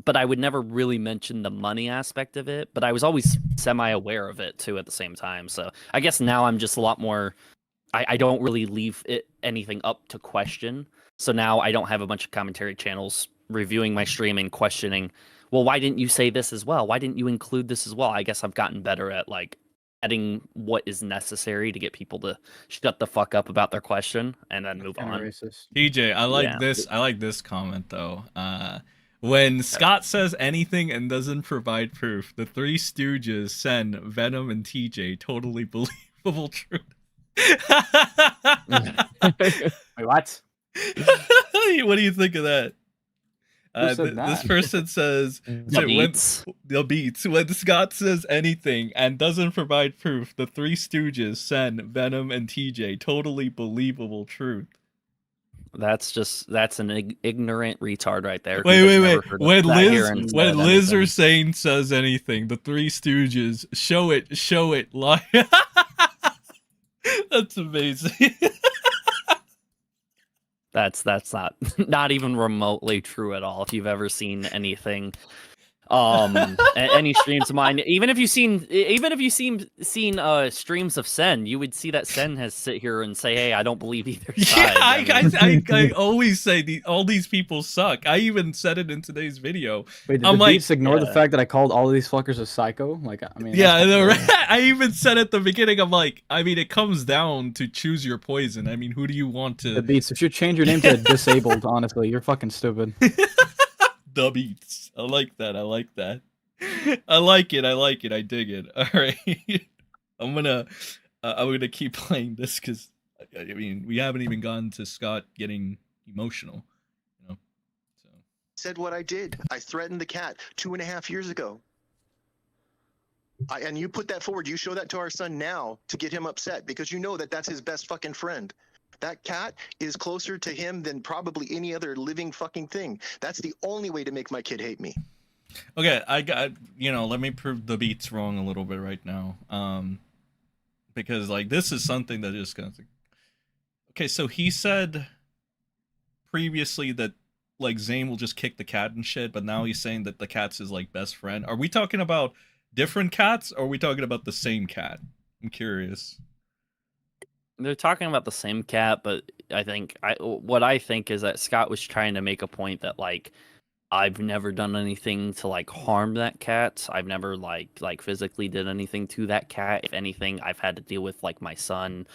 But I would never really mention the money aspect of it. But I was always semi-aware of it too at the same time. So I guess now I'm just a lot more. I don't really leave anything up to question. So now I don't have a bunch of commentary channels reviewing my stream and questioning, well, why didn't you say this as well? Why didn't you include this as well? I guess I've gotten better at like adding what is necessary to get people to shut the fuck up about their question and then move on. Racist. TJ, I like this. I like this comment though. When Scott says anything and doesn't provide proof, the Three Stooges send Venom and TJ totally believable truth. Wait, what? What do you think of that? Who said that? This person says The beats. When Scott says anything and doesn't provide proof, the Three Stooges send Venom and TJ totally believable truth. That's an ignorant retard right there. Wait. When Liz or Sane says anything, the Three Stooges show it live. That's amazing. That's not even remotely true at all. If you've ever seen anything, any streams of mine, even if you've seen streams of Sen, you would see that Sen has sit here and say, "Hey, I don't believe either side." Yeah, I always say all these people suck. I even said it in today's video. Wait, did the beats ignore the fact that I called all of these fuckers a psycho? Like, I mean, yeah, I even said at the beginning, I'm like, I mean, it comes down to choose your poison. I mean, who do you want to? The beats. If you change your name to disabled, honestly, you're fucking stupid. The beats. I like that. I like it. I dig it. All right. I'm gonna keep playing this because I mean we haven't even gotten to Scott getting emotional, you know. So said what I did. I threatened the cat 2.5 years ago. And you put that forward. You show that to our son now to get him upset because you know that that's his best fucking friend. That cat is closer to him than probably any other living fucking thing. That's the only way to make my kid hate me. Okay, I got, let me prove the beats wrong a little bit right now. Because like this is something that is gonna. Okay, so he said previously that like Zane will just kick the cat and shit, but now he's saying that the cat's his like best friend. Are we talking about different cats or are we talking about the same cat? I'm curious. They're talking about the same cat, but what I think is that Scott was trying to make a point that like I've never done anything to like harm that cat. I've never like physically did anything to that cat. If anything, I've had to deal with like my son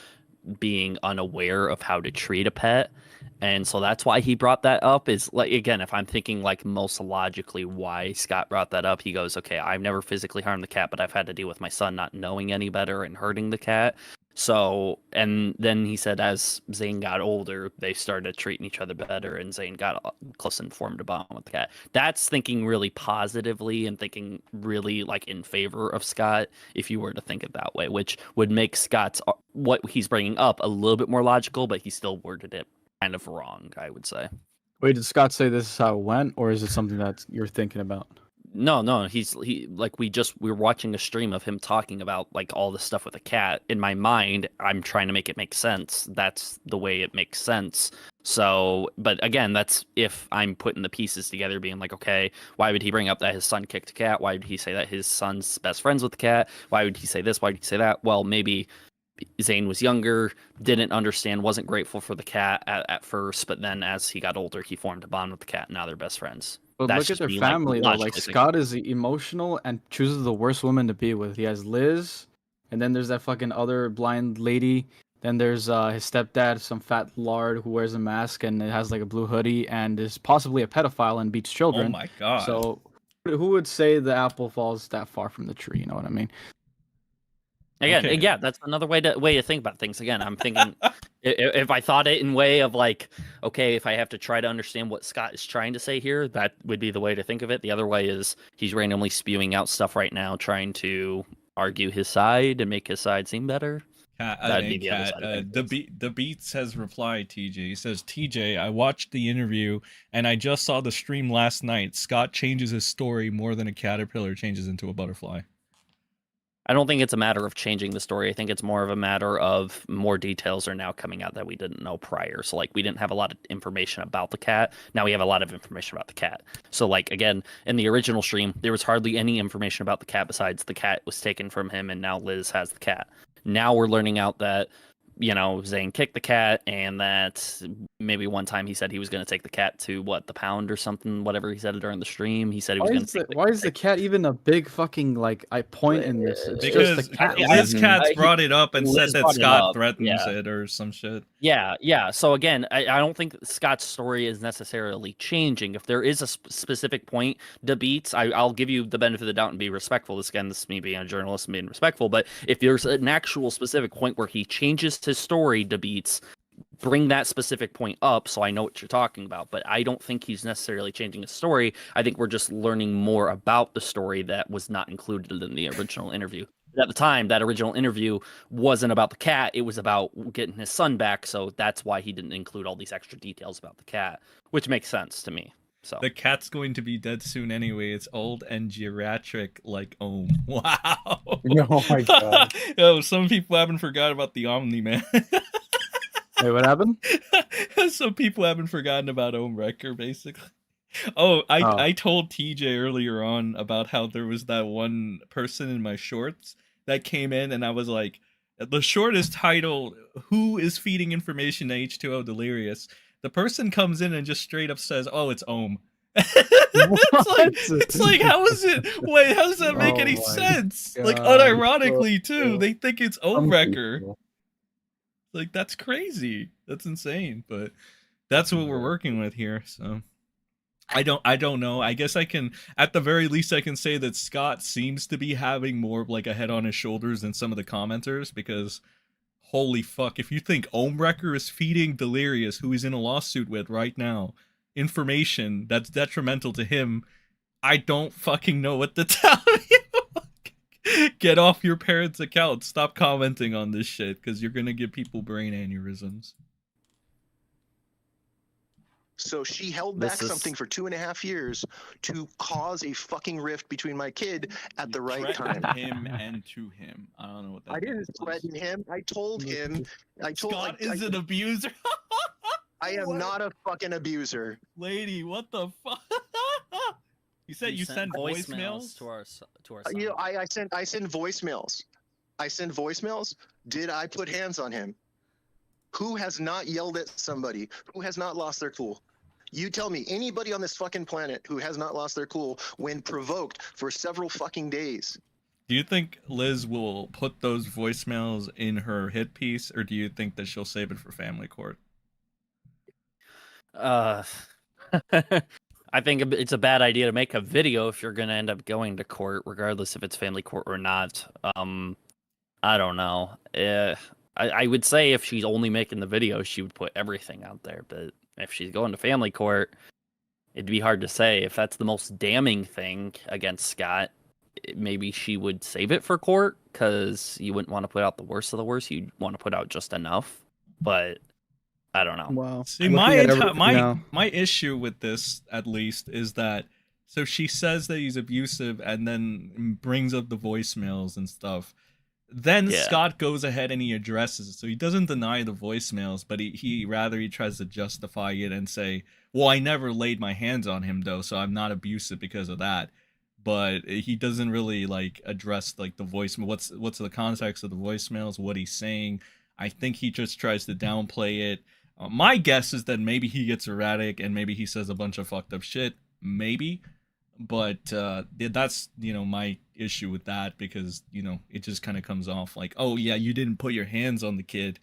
being unaware of how to treat a pet. And so that's why he brought that up is like, again, if I'm thinking like most logically why Scott brought that up, he goes, okay, I've never physically harmed the cat, but I've had to deal with my son not knowing any better and hurting the cat. So, and then he said as Zane got older, they started treating each other better and Zane got close and formed a bond with the cat. That's thinking really positively and thinking really like in favor of Scott, if you were to think it that way, which would make Scott's, what he's bringing up a little bit more logical, but he still worded it kind of wrong, I would say. Wait, did Scott say this is how it went, or is it something that you're thinking about? No, he like we were watching a stream of him talking about like all the stuff with the cat. In my mind, I'm trying to make it make sense. That's the way it makes sense. So, but again, that's if I'm putting the pieces together, being like, okay, why would he bring up that his son kicked a cat? Why would he say that his son's best friends with the cat? Why would he say this? Why would he say that? Well, maybe Zane was younger, didn't understand, wasn't grateful for the cat at first, but then as he got older, he formed a bond with the cat, and now they're best friends. But That's look at their just me, family though. Like logically Scott is emotional and chooses the worst woman to be with. He has Liz, and then there's that fucking other blind lady. Then there's his stepdad, some fat lard who wears a mask and it has like a blue hoodie and is possibly a pedophile and beats children. Oh my god! So who would say the apple falls that far from the tree? You know what I mean? Again, Okay. yeah, that's another way to think about things. Again, I'm thinking if I thought it in way of like, okay, if I have to try to understand what Scott is trying to say here, that would be the way to think of it. The other way is he's randomly spewing out stuff right now, trying to argue his side and make his side seem better. That'd be the other side of things. The Beats has replied, TJ. He says, TJ, I watched the interview and I just saw the stream last night. Scott changes his story more than a caterpillar changes into a butterfly. I don't think it's a matter of changing the story. I think it's more of a matter of more details are now coming out that we didn't know prior. So, like, we didn't have a lot of information about the cat. Now we have a lot of information about the cat. So, like, again, in the original stream, there was hardly any information about the cat besides the cat was taken from him and now Liz has the cat. Now we're learning out that, you know, Zane kicked the cat and that maybe one time he said he was going to take the cat to, the pound or something, whatever he said during the stream. He said he was going to take Why is the cat even a big fucking, like, point in this? It's because just the cat. Liz Katz brought it up and Liz said that brought it Scott up, threatens yeah. it or some shit. Yeah. So again, I don't think Scott's story is necessarily changing. If there is a specific point, debates, I'll give you the benefit of the doubt and be respectful. This is me being a journalist and being respectful. But if there's an actual specific point where he changes his story, debates, bring that specific point up so I know what you're talking about. But I don't think he's necessarily changing his story. I think we're just learning more about the story that was not included in the original interview. At the time, that original interview wasn't about the cat. It was about getting his son back. So that's why he didn't include all these extra details about the cat, which makes sense to me. So the cat's going to be dead soon anyway. It's old and geriatric, like Wow. Oh my god. Oh, some people haven't forgotten about the Omni-Man. Wait, what happened? Some people haven't forgotten about Wrecker, basically. I told TJ earlier on about how there was that one person in my shorts that came in and I was like, the short is titled, Who is Feeding Information to H20 Delirious? The person comes in and just straight up says, oh, it's Ohm. it's like, how is it? Wait, how does that make any sense? God. Like, unironically, too, they think it's Wrecker. Like, that's crazy. That's insane. But that's what we're working with here, so... I don't know. I guess I can, at the very least, I can say that Scott seems to be having more of like a head on his shoulders than some of the commenters, because holy fuck, if you think Wrecker is feeding Delirious, who he's in a lawsuit with right now, information that's detrimental to him, I don't fucking know what to tell you. Get off your parents' account. Stop commenting on this shit, because you're gonna give people brain aneurysms. So she held back something for 2.5 years to cause a fucking rift between my kid at the right time. Him and to him. I don't know what that I didn't threaten him. I told him. Scott is an abuser. I am not a fucking abuser. Lady, what the fuck? You said you send voicemails to our son. You know, I send voicemails. I send voicemails. Did I put hands on him? Who has not yelled at somebody? Who has not lost their cool? You tell me, anybody on this fucking planet who has not lost their cool when provoked for several fucking days. Do you think Liz will put those voicemails in her hit piece, or do you think that she'll save it for family court? I think it's a bad idea to make a video if you're going to end up going to court, regardless if it's family court or not. I don't know. I would say if she's only making the video, she would put everything out there. But if she's going to family court, it'd be hard to say. If that's the most damning thing against Scott, maybe she would save it for court, because you wouldn't want to put out the worst of the worst. You'd want to put out just enough. But I don't know. Wow. See, my issue with this, at least, is that so she says that he's abusive and then brings up the voicemails and stuff. Then Scott goes ahead and he addresses it. So he doesn't deny the voicemails, but he tries to justify it and say, well, I never laid my hands on him, though, so I'm not abusive because of that. But he doesn't really, like, address, like, the voicemail. What's the context of the voicemails, what he's saying. I think he just tries to downplay it. My guess is that maybe he gets erratic and maybe he says a bunch of fucked up shit. Maybe. But that's, my issue with that, because, it just kind of comes off like, oh, yeah, you didn't put your hands on the kid,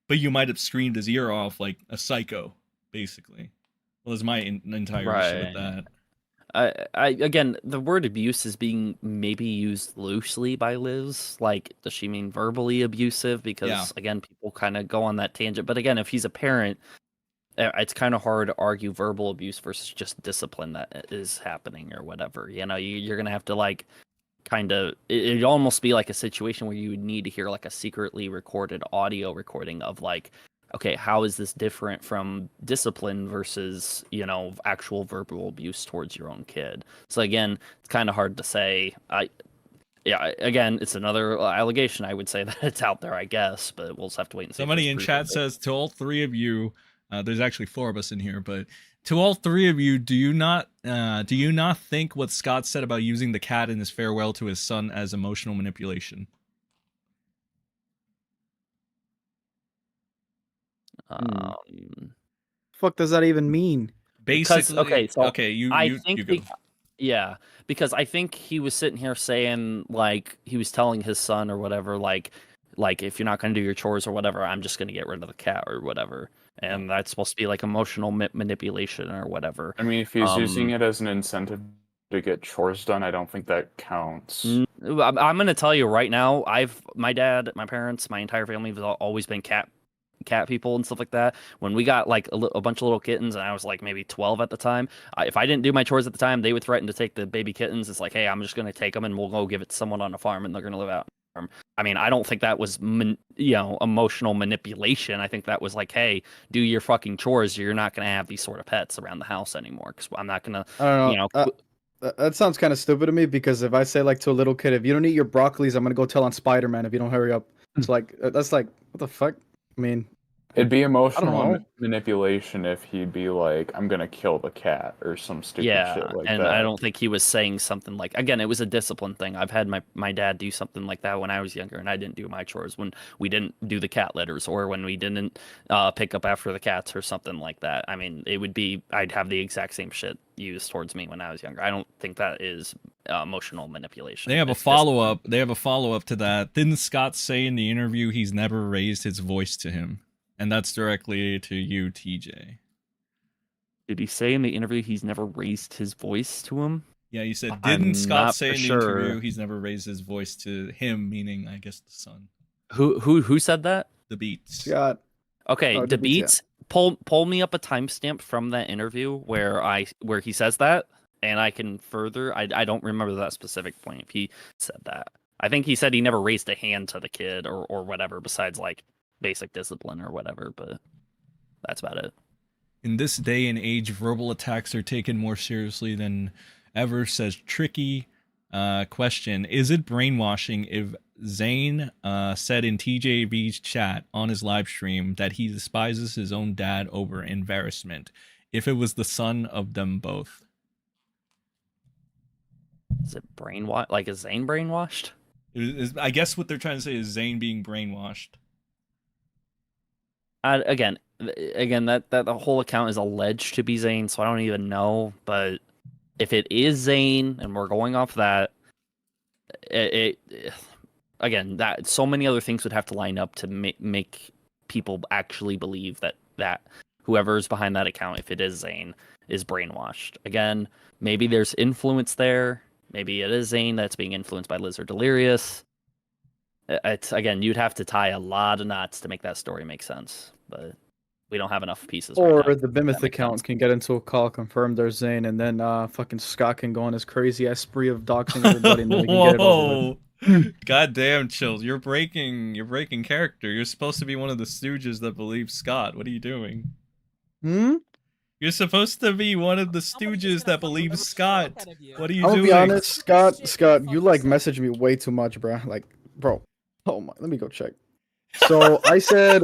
but you might have screamed his ear off like a psycho, basically. Well, that's my entire issue with that. Again, the word abuse is being maybe used loosely by Liz. Like, does she mean verbally abusive? Because, again, people kind of go on that tangent. But again, if he's a parent, it's kind of hard to argue verbal abuse versus just discipline that is happening or whatever. You're going to have to, like, kind of it'd almost be like a situation where you would need to hear like a secretly recorded audio recording of like, okay, how is this different from discipline versus, you know, actual verbal abuse towards your own kid? So again, it's kind of hard to say. Yeah, again, it's another allegation. I would say that it's out there, I guess, but we'll just have to wait and see. Somebody in chat says to all three of you, there's actually 4 of us in here, but to all 3 of you, do you not think what Scott said about using the cat in his farewell to his son as emotional manipulation? Fuck does that even mean? Basically, I think yeah, because I think he was sitting here saying, like, he was telling his son or whatever, like if you're not going to do your chores or whatever, I'm just going to get rid of the cat or whatever. And that's supposed to be like emotional manipulation or whatever. I mean, if he's using it as an incentive to get chores done, I don't think that counts. I'm going to tell you right now, my dad, my parents, my entire family have always been cat people and stuff like that. When we got like a bunch of little kittens, and I was like maybe 12 at the time, if I didn't do my chores at the time, they would threaten to take the baby kittens. It's like, hey, I'm just going to take them and we'll go give it to someone on a farm and they're going to live out on a farm. I mean, I don't think that was emotional manipulation. I think that was like, hey, do your fucking chores. You're not going to have these sort of pets around the house anymore, because I'm not going to, I don't know. That sounds kind of stupid to me, because if I say like to a little kid, if you don't eat your broccolis, I'm going to go tell on Spider-Man if you don't hurry up. It's like, that's like, what the fuck? I mean, it'd be emotional manipulation if he'd be like, I'm gonna kill the cat or some stupid shit like that. And I don't think he was saying something like, again, it was a discipline thing. I've had my dad do something like that when I was younger, and I didn't do my chores, when we didn't do the cat litters, or when we didn't pick up after the cats or something like that. I mean, I'd have the exact same shit used towards me when I was younger. I don't think that is emotional manipulation. They have a follow-up. They have a follow-up to that. Didn't Scott say in the interview he's never raised his voice to him? And that's directly to you, TJ. Did he say in the interview he's never raised his voice to him? Yeah, you said, didn't Scott say in the interview he's never raised his voice to him, meaning, I guess, the son? Who said that? The Beats. Scott. Okay, the Beats. Yeah. Pull me up a timestamp from that interview where he says that, and I can further. I don't remember that specific point if he said that. I think he said he never raised a hand to the kid or whatever, besides like basic discipline or whatever, but that's about it. In this day and age, verbal attacks are taken more seriously than ever, says Tricky. Question, is it brainwashing if Zane said in TJV's chat on his live stream that he despises his own dad over embarrassment, if it was the son of them both? Is it brainwashed? Like, is Zane brainwashed? I guess what they're trying to say is Zane being brainwashed. Again, that the whole account is alleged to be Zane, so I don't even know. But if it is Zane, and we're going off that, again, that so many other things would have to line up to make people actually believe that whoever is behind that account, if it is Zane, is brainwashed. Again, maybe there's influence there. Maybe it is Zane that's being influenced by Liz or Delirious. It's, again, you'd have to tie a lot of knots to make that story make sense, but we don't have enough pieces. Or the Bimith account can get into a call, confirm there's Zane, and then fucking Scott can go on his crazy ass spree of doxing everybody, and then we can get it over with. Goddamn, Chills, you're breaking character. You're supposed to be one of the stooges that believes Scott. What are you doing? You're supposed to be one of the stooges that believes Scott. What are you doing? I'll be honest, Scott, you like message me way too much, bro. Like, bro. Oh my, let me go check. So I said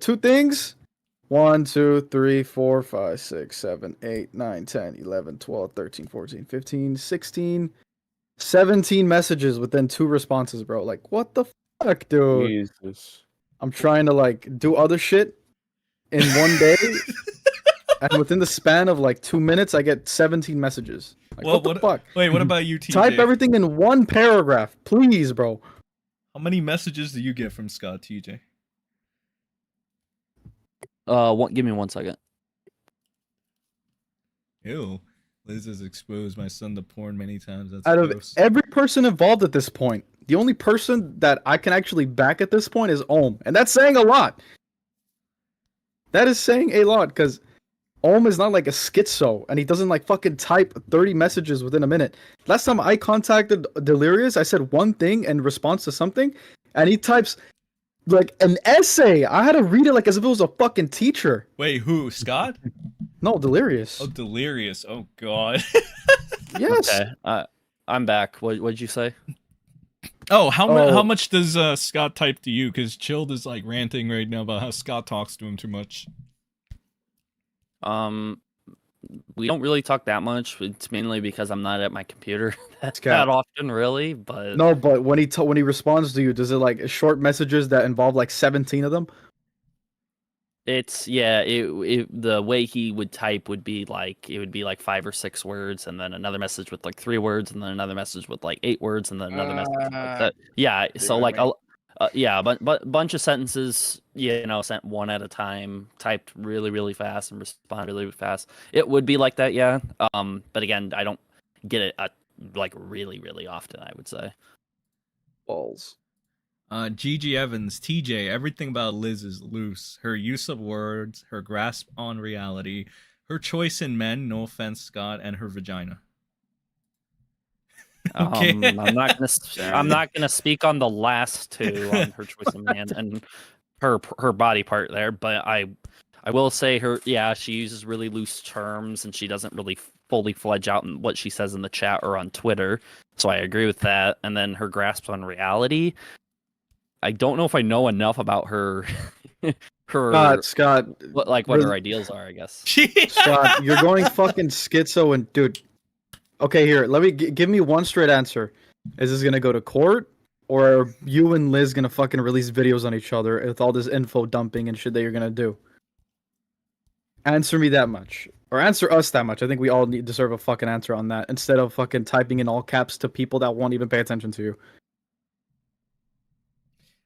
2 things. 1, 2, 3, 4, 5, 6, 7, 8, 9, 10, 11, 12, 13, 14, 15, 16, 17 messages within 2 responses, bro. Like, what the fuck, dude? Jesus. I'm trying to like do other shit in one day. And within the span of like 2 minutes, I get 17 messages. Like, what the fuck? Wait, what about you, TJ? Type everything in one paragraph, please, bro. How many messages do you get from Scott, TJ? Give me 1 second. Ew. Liz has exposed my son to porn many times. That's out gross. Of every person involved at this point, the only person that I can actually back at this point is Ohm. And that's saying a lot. That is saying a lot, because Ohm is not like a schizo, and he doesn't like fucking type 30 messages within a minute. Last time I contacted Delirious, I said one thing in response to something, and he types like an essay. I had to read it like as if it was a fucking teacher. Wait, who? Scott? No, Delirious. Oh, Delirious. Oh God. Yes. Okay, I'm back. What'd you say? Oh, how much does Scott type to you? Because Chilled is like ranting right now about how Scott talks to him too much. We don't really talk that much. It's mainly because I'm not at my computer that Scott. often, really. But No, but when he responds to you, does it like short messages that involve like 17 of them? it's the way he would type would be like 5 or 6 words, and then another message with like 3 words, and then another message with like 8 words, and then another message with like that. Yeah, so like but bunch of sentences, sent one at a time, typed really, really fast and respond really, really fast. It would be like that, yeah. But again, I don't get it like really, really often, I would say. Balls. Gigi Evans, TJ, everything about Liz is loose. Her use of words, her grasp on reality, her choice in men, no offense, Scott, and her vagina. Okay. I'm not gonna speak on the last 2 on her choice of man and her body part there, but I will say she uses really loose terms, and she doesn't really fully fledge out in what she says in the chat or on Twitter. So I agree with that. And then her grasp on reality, I don't know if I know enough about her. Scott, what her ideals are, I guess. Scott, you're going fucking schizo, and dude. Okay, here, let me give me one straight answer. Is this gonna go to court, or are you and Liz gonna fucking release videos on each other with all this info dumping and shit that you're gonna do? Answer me that much, or answer us that much. I think we all deserve a fucking answer on that, instead of fucking typing in all caps to people that won't even pay attention to you.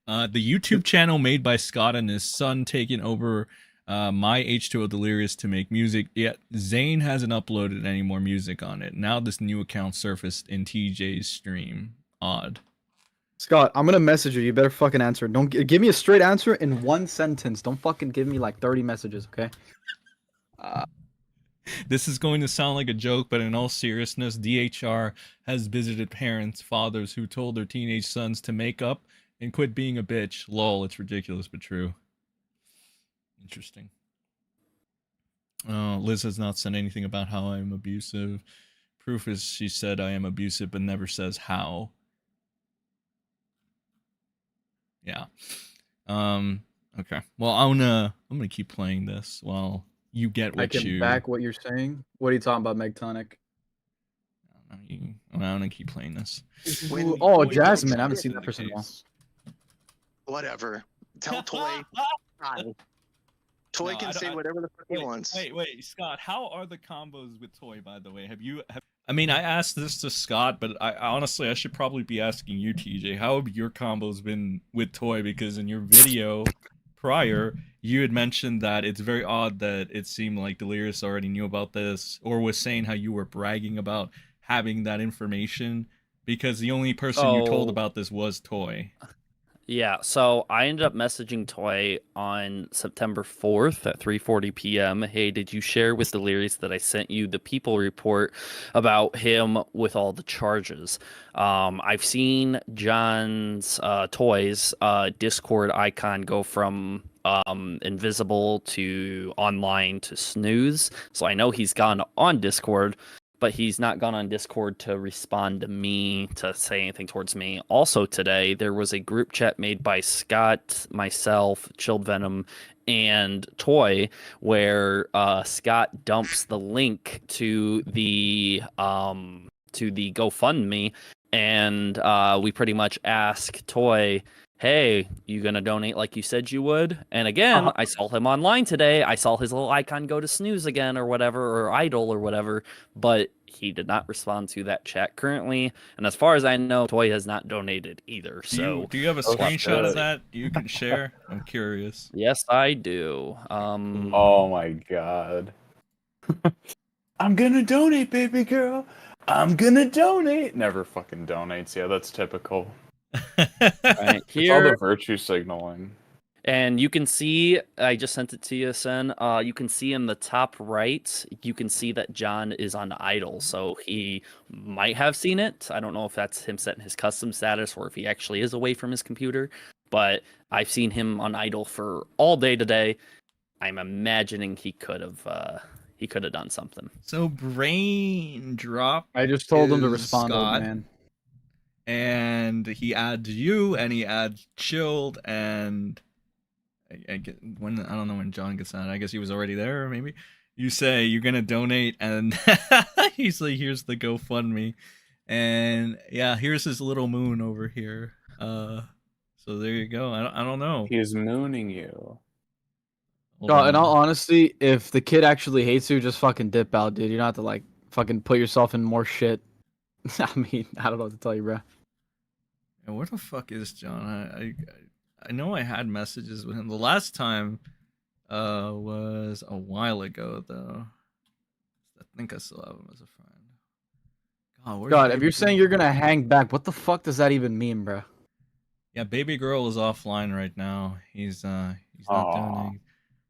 The YouTube channel made by Scott and his son taking over my H20 Delirious to make music, yet Zane hasn't uploaded any more music on it. Now this new account surfaced in TJ's stream. Odd. Scott, I'm gonna message you. You better fucking answer. Don't give me a straight answer in one sentence. Don't fucking give me like 30 messages, okay? This is going to sound like a joke, but in all seriousness, DHR has visited parents, fathers who told their teenage sons to make up and quit being a bitch. Lol, it's ridiculous but true. Interesting. Liz has not said anything about how I am abusive. Proof is she said I am abusive but never says how. Yeah. Okay. Well, I'm gonna keep playing this while you get what I can back what you're saying. What are you talking about, Megtonic? I'm gonna keep playing this. Jasmine. I haven't seen that person in a while. Whatever. Tell Toy. Toy can say whatever the fuck he wants. Wait, Scott. How are the combos with Toy? By the way, I mean, I asked this to Scott, but I should probably be asking you, TJ. How have your combos been with Toy? Because in your video prior, you had mentioned that it's very odd that it seemed like Delirious already knew about this, or was saying how you were bragging about having that information because the only person you told about this was Toy. Yeah, so I ended up messaging Toy on September 4th at 3:40 p.m. Hey, did you share with Delirious that I sent you the people report about him with all the charges? I've seen John's Toy's Discord icon go from invisible to online to snooze, so I know he's gone on Discord. But he's not gone on Discord to respond to me, to say anything towards me. Also today, there was a group chat made by Scott, myself, Chilled Venom, and Toy, where Scott dumps the link to the GoFundMe, and we pretty much ask Toy, hey, you gonna donate like you said you would? And again, I saw him online today. I saw his little icon go to snooze again or whatever, or idle or whatever, but he did not respond to that chat currently. And as far as I know, Toy has not donated either. So do you have a screenshot of that you can share? I'm curious. Yes, I do. Oh my god. I'm gonna donate, baby girl. I'm gonna donate. Never fucking donates. Yeah, that's typical. Right It's all the virtue signaling. And you can see, I just sent it to you, Sen. You can see in the top right, you can see that John is on idle. So he might have seen it. I don't know if that's him setting his custom status or if he actually is away from his computer. But I've seen him on idle for all day today. I'm imagining he could have done something. So brain drop. I just told him to is respond, old Scott, man. and he adds you, and he adds chilled, and I get when I don't know when John gets on. I guess he was already there, or maybe. You say you're gonna donate, and he's like, "Here's the GoFundMe," and yeah, here's his little moon over here. So there you go. I don't know. He's mooning you. Hold No, in on. all honesty, if the kid actually hates you, just fucking dip out, dude. You don't have to like fucking put yourself in more shit. I mean, I don't know what to tell you, bro. Yeah, where the fuck is John? I know I had messages with him. The last time was a while ago though. I think I still have him as a friend. where's God, if Baby you're saying Girl? you're gonna hang back, what the fuck does that even mean, bro? Yeah, Baby Girl is offline right now. He's not doing.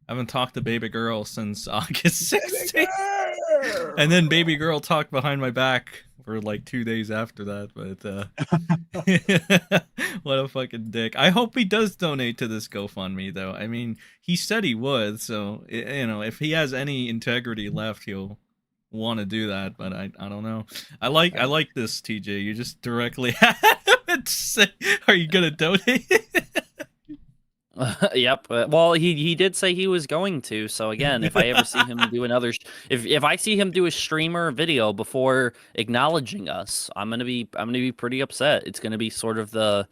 I haven't talked to Baby Girl since August 16th. And then Baby Girl talked behind my back for like 2 days after that, but what a fucking dick. I hope he does donate to this GoFundMe though. I mean, he said he would, so you know, if he has any integrity left, he'll want to do that, but I don't know. I like this, TJ. You just directly say, are you gonna donate? Yep. Well, he did say he was going to. So again, if I ever see him do another, if I see him do a streamer video before acknowledging us, I'm gonna be pretty upset. It's gonna be sort of the,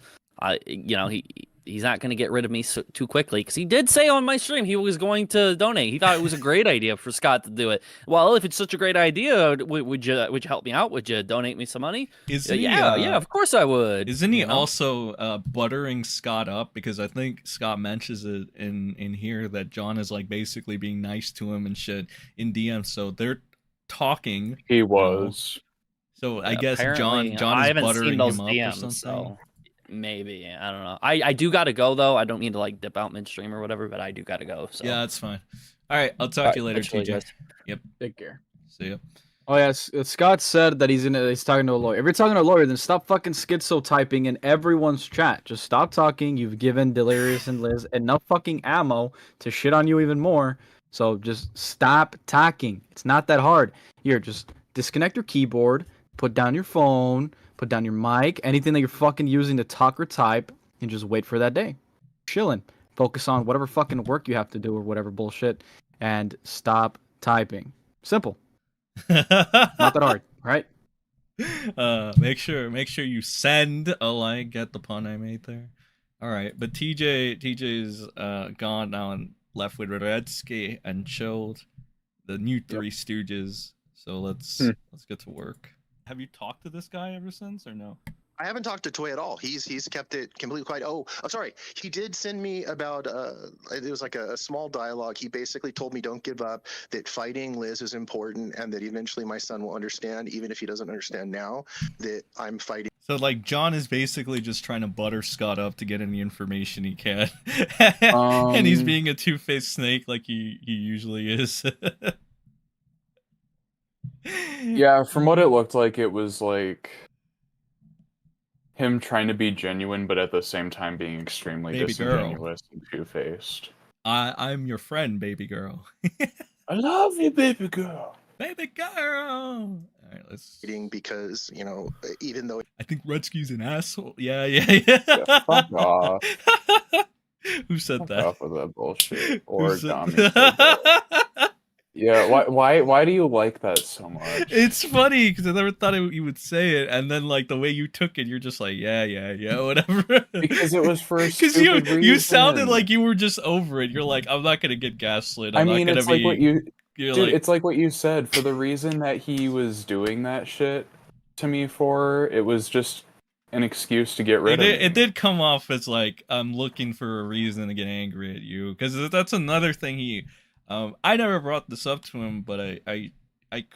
he's not gonna get rid of me too quickly because he did say on my stream he was going to donate. He thought it was a great idea for Scott to do it. Well, if it's such a great idea, would you help me out? Would you donate me some money? Yeah, of course I would. Isn't he you know? also buttering Scott up? Because I think Scott mentions it in here that John is like basically being nice to him and shit in DM. So they're talking. He was. So I guess Apparently, John I is haven't buttering seen those him up DMs, or something. so maybe I don't know. I do gotta go though. I don't mean to like dip out midstream or whatever, but I do gotta go. So Yeah, that's fine. All right, I'll talk to you later, catch you later, TJ. guys. Take care. See ya. Oh yeah, Scott said that he's talking to a lawyer. If you're talking to a lawyer, then stop fucking schizo typing in everyone's chat. Just stop talking. You've given Delirious and Liz enough fucking ammo to shit on you even more. So just stop talking. It's not that hard. Here, just disconnect your keyboard, put down your phone, put down your mic, anything that you're fucking using to talk or type, and just wait for that day. Chilling. Focus on whatever fucking work you have to do or whatever bullshit, and stop typing. Simple. Not that hard, right? Make sure you send a like. Get the pun I made there. All right, but TJ's gone now and left with Redski and Chilled, the new Three Stooges. So let's get to work. Have you talked to this guy ever since, or no? I haven't talked to Toy at all. He's kept it completely quiet. Oh, I'm sorry. He did send me about it was like a small dialogue. He basically told me don't give up, that fighting Liz is important, and that eventually my son will understand, even if he doesn't understand now, that I'm fighting. So like John is basically just trying to butter Scott up to get any information he can, and he's being a two-faced snake like he usually is. Yeah, from what it looked like, it was like him trying to be genuine, but at the same time being extremely Baby girl. disingenuous and two-faced. I'm your friend, baby girl. I love you, baby girl. Baby girl. All right, let's. Because even though I think Redski's an asshole. Yeah. Yeah, fuck off. Who said Fuck that? off with that bullshit. Who said- Origami said that. Yeah, why do you like that so much? It's funny because I never thought you would say it, and then like the way you took it, you're just like, yeah, whatever. Because it was for a because stupid you sounded reason. like you were just over it. You're like, I'm not gonna get gaslit. I I'm mean, not it's gonna like what you, You're dude. like, It's like what you said. For the reason that he was doing that shit to me for, it was just an excuse to get rid of me. It did come off as like I'm looking for a reason to get angry at you, because that's another thing he. I never brought this up to him, but I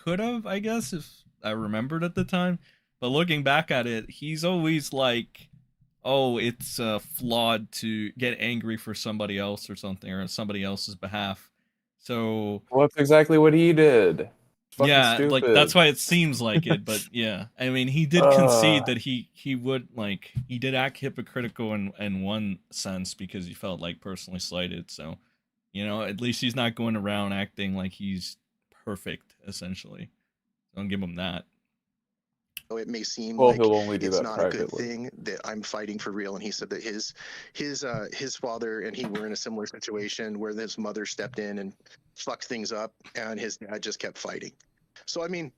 could have, I guess, if I remembered at the time. But looking back at it, he's always like, oh, it's flawed to get angry for somebody else or something, or on somebody else's behalf. So Well, that's exactly what he did. Fucking yeah, stupid. like that's why it seems like it, but yeah, I mean, he did concede that he would like he did act hypocritical in one sense because he felt like personally slighted. So, you know, at least he's not going around acting like he's perfect. Essentially, don't give him that. It may seem Well, like he'll only do it's that not a good privately. thing that I'm fighting for real. And he said that his father and he were in a similar situation where his mother stepped in and fucked things up, and his dad just kept fighting. So I mean,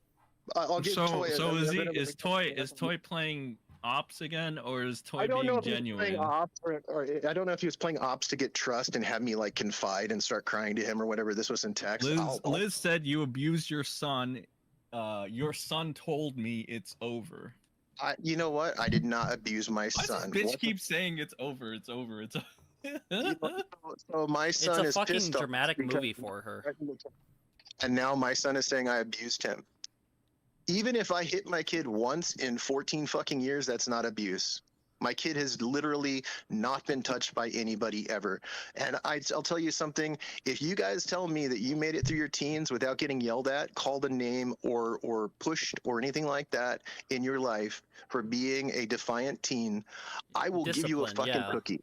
I'll give Toy. So is Toy playing ops again, or is Toy I don't know being if he was genuine? playing ops, or I don't know if he was playing ops to get trust and have me like confide and start crying to him or whatever. This was in text. Liz said you abused your son. Your son told me it's over. You know what? I did not abuse my Why son. does bitch keep saying it's over? It's over. It's over. So my son It's a is fucking pissed off dramatic because- movie for her. And now my son is saying I abused him. Even if I hit my kid once in 14 fucking years, that's not abuse. My kid has literally not been touched by anybody ever. And I'll tell you something. If you guys tell me that you made it through your teens without getting yelled at, called a name, or pushed or anything like that in your life for being a defiant teen, I will give you a Discipline, fucking yeah. cookie.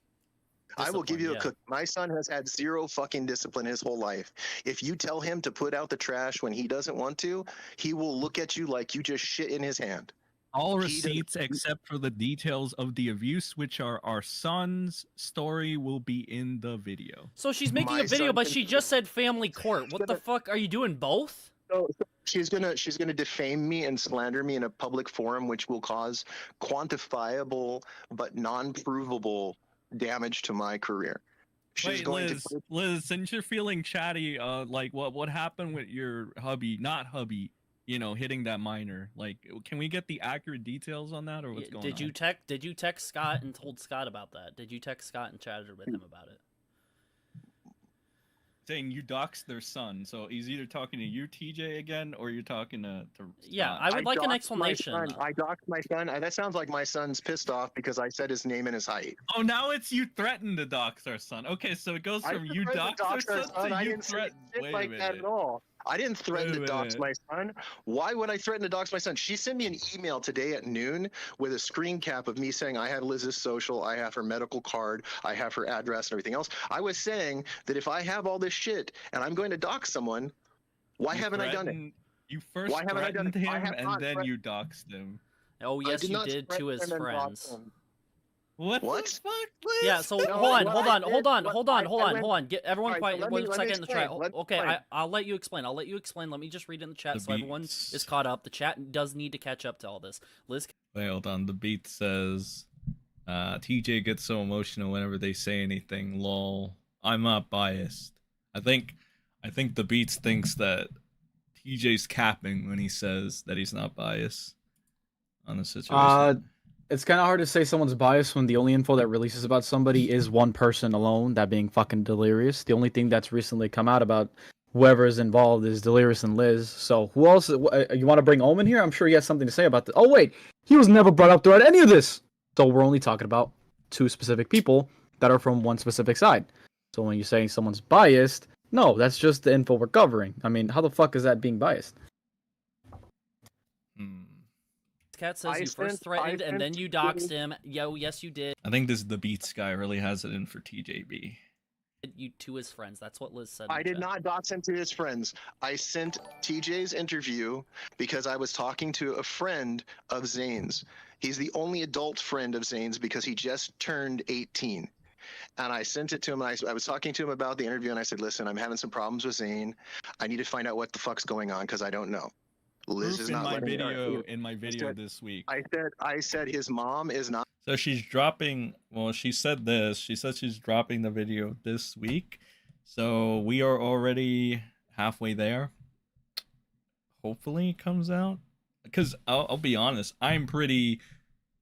I will give you a Discipline, cookie. My son has had zero fucking discipline his whole life. If you tell him to put out the trash when he doesn't want to, he will look at you like you just shit in his hand. All He does- receipts except for the details of the abuse, which are our son's story, will be in the video. So she's making My a video, son but can- she just said family court. What the fuck? Are you doing both? So she's gonna defame me and slander me in a public forum, which will cause quantifiable but non-provable damage to my career. She's Wait, going Liz, to. Liz, since you're feeling chatty, like what happened with your not hubby, you know, hitting that minor? Like, can we get the accurate details on that, or what's going on? Did you text Scott and told Scott about that? Did you text Scott and chatted with him about it? Saying you doxed their son, so he's either talking to you, TJ, again, or you're talking to Yeah, Scott. I would like an doxed my explanation. son. I doxed my son. That sounds like my son's pissed off because I said his name and his height. Oh, now it's you threatened to dox our son. Okay, so it goes from you dox our son I to you didn't say threatened. shit Wait a like that minute. at all. I didn't threaten Wait to a dox my minute. son. Why would I threaten to dox my son? She sent me an email today at noon with a screen cap of me saying I have Liz's social, I have her medical card, I have her address and everything else. I was saying that if I have all this shit and I'm going to dox someone, why You haven't I done it? threatened- You first Why haven't I done threatened it? I him, have and not then you doxed him. Oh I yes, you not did to threaten his him and dox friends. him. What What? the fuck, Liz? Yeah, so No, hold on, what hold I on, did- hold on, what hold on, I hold on, went- hold on. Get everyone Alright, quiet. let One me second in the chat. explain, let me Okay, explain. I'll let you explain. I'll let you explain. Let me just read it in the chat The so everyone beats. is caught up. The chat does need to catch up to all this. Liz, Wait, hold on. The beat says, TJ gets so emotional whenever they say anything. Lol. I'm not biased. I think the beats thinks that TJ's capping when he says that he's not biased on the situation. It's kind of hard to say someone's biased when the only info that releases about somebody is one person alone, that being fucking Delirious. The only thing that's recently come out about whoever is involved is Delirious and Liz. So who else? You want to bring Omen here? I'm sure he has something to say about this. Oh wait, he was never brought up throughout any of this. So we're only talking about two specific people that are from one specific side. So when you're saying someone's biased, no, that's just the info we're covering. I mean, how the fuck is that being biased? Cat says I you first sent- threatened I and then sent you doxed him. Yo, yes you did. I think this the beats guy really has it in for TJB. You to his friends. That's what Liz said. in I the did chat. not dox him to his friends. I sent TJ's interview because I was talking to a friend of Zane's. He's the only adult friend of Zane's because he just turned 18. And I sent it to him. And I was talking to him about the interview, and I said, "Listen, I'm having some problems with Zane. I need to find out what the fuck's going on because I don't know." Liz Proof is in not my letting me- video in my video said- this week. I said his mom is not. So she's dropping. Well, she said this. She said she's dropping the video this week. So we are already halfway there. Hopefully it comes out. Because I'll be honest, I'm pretty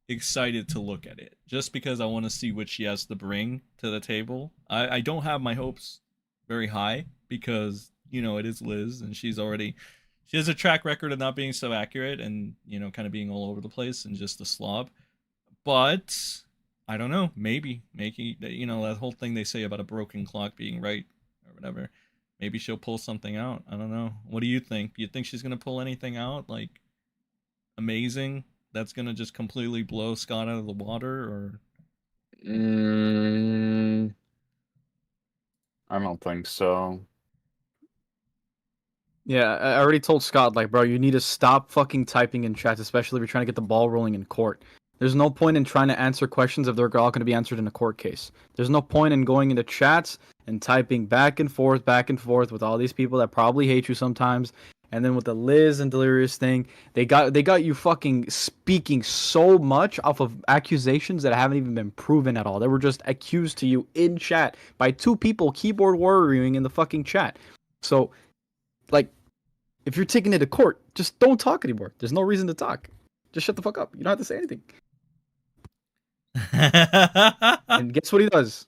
excited to look at it. Just because I want to see what she has to bring to the table. I don't have my hopes very high because, you know, it is Liz and she has a track record of not being so accurate and, you know, kind of being all over the place and just a slob. But I don't know. Maybe, you know, that whole thing they say about a broken clock being right or whatever. Maybe she'll pull something out. I don't know. What do you think? You think she's gonna pull anything out like amazing? That's gonna just completely blow Scott out of the water, or? I don't think so. Yeah, I already told Scott, like, bro, you need to stop fucking typing in chats, especially if you're trying to get the ball rolling in court. There's no point in trying to answer questions if they're all going to be answered in a court case. There's no point in going into chats and typing back and forth with all these people that probably hate you sometimes. And then with the Liz and Delirious thing, they got you fucking speaking so much off of accusations that haven't even been proven at all. They were just accused to you in chat by two people keyboard warrioring in the fucking chat. So, like, if you're taking it to court, just don't talk anymore. There's no reason to talk. Just shut the fuck up. You don't have to say anything. And guess what he does?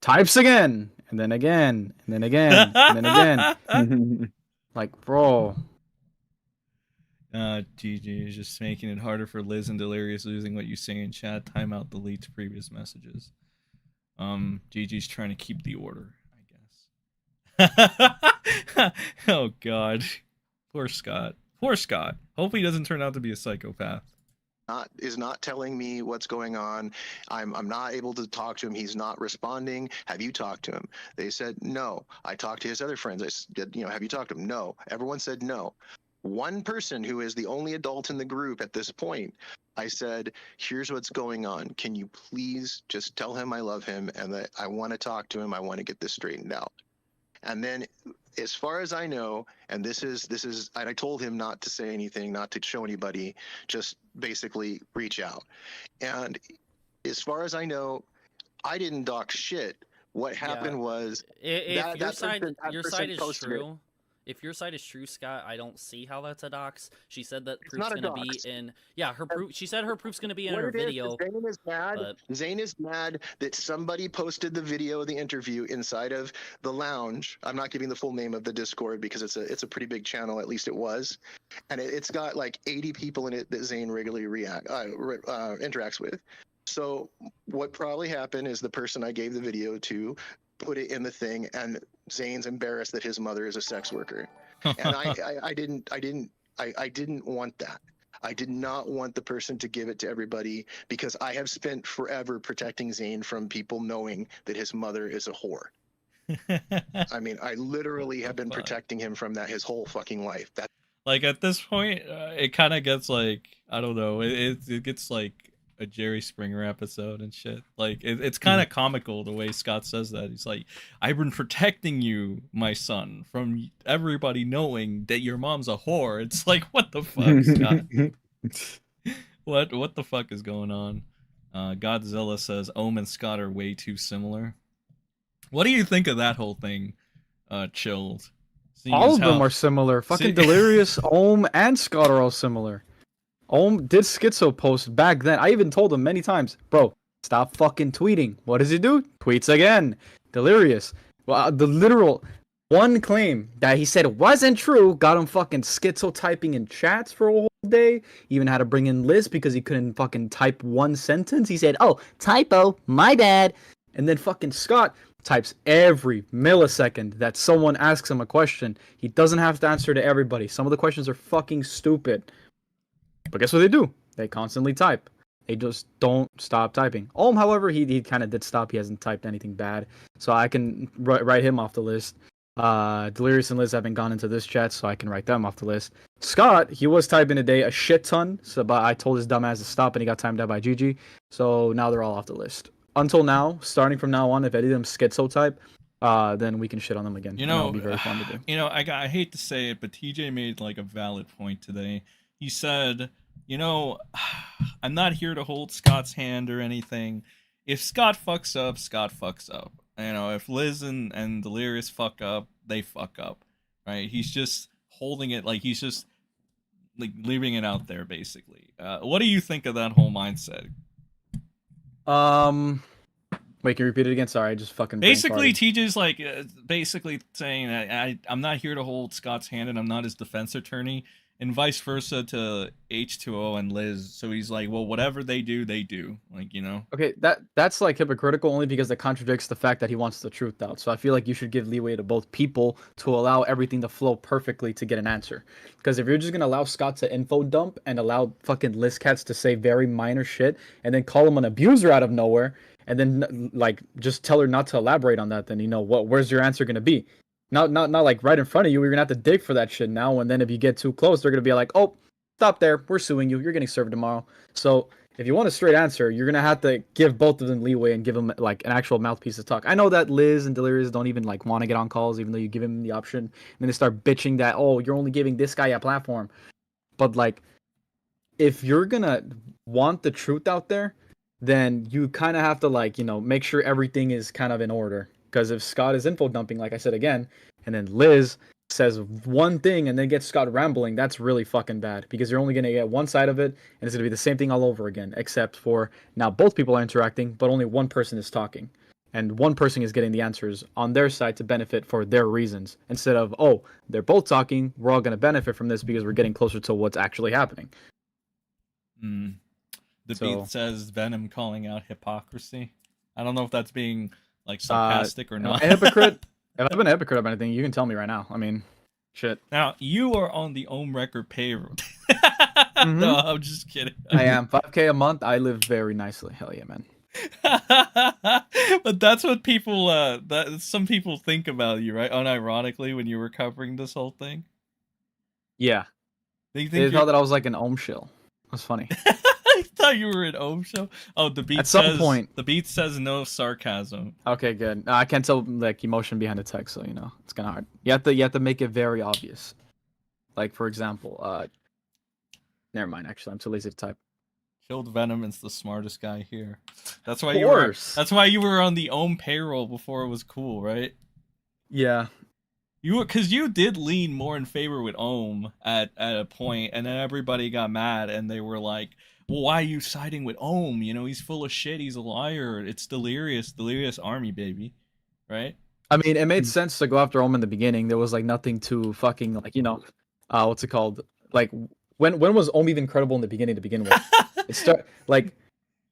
Types again, and then again, and then again, and then again. Like, bro. GG is just making it harder for Liz and Delirious, losing what you say in chat. Timeout deletes previous messages. GG's trying to keep the order, I guess. Oh god. Poor Scott. Poor Scott. Hopefully he doesn't turn out to be a psychopath. Is not telling me what's going on. I'm not able to talk to him. He's not responding. Have you talked to him? They said no. I talked to his other friends. I said, have you talked to him? No. Everyone said no. One person who is the only adult in the group at this point, I said, here's what's going on. Can you please just tell him I love him and that I want to talk to him. I want to get this straightened out. And then, as far as I know, and this is, I told him not to say anything, not to show anybody, just basically reach out. And as far as I know, I didn't dock shit. What happened was if your side is true. If your side is true, Scott, I don't see how that's a dox. She said that proof's gonna be in. Yeah, her proof. She said her proof's gonna be in her video. Zane is mad. But... Zane is mad that somebody posted the video of the interview inside of the lounge. I'm not giving the full name of the Discord because it's a pretty big channel. At least it was, and it's got like 80 people in it that Zane regularly interacts with. So what probably happened is the person I gave the video to put it in the thing, and Zane's embarrassed that his mother is a sex worker, and I didn't want that. I did not want the person to give it to everybody because I have spent forever protecting Zane from people knowing that his mother is a whore. I mean, I literally have been protecting him from that his whole fucking life. That, like, at this point, it kind of gets like, I don't know, it gets like a Jerry Springer episode and shit. Like, it's kind of comical the way Scott says that. He's like, I've been protecting you, my son, from everybody knowing that your mom's a whore. It's like, what the fuck, Scott? What the fuck is going on? Godzilla says Ohm and Scott are way too similar. What do you think of that whole thing, Chilled? All of them are similar. Fucking Delirious, Ohm, and Scott are all similar. Ohm did schizo post back then. I even told him many times, bro, stop fucking tweeting. What does he do? Tweets again. Delirious. Well, the literal one claim that he said wasn't true got him fucking schizo typing in chats for a whole day. Even had to bring in Liz because he couldn't fucking type one sentence. He said, oh, typo, my bad. And then fucking Scott types every millisecond that someone asks him a question. He doesn't have to answer to everybody. Some of the questions are fucking stupid. But guess what they do? They constantly type. They just don't stop typing. Ohm, however, he kind of did stop. He hasn't typed anything bad. So I can write him off the list. Delirious and Liz haven't gone into this chat, so I can write them off the list. Scott, he was typing today a shit ton, but I told his dumbass to stop, and he got timed out by GG. So now they're all off the list. Until now, starting from now on, if any of them schizo type, then we can shit on them again. You know, it'll be very fun to do. You know, I hate to say it, but TJ made like a valid point today. He said, you know, I'm not here to hold Scott's hand or anything. If Scott fucks up, Scott fucks up. You know, if Liz and Delirious fuck up, they fuck up. Right? He's just holding it, like he's just like leaving it out there, basically. What do you think of that whole mindset? Wait, can you repeat it again? Sorry, I just fucking... Basically, TJ's like, basically saying that I'm not here to hold Scott's hand and I'm not his defense attorney. and vice versa to H20 and Liz. So he's like, well, whatever they do, like, you know. Okay, that's like hypocritical only because it contradicts the fact that he wants the truth out. So I feel like you should give leeway to both people to allow everything to flow perfectly to get an answer. Because if you're just gonna allow Scott to info dump and allow fucking Liz Katz to say very minor shit and then call him an abuser out of nowhere and then like just tell her not to elaborate on that, then you know where's your answer gonna be? Not like right in front of you. You're gonna have to dig for that shit now. And then if you get too close, they're gonna be like, "Oh, stop there. We're suing you. You're getting served tomorrow." So if you want a straight answer, you're gonna have to give both of them leeway and give them like an actual mouthpiece to talk. I know that Liz and Delirious don't even like want to get on calls, even though you give them the option. And then they start bitching that, "Oh, you're only giving this guy a platform." But like, if you're gonna want the truth out there, then you kind of have to like, you know, make sure everything is kind of in order. Because if Scott is info dumping, like I said again, and then Liz says one thing and then gets Scott rambling, that's really fucking bad. Because you're only going to get one side of it, and it's going to be the same thing all over again. Except for now both people are interacting, but only one person is talking. And one person is getting the answers on their side to benefit for their reasons. Instead of, oh, they're both talking, we're all going to benefit from this because we're getting closer to what's actually happening. The beat says Venom calling out hypocrisy. I don't know if that's being like sarcastic or not. A hypocrite? If I've been a hypocrite about anything, you can tell me right now. I mean, shit. Now, you are on the Ohm Record payroll. No, I'm just kidding. I am. 5K a month. I live very nicely. Hell yeah, man. But that's what people, some people think about you, right? Unironically, when you were covering this whole thing. Yeah. They thought that I was like an Ohm shill. That's funny. I thought you were an Ohm show. Oh, the beat at some point. The beat says no sarcasm. Okay, good. I can't tell like emotion behind the text, so you know it's kind of hard. You have to make it very obvious. Like for example, never mind. Actually, I'm too lazy to type. Killed Venom is the smartest guy here. That's why you were. That's why you were on the Ohm payroll before it was cool, right? Yeah. You were, because you did lean more in favor with Ohm at a point, and then everybody got mad and they were like, well, why are you siding with Ohm? You know, he's full of shit. He's a liar. It's Delirious army, baby. Right? I mean, it made sense to go after Ohm in the beginning. There was like nothing to fucking like, you know, what's it called? Like when was Ohm even credible in the beginning to begin with?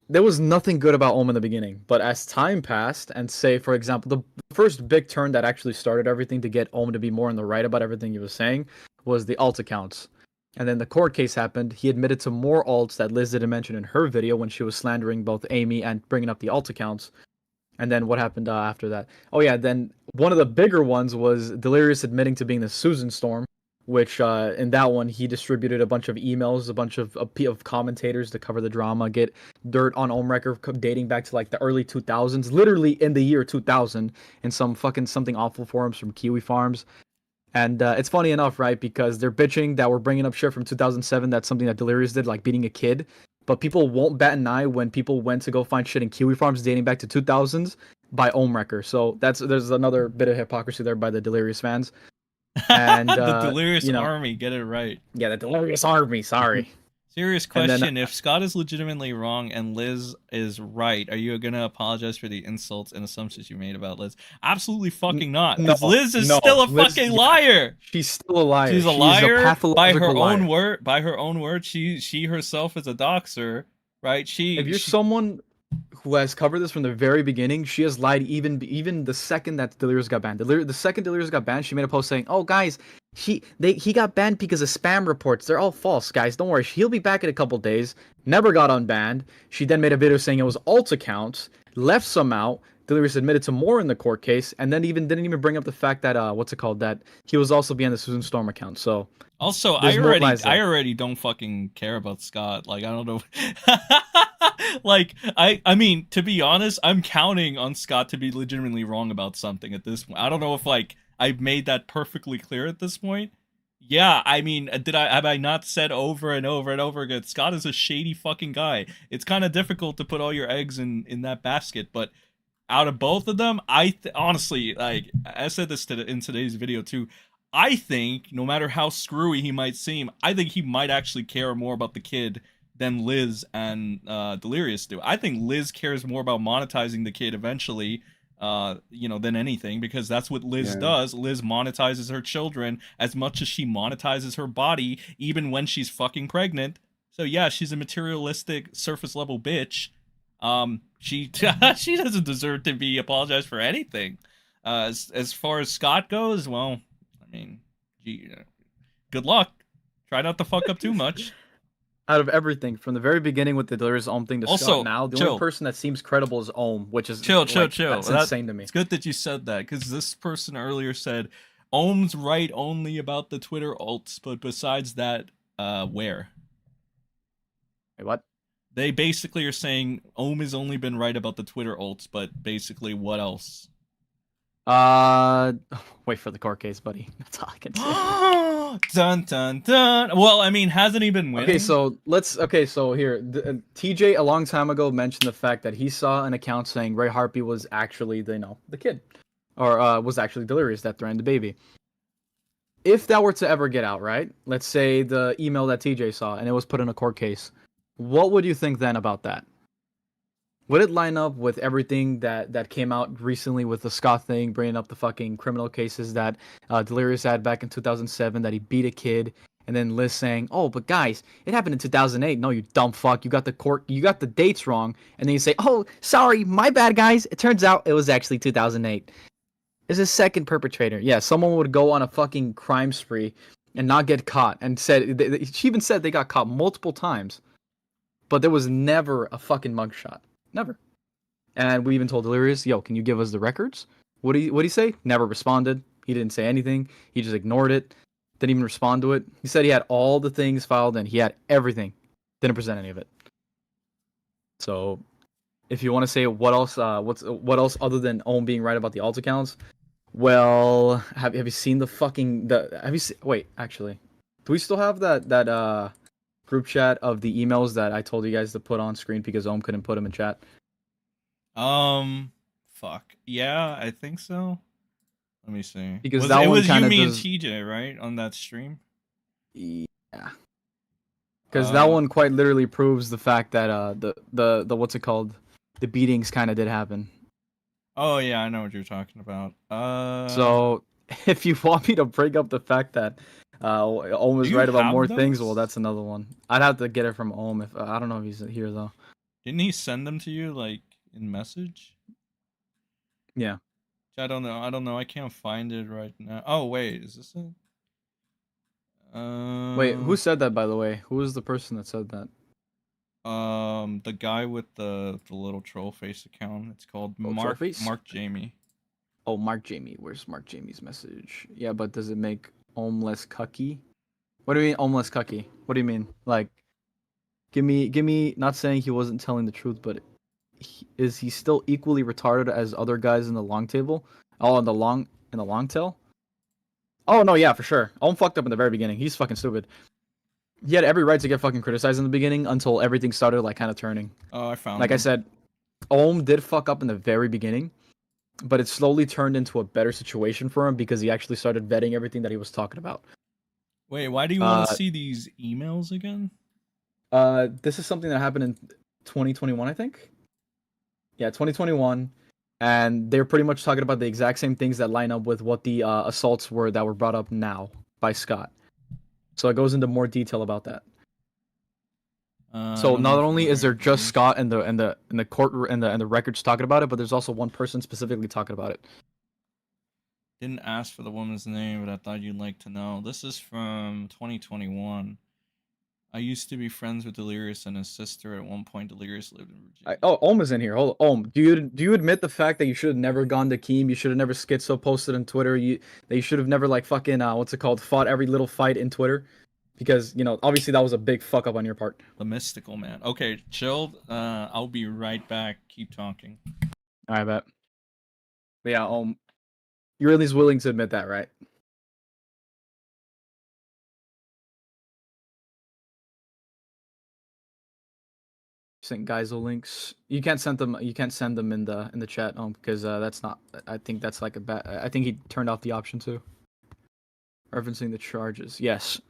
There was nothing good about Ohm in the beginning. But as time passed, and say, for example, the first big turn that actually started everything to get Ohm to be more in the right about everything he was saying was the alt accounts. And then the court case happened. He admitted to more alts that Liz didn't mention in her video when she was slandering both Amy and bringing up the alt accounts. And then what happened after that? Oh yeah, then one of the bigger ones was Delirious admitting to being the Susan Storm, which in that one he distributed a bunch of emails, a bunch of commentators to cover the drama, get dirt on Ohm Record dating back to like the early 2000s, literally in the year 2000, in some fucking something awful forums from Kiwi Farms. And it's funny enough, right? Because they're bitching that we're bringing up shit from 2007. That's something that Delirious did, like beating a kid. But people won't bat an eye when people went to go find shit in Kiwi Farms dating back to 2000s by Ohm Record. So there's another bit of hypocrisy there by the Delirious fans. And the Delirious army, get it right. Yeah, the Delirious army. Sorry. Serious question: if Scott is legitimately wrong and Liz is right, are you gonna apologize for the insults and assumptions you made about Liz? Absolutely fucking not. Because Liz is still a fucking liar. She's still a liar. She's a liar by her own word. By her own word, she herself is a doxer, right? If you're someone who has covered this from the very beginning, she has lied even the second that Delirious got banned. The second Delirious got banned, she made a post saying, "Oh guys, he got banned because of spam reports. They're all false, guys. Don't worry. He'll be back in a couple days." Never got unbanned. She then made a video saying it was alt accounts, left some out. Delirious admitted to more in the court case, and then didn't even bring up the fact that that he was also behind the Susan Storm account. So also, I already don't fucking care about Scott. Like I don't know. Like I mean, to be honest, I'm counting on Scott to be legitimately wrong about something at this point. I don't know if like I've made that perfectly clear at this point. Yeah, I mean, have I not said over and over and over again, Scott is a shady fucking guy. It's kind of difficult to put all your eggs in that basket, but out of both of them, honestly, like I said this in today's video too, I think no matter how screwy he might seem, I think he might actually care more about the kid than Liz and Delirious do. I think Liz cares more about monetizing the kid eventually than anything, because that's what Liz does. Liz monetizes her children as much as she monetizes her body, even when she's fucking pregnant. So yeah, she's a materialistic, surface level bitch. She she doesn't deserve to be apologized for anything. As far as Scott goes, well, I mean, good luck. Try not to fuck up too much. Out of everything, from the very beginning with the Delirious Ohm thing to Also, Scott now, the chill. only person that seems credible is Ohm, which is chill. That's insane to me. It's good that you said that, because this person earlier said Ohm's right only about the Twitter alts, but besides that, where? Wait, what? They basically are saying Ohm has only been right about the Twitter alts, but basically what else? Wait for the court case, buddy. That's all I can say. Dun dun dun. Well, I mean, hasn't he been winning? Okay, so here, TJ a long time ago mentioned the fact that he saw an account saying Ray Harpy was actually the kid, or was actually Delirious that threatened the baby. If that were to ever get out, right? Let's say the email that TJ saw and it was put in a court case, what would you think then about that? Would it line up with everything that came out recently with the Scott thing, bringing up the fucking criminal cases that Delirious had back in 2007, that he beat a kid, and then Liz saying, "Oh, but guys, it happened in 2008." No, you dumb fuck, you got the dates wrong, and then you say, "Oh, sorry, my bad, guys. It turns out it was actually 2008." Is a second perpetrator. Yeah, someone would go on a fucking crime spree and not get caught, and she even said they got caught multiple times, but there was never a fucking mugshot. Never. And we even told Delirious, "Yo, can you give us the records?" What'd he say? Never responded. He didn't say anything. He just ignored it. Didn't even respond to it. He said he had all the things filed and he had everything. Didn't present any of it. So, if you want to say what else other than Ohm being right about the alt accounts, well, have you seen wait, actually, do we still have that group chat of the emails that I told you guys to put on screen because Ohm couldn't put them in chat? Fuck. Yeah, I think so. Let me see. Because it was you, me, and TJ, right, on that stream? Yeah. Because that one quite literally proves the fact that the what's it called? The beatings kind of did happen. Oh yeah, I know what you're talking about. So if you want me to bring up the fact that Ohm is right about more things, well, that's another one. I'd have to get it from Ohm. If I don't know if he's here though. Didn't he send them to you like in message? Yeah. I don't know. I can't find it right now. Oh wait, is this it? Wait, who said that, by the way? Who was the person that said that? The guy with the little troll face account. It's called Mark Jamie. Oh, Mark Jamie. Where's Mark Jamie's message? Yeah, but does it make Ohm less cucky? What do you mean Ohm less cucky? What do you mean? Like, give me. Not saying he wasn't telling the truth, but is he still equally retarded as other guys in the long table? Oh, in the long tail. Oh no, yeah, for sure. Ohm fucked up in the very beginning. He's fucking stupid. He had every right to get fucking criticized in the beginning until everything started like kind of turning. Oh, I found. Like I said, Ohm did fuck up in the very beginning, but it slowly turned into a better situation for him because he actually started vetting everything that he was talking about. Wait, why do you want to see these emails again? This is something that happened in 2021, I think. Yeah, 2021. And they're pretty much talking about the exact same things that line up with what the assaults were that were brought up now by Scott. So it goes into more detail about that. So not only is there just Scott and the court and the records talking about it, but there's also one person specifically talking about it. Didn't ask for the woman's name, but I thought you'd like to know. This is from 2021. I used to be friends with Delirious and his sister. At one point, Delirious lived in Virginia. Ohm is in here. Hold on. Ohm, do you admit the fact that you should have never gone to Keem? You should have never schizo posted on Twitter. That you should have never like fucking fought every little fight in Twitter, because obviously that was a big fuck up on your part. The mystical man. Okay, chill. I'll be right back. Keep talking. All right, bet. But yeah, you're at least willing to admit that, right? Sent Geisel links. You can't send them. You can't send them in the chat. Because that's not. I think that's like a bad. I think he turned off the option too. Referencing the charges. Yes.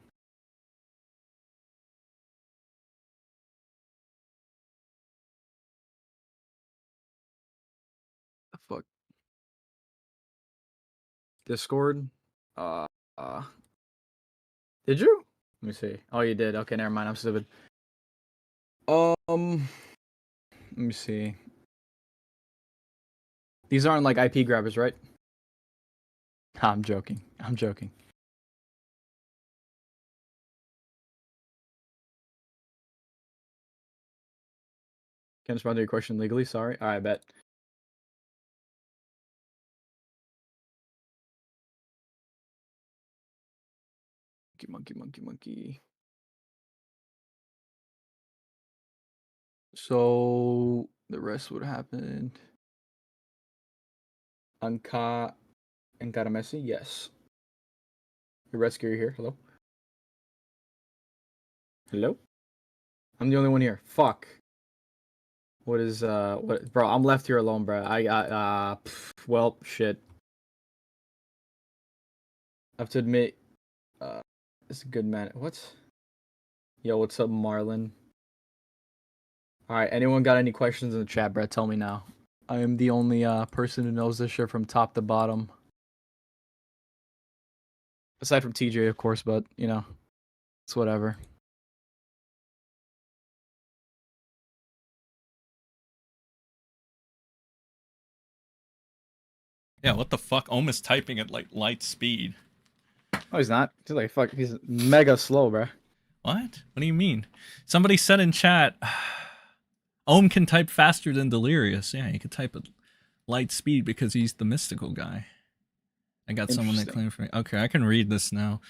The fuck. Discord. Did you? Let me see. Oh, you did. Okay, never mind. I'm stupid. Let me see. These aren't like IP grabbers, right? I'm joking. I'm joking. Can't respond to your question legally. Sorry. All right, bet. Monkey. So the rest would happen. Anka Messi, yes. The rescuer here. Hello. Hello. I'm the only one here. Fuck. What is what, bro? I'm left here alone, bro. I got well, shit. I have to admit, it's a good man. What? Yo, what's up, Marlon? All right, anyone got any questions in the chat, bro? Tell me now. I am the only person who knows this shit from top to bottom. Aside from TJ, of course, but you know, it's whatever. Yeah, what the fuck? Ohm is typing at like light speed. Oh, he's not. He's like fuck. He's mega slow, bro. What? What do you mean? Somebody said in chat, Ohm can type faster than Delirious. Yeah, he could type at light speed because he's the mystical guy. I got someone that claimed for me. Okay, I can read this now.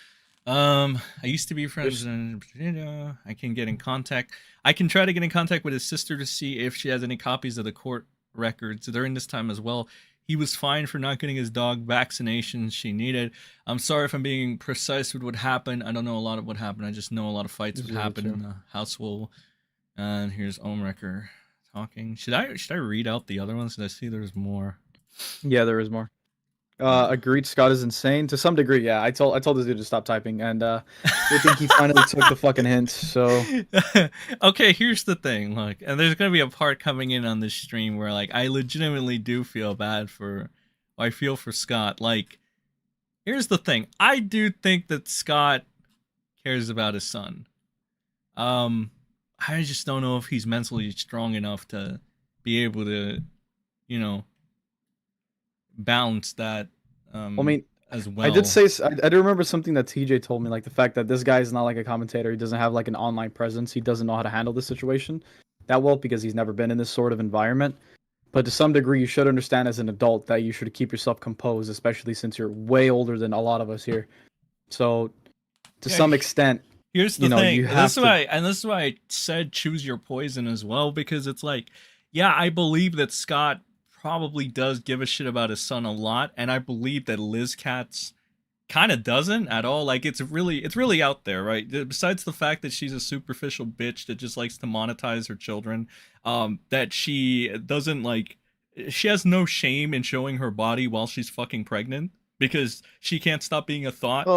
I used to be friends in Virginia. I can get in contact. I can try to get in contact with his sister to see if she has any copies of the court records during this time as well. He was fined for not getting his dog vaccinations she needed. I'm sorry if I'm being precise with what happened. I don't know a lot of what happened. I just know a lot of fights would happen in the household. And here's Omrecker talking. Should I read out the other ones? Because I see there's more. Yeah, there is more. Agreed. Scott is insane to some degree. Yeah, I told this dude to stop typing, and I think he finally took the fucking hint. So okay, here's the thing. Look, and there's gonna be a part coming in on this stream where like I legitimately do feel bad for. I feel for Scott. Like, here's the thing. I do think that Scott cares about his son. I just don't know if he's mentally strong enough to be able to, you know, balance that. I mean, as well. I did say I do remember something that TJ told me, like the fact that this guy is not like a commentator. He doesn't have like an online presence. He doesn't know how to handle this situation that well because he's never been in this sort of environment. But to some degree, you should understand as an adult that you should keep yourself composed, especially since you're way older than a lot of us here. So, to some extent, here's the thing. This is why I said choose your poison as well, because it's like, yeah, I believe that Scott probably does give a shit about his son a lot, and I believe that Liz Katz kind of doesn't at all. Like, it's really out there, right? Besides the fact that she's a superficial bitch that just likes to monetize her children, that she doesn't like, she has no shame in showing her body while she's fucking pregnant because she can't stop being a thought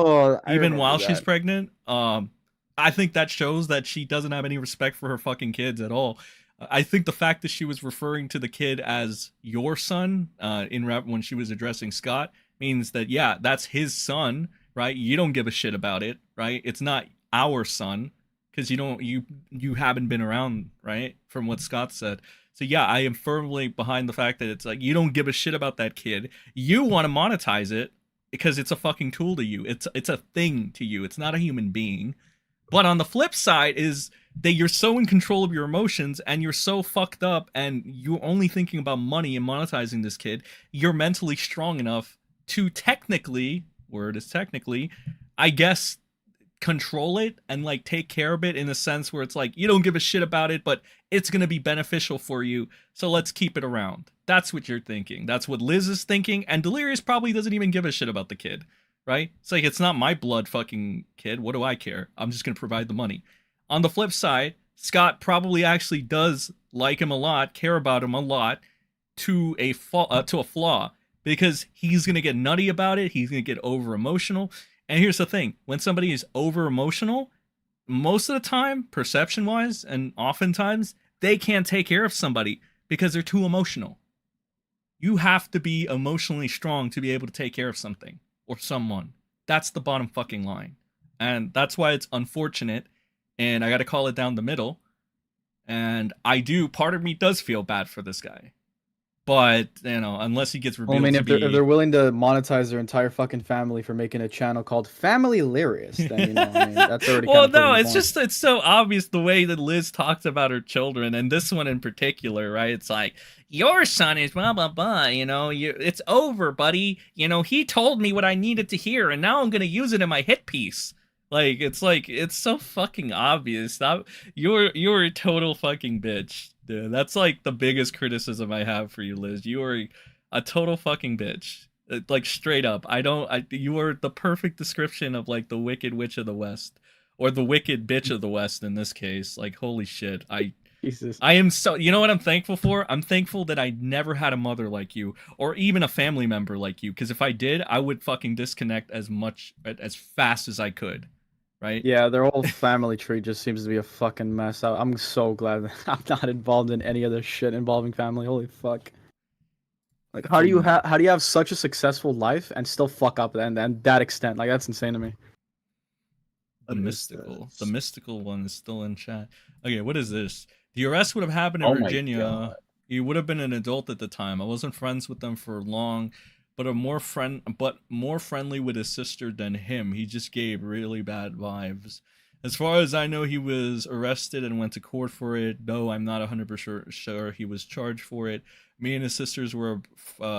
even while she's pregnant. I think that shows that she doesn't have any respect for her fucking kids at all. I think the fact that she was referring to the kid as your son when she was addressing Scott means that, yeah, that's his son, right? You don't give a shit about it, right? It's not our son because you haven't been around, right? From what Scott said. So yeah, I am firmly behind the fact that it's like you don't give a shit about that kid. You want to monetize it because it's a fucking tool to you. It's a thing to you. It's not a human being. But on the flip side is that you're so in control of your emotions and you're so fucked up and you're only thinking about money and monetizing this kid, you're mentally strong enough to technically, I guess, control it and like take care of it in a sense where it's like you don't give a shit about it, but it's going to be beneficial for you, so let's keep it around. That's what you're thinking. That's what Liz is thinking, and Delirious probably doesn't even give a shit about the kid. Right? It's like, it's not my blood fucking kid. What do I care? I'm just going to provide the money. On the flip side, Scott probably actually does like him a lot, care about him a lot, to a flaw, because he's going to get nutty about it. He's going to get over emotional. And here's the thing. When somebody is over emotional, most of the time, perception wise, and oftentimes, they can't take care of somebody because they're too emotional. You have to be emotionally strong to be able to take care of something. or someone. That's the bottom fucking line. And that's why it's unfortunate. And I got to call it down the middle. And part of me does feel bad for this guy. But, you know, unless he gets revealed if they're willing to monetize their entire fucking family for making a channel called Family Delirious, then, you know, I mean, that's already well, kind of no, it's so obvious the way that Liz talks about her children, and this one in particular, right? It's like, your son is blah, blah, blah, you know, it's over, buddy. You know, he told me what I needed to hear, and now I'm going to use it in my hit piece. Like, it's so fucking obvious. You're a total fucking bitch. Dude, that's like the biggest criticism I have for you, Liz. You are a total fucking bitch. Like, straight up. You are the perfect description of like the Wicked Witch of the West, or the Wicked Bitch of the West in this case. Like, holy shit. Jesus. I am so, you know what I'm thankful for? I'm thankful that I never had a mother like you, or even a family member like you, because if I did, I would fucking disconnect as fast as I could. Right? Yeah, their whole family tree just seems to be a fucking mess. I'm so glad that I'm not involved in any other shit involving family. Holy fuck! Like, how do you have such a successful life and still fuck up and that extent? Like, that's insane to me. The mystical one is still in chat. Okay, what is this? The arrest would have happened in Virginia. He would have been an adult at the time. I wasn't friends with them for long. But more friendly with his sister than him. He just gave really bad vibes. As far as I know, he was arrested and went to court for it. Though I'm not 100% sure he was charged for it. Me and his sisters were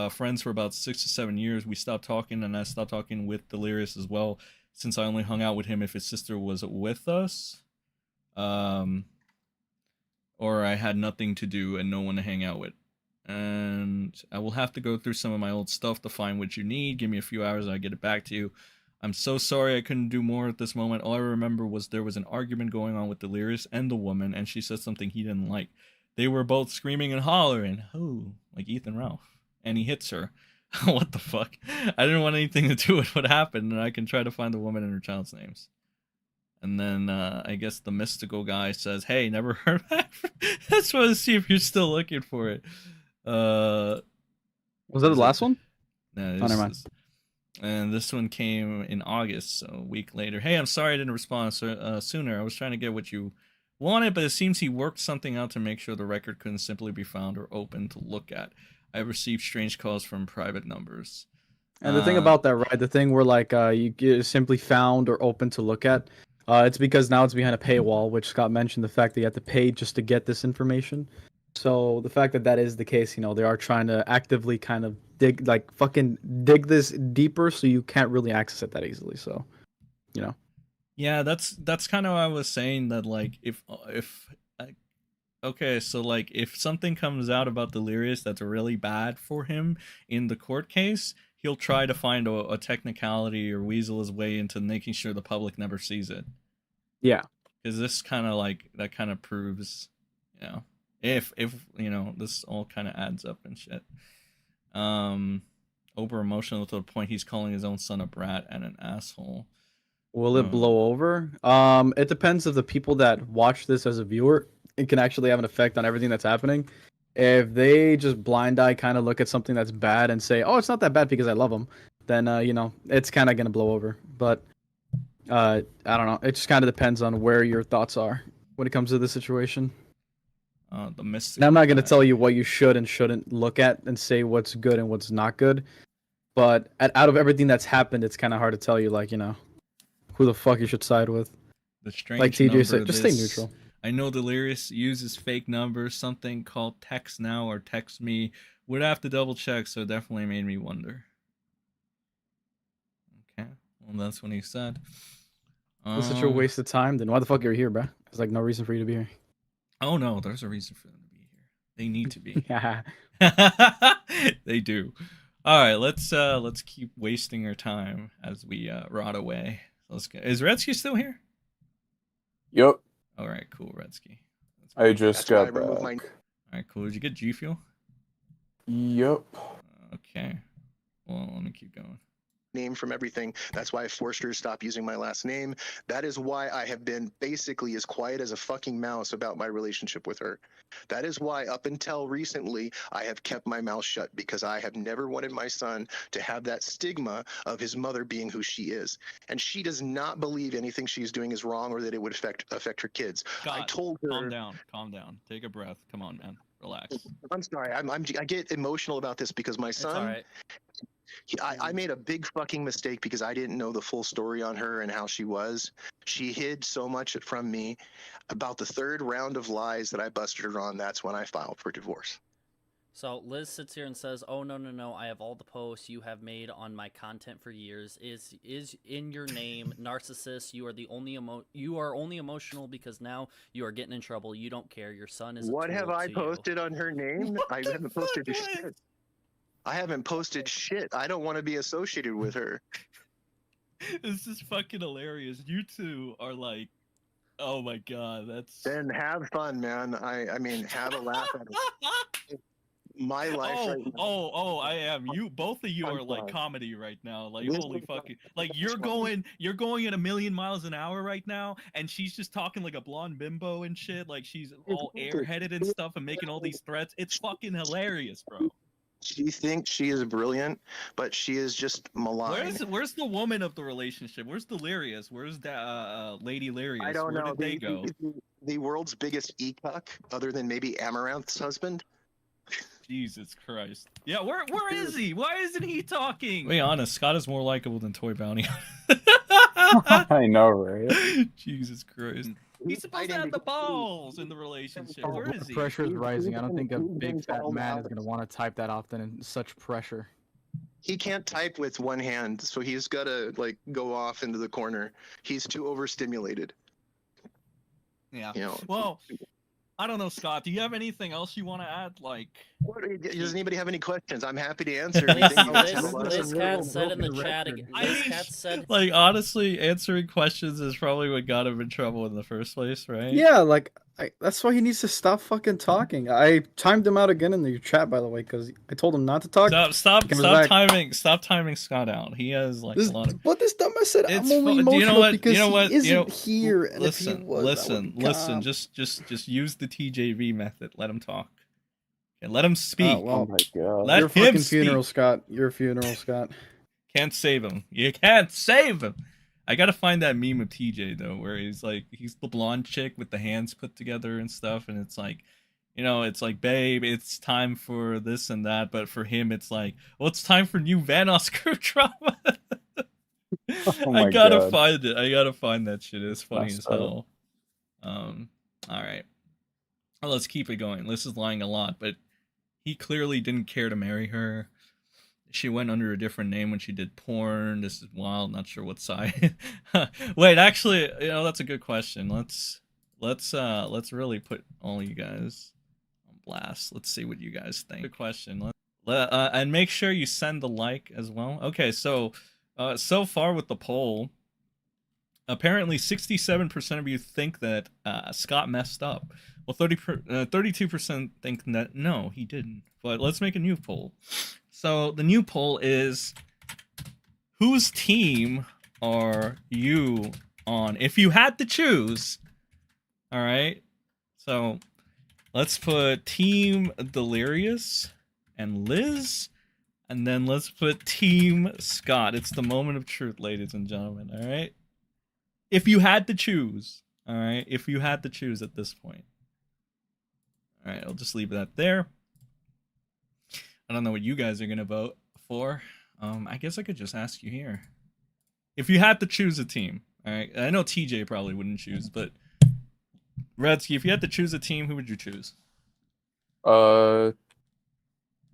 friends for about 6 to 7 years. We stopped talking, and I stopped talking with Delirious as well, since I only hung out with him if his sister was with us, or I had nothing to do and no one to hang out with. And I will have to go through some of my old stuff to find what you need. Give me a few hours and I'll get it back to you. I'm so sorry I couldn't do more at this moment. All I remember was there was an argument going on with Delirious and the woman, and she said something he didn't like. They were both screaming and hollering, oh, like Ethan Ralph. And he hits her. What the fuck? I didn't want anything to do with what happened, and I can try to find the woman and her child's names. And then I guess the mystical guy says, hey, never heard back. I just want to see if you're still looking for it. Was that the last one? No, never mind. And this one came in August, so a week later. Hey, I'm sorry I didn't respond sooner. I was trying to get what you wanted, but it seems he worked something out to make sure the record couldn't simply be found or open to look at. I received strange calls from private numbers. And the thing about that, right? The thing where like you get simply found or open to look at, it's because now it's behind a paywall, which Scott mentioned the fact that you have to pay just to get this information. So the fact that that is the case, you know, they are trying to actively kind of dig this deeper, so you can't really access it that easily. So, you know. Yeah, that's kind of what I was saying, that like okay, so like if something comes out about Delirious that's really bad for him in the court case, he'll try to find a technicality or weasel his way into making sure the public never sees it. Yeah. Because this kind of like, that kind of proves, you know, if you know, this all kind of adds up and shit. Over emotional to the point he's calling his own son a brat and an asshole. Will it blow over? It depends if the people that watch this as a viewer, it can actually have an effect on everything that's happening. If they just blind eye kind of look at something that's bad and say, oh, it's not that bad because I love them, then, you know, it's kind of going to blow over. But I don't know. It just kind of depends on where your thoughts are when it comes to the situation. The mystic. Now, I'm not going to tell you what you should and shouldn't look at and say what's good and what's not good. But out of everything that's happened, it's kind of hard to tell you, like, you know, who the fuck you should side with. The strange like TJ said, just stay neutral. I know Delirious uses fake numbers, something called Text Now or Text Me. Would have to double check, so it definitely made me wonder. Okay, well, that's what he said. It's such a waste of time. Then why the fuck you're here, bro? There's like no reason for you to be here. Oh no, there's a reason for them to be here. They need to be. Yeah. They do. All right, let's keep wasting our time as we rot away. Let's go. Is Redsky still here? Yep. All right, cool, Redsky. I just got back. All right, cool. Did you get G Fuel? Yep. Okay. Well, let me keep going. name from everything. That's why I forced her to stop using my last name. That is why I have been basically as quiet as a fucking mouse about my relationship with her. That is why up until recently I have kept my mouth shut, because I have never wanted my son to have that stigma of his mother being who she is. And she does not believe anything she's doing is wrong or that it would affect her kids. God, I told her, calm down. Take a breath. Come on, man. Relax. I'm sorry. I get emotional about this because my son, It's all right. I made a big fucking mistake because I didn't know the full story on her and how she was. She hid so much from me. About the third round of lies that I busted her on, that's when I filed for divorce. So Liz sits here and says, "Oh no! I have all the posts you have made on my content for years. Is in your name, narcissist. You are the only only emotional because now you are getting in trouble. You don't care. Your son is." What have I posted on her name? I haven't posted shit. I haven't posted shit. I don't want to be associated with her. This is fucking hilarious. You two are like, oh my god, that's. Then have fun, man. I mean, have a laugh at it. My life right now. I am. You both of you I'm are like sorry. comedy right now. Like This holy is fucking like you're going at 1,000,000 miles an hour right now, and she's just talking like a blonde bimbo and shit. Like she's all airheaded and stuff and making all these threats. It's fucking hilarious, bro. She thinks she is brilliant, but she is just maligned. Where's the woman of the relationship? Where's Delirious? Where's Lady Lyrious? I don't Where know. did they go? The world's biggest e-cuck, other than maybe Amaranth's husband. Jesus Christ. Yeah, where is he? Why isn't he talking? To be honest, Scott is more likable than Toy Bounty. I know, right? Jesus Christ. He's supposed to have the balls in the relationship. Where is he? Pressure is rising. I don't think a big fat man is gonna want to type that often in such pressure. He can't type with one hand, so he's got to like go off into the corner. He's too overstimulated. Yeah. You know. Well, I don't know, Scott. Do you have anything else you want to add? Like, Does anybody have any questions? I'm happy to answer Liz, anything. you guys Liz, want. Liz Katz said in the chat. Liz Katz said, like honestly, answering questions is probably what got him in trouble in the first place, right? Yeah, like that's why he needs to stop fucking talking. I timed him out again in the chat, by the way, because I told him not to talk. Stop timing Scott out. He has like a lot of. What this dumbass said. I'm It's only fu- emotional you know what? because You know what? he isn't You know- here. And if he was, listen. Just use the TJV method. Let him talk. And let him speak. Oh, well, Oh my god. Let your him fucking speak. funeral, Scott. Your funeral, Scott. Can't save him. You can't save him. I gotta find that meme of TJ though, where he's the blonde chick with the hands put together and stuff, and it's like, you know, it's like, babe, it's time for this and that, but for him, it's like, well, it's time for new Vanoss group drama. Oh my I gotta God. find it. I gotta find that shit. It's funny Messed as hell. All right. Well, let's keep it going. Liz is lying a lot, but he clearly didn't care to marry her. She went under a different name when she did porn. This is wild. Not sure what side. Wait, actually, you know, that's a good question. Let's really put all you guys on blast. Let's see what you guys think. Good question. And make sure you send the like as well. Okay, so so far with the poll, apparently 67% of you think that Scott messed up. Well, 32% think that no, he didn't. But let's make a new poll. So the new poll is, whose team are you on? If you had to choose, all right. So let's put Team Delirious and Liz, and then let's put Team Scott. It's the moment of truth, ladies and gentlemen. All right. If you had to choose, all right. If you had to choose at this point. All right, I'll just leave that there. I don't know what you guys are gonna vote for. I guess I could just ask you here. If you had to choose a team, all right. I know TJ probably wouldn't choose, but Redsky, if you had to choose a team, who would you choose?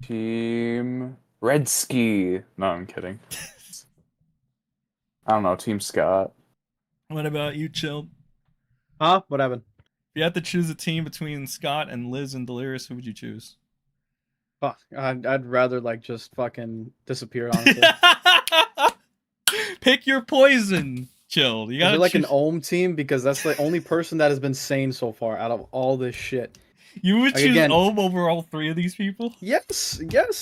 Team Redsky. No, I'm kidding. I don't know, Team Scott. What about you, Chill? Huh? What happened? If you had to choose a team between Scott and Liz and Delirious, who would you choose? Fuck. I'd rather like just fucking disappear. Honestly, Pick your poison, Chill. You is gotta it like choose... an Ohm team because that's the only person that has been sane so far out of all this shit. You would Like, choose again- Ohm over all three of these people? Yes,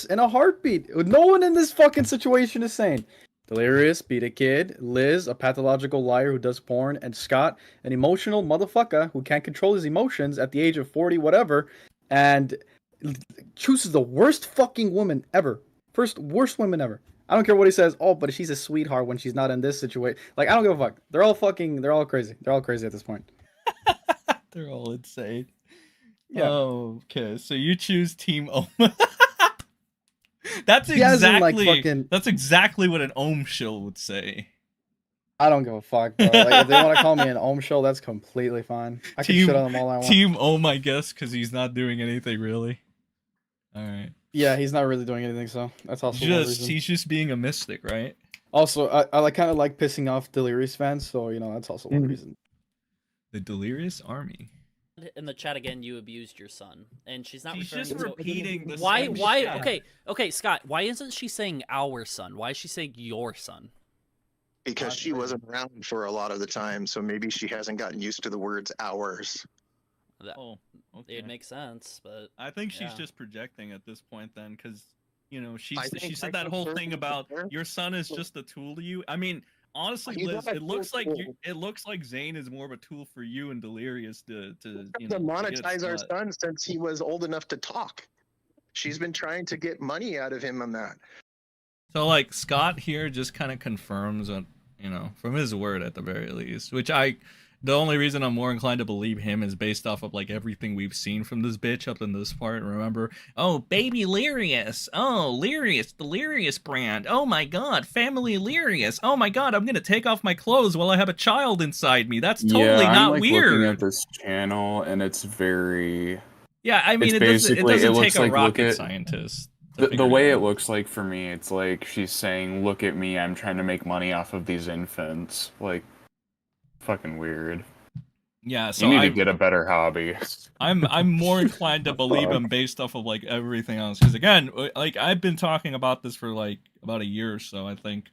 in a heartbeat. No one in this fucking situation is sane. Delirious, beat a kid. Liz, a pathological liar who does porn. And Scott, an emotional motherfucker who can't control his emotions at the age of 40, whatever, and chooses the worst fucking woman ever. Worst woman ever. I don't care what he says. Oh, but she's a sweetheart when she's not in this situation. Like, I don't give a fuck. They're all crazy. They're all crazy at this point. They're all insane. Yeah. Oh, okay, so you choose Team Oma. That's He hasn't, exactly like, fucking- that's exactly what an Ohm shill would say. I don't give a fuck, bro. Like, if they want to call me an Ohm show, that's completely fine. I can shit on them all I want. Team Ohm, I guess, because he's not doing anything really. All right. Yeah, he's not really doing anything, so that's also one reason. He's just being a mystic, right? Also, I like kind of like pissing off Delirious fans, so that's also one reason. The Delirious Army. In the chat again, you abused your son, and she's not. She's referring just to... repeating the Why? same Why? shit. Okay, Scott. Why isn't she saying our son? Why is she saying your son? Because she wasn't around for a lot of the time, so maybe she hasn't gotten used to the words ours. Oh, okay. It makes sense, but I think she's yeah. just projecting at this point then, because she think said I that whole concern thing with about her. your son is just a tool to you. I mean, honestly, He's Liz, not a it looks tool like to me. it looks like Zane is more of a tool for you and Delirious to To get monetize our slut. son since he was old enough to talk. She's been trying to get money out of him on that. So like Scott here just kind of confirms what from his word at the very least, which the only reason I'm more inclined to believe him is based off of like everything we've seen from this bitch up in this part. Remember, oh baby Lyrius, oh Lyrius, the Lyrius brand, oh my god, family Lyrius, oh my god, I'm gonna take off my clothes while I have a child inside me. That's totally I'm not like weird. looking at this channel and it's very. Yeah, I mean, It's it doesn't basically- it take looks a like, look rocket at- scientist. The way it looks like for me, it's like she's saying, "Look at me, I'm trying to make money off of these infants." Like, fucking weird. Yeah, so You need to get a better hobby. I'm more inclined to believe him based off of like everything else. Because again, like I've been talking about this for like about a year or so, I think,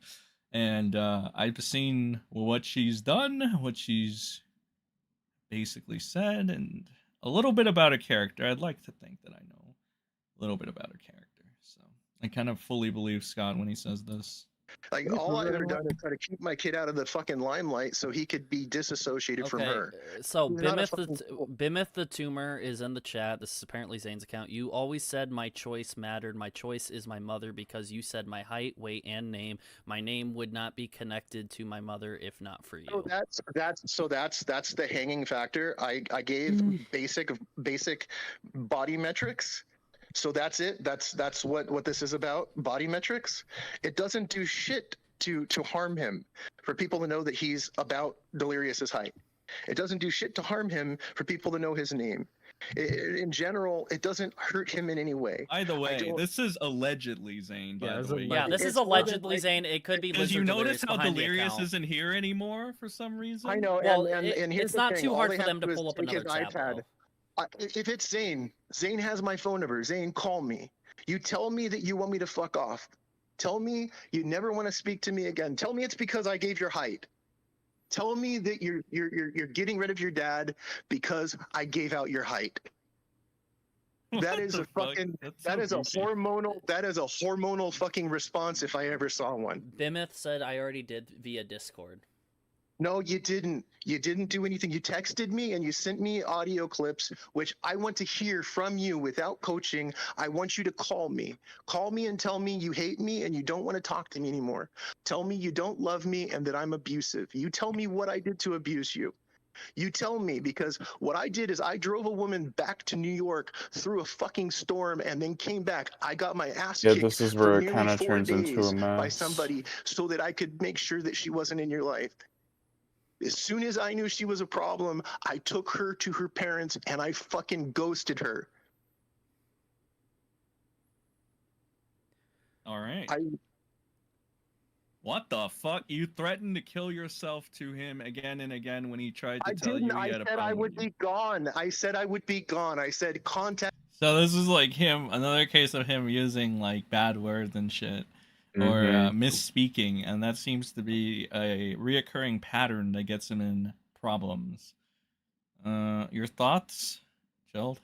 and I've seen what she's done, what she's basically said, and a little bit about her character. I'd like to think that I know a little bit about her character, so I kind of fully believe Scott when he says this. Like, all I've ever done is try to keep my kid out of the fucking limelight so he could be disassociated from her. So He's not a Bimith the Tumor is in the chat. This is apparently Zane's account. You always said my choice mattered. My choice is my mother because you said my height, weight, and name. My name would not be connected to my mother if not for you. So that's the hanging factor. I gave basic body metrics. So that's it. That's what this is about. Body metrics. It doesn't do shit to harm him for people to know that he's about Delirious's height. It doesn't do shit to harm him for people to know his name. In general, it doesn't hurt him in any way. Either way, this is allegedly Zane. By the way, yeah, this is allegedly Zane. It could be. Because you notice how Delirious isn't here anymore for some reason. I know. Well, and here's it's the not thing. too All hard they for have them to do is pull up take another his tab, iPad. though. If it's Zane has my phone number. Zane, call me. You tell me that you want me to fuck off. Tell me you never want to speak to me again. Tell me it's because I gave your height. Tell me that you're getting rid of your dad because I gave out your height. That is a fucking that is a hormonal fucking response if I ever saw one. Bimith said I already did via Discord. No, you didn't. You didn't do anything. You texted me and you sent me audio clips, which I want to hear from you without coaching. I want you to call me. Call me and tell me you hate me and you don't want to talk to me anymore. Tell me you don't love me and that I'm abusive. You tell me what I did to abuse you. You tell me, because what I did is I drove a woman back to New York through a fucking storm and then came back. I got my ass kicked this is for where it nearly kind of 4 turns into a days by mess. somebody so that I could make sure that she wasn't in your life. As soon as I knew she was a problem, I took her to her parents and I fucking ghosted her. All right. What the fuck? You threatened to kill yourself to him again and again when he tried to tell you he had a problem. I said I would be gone. I said I would be gone. I said contact. So this is like another case of him using like bad words and shit. Or misspeaking, and that seems to be a reoccurring pattern that gets him in problems. Your thoughts, Chilled?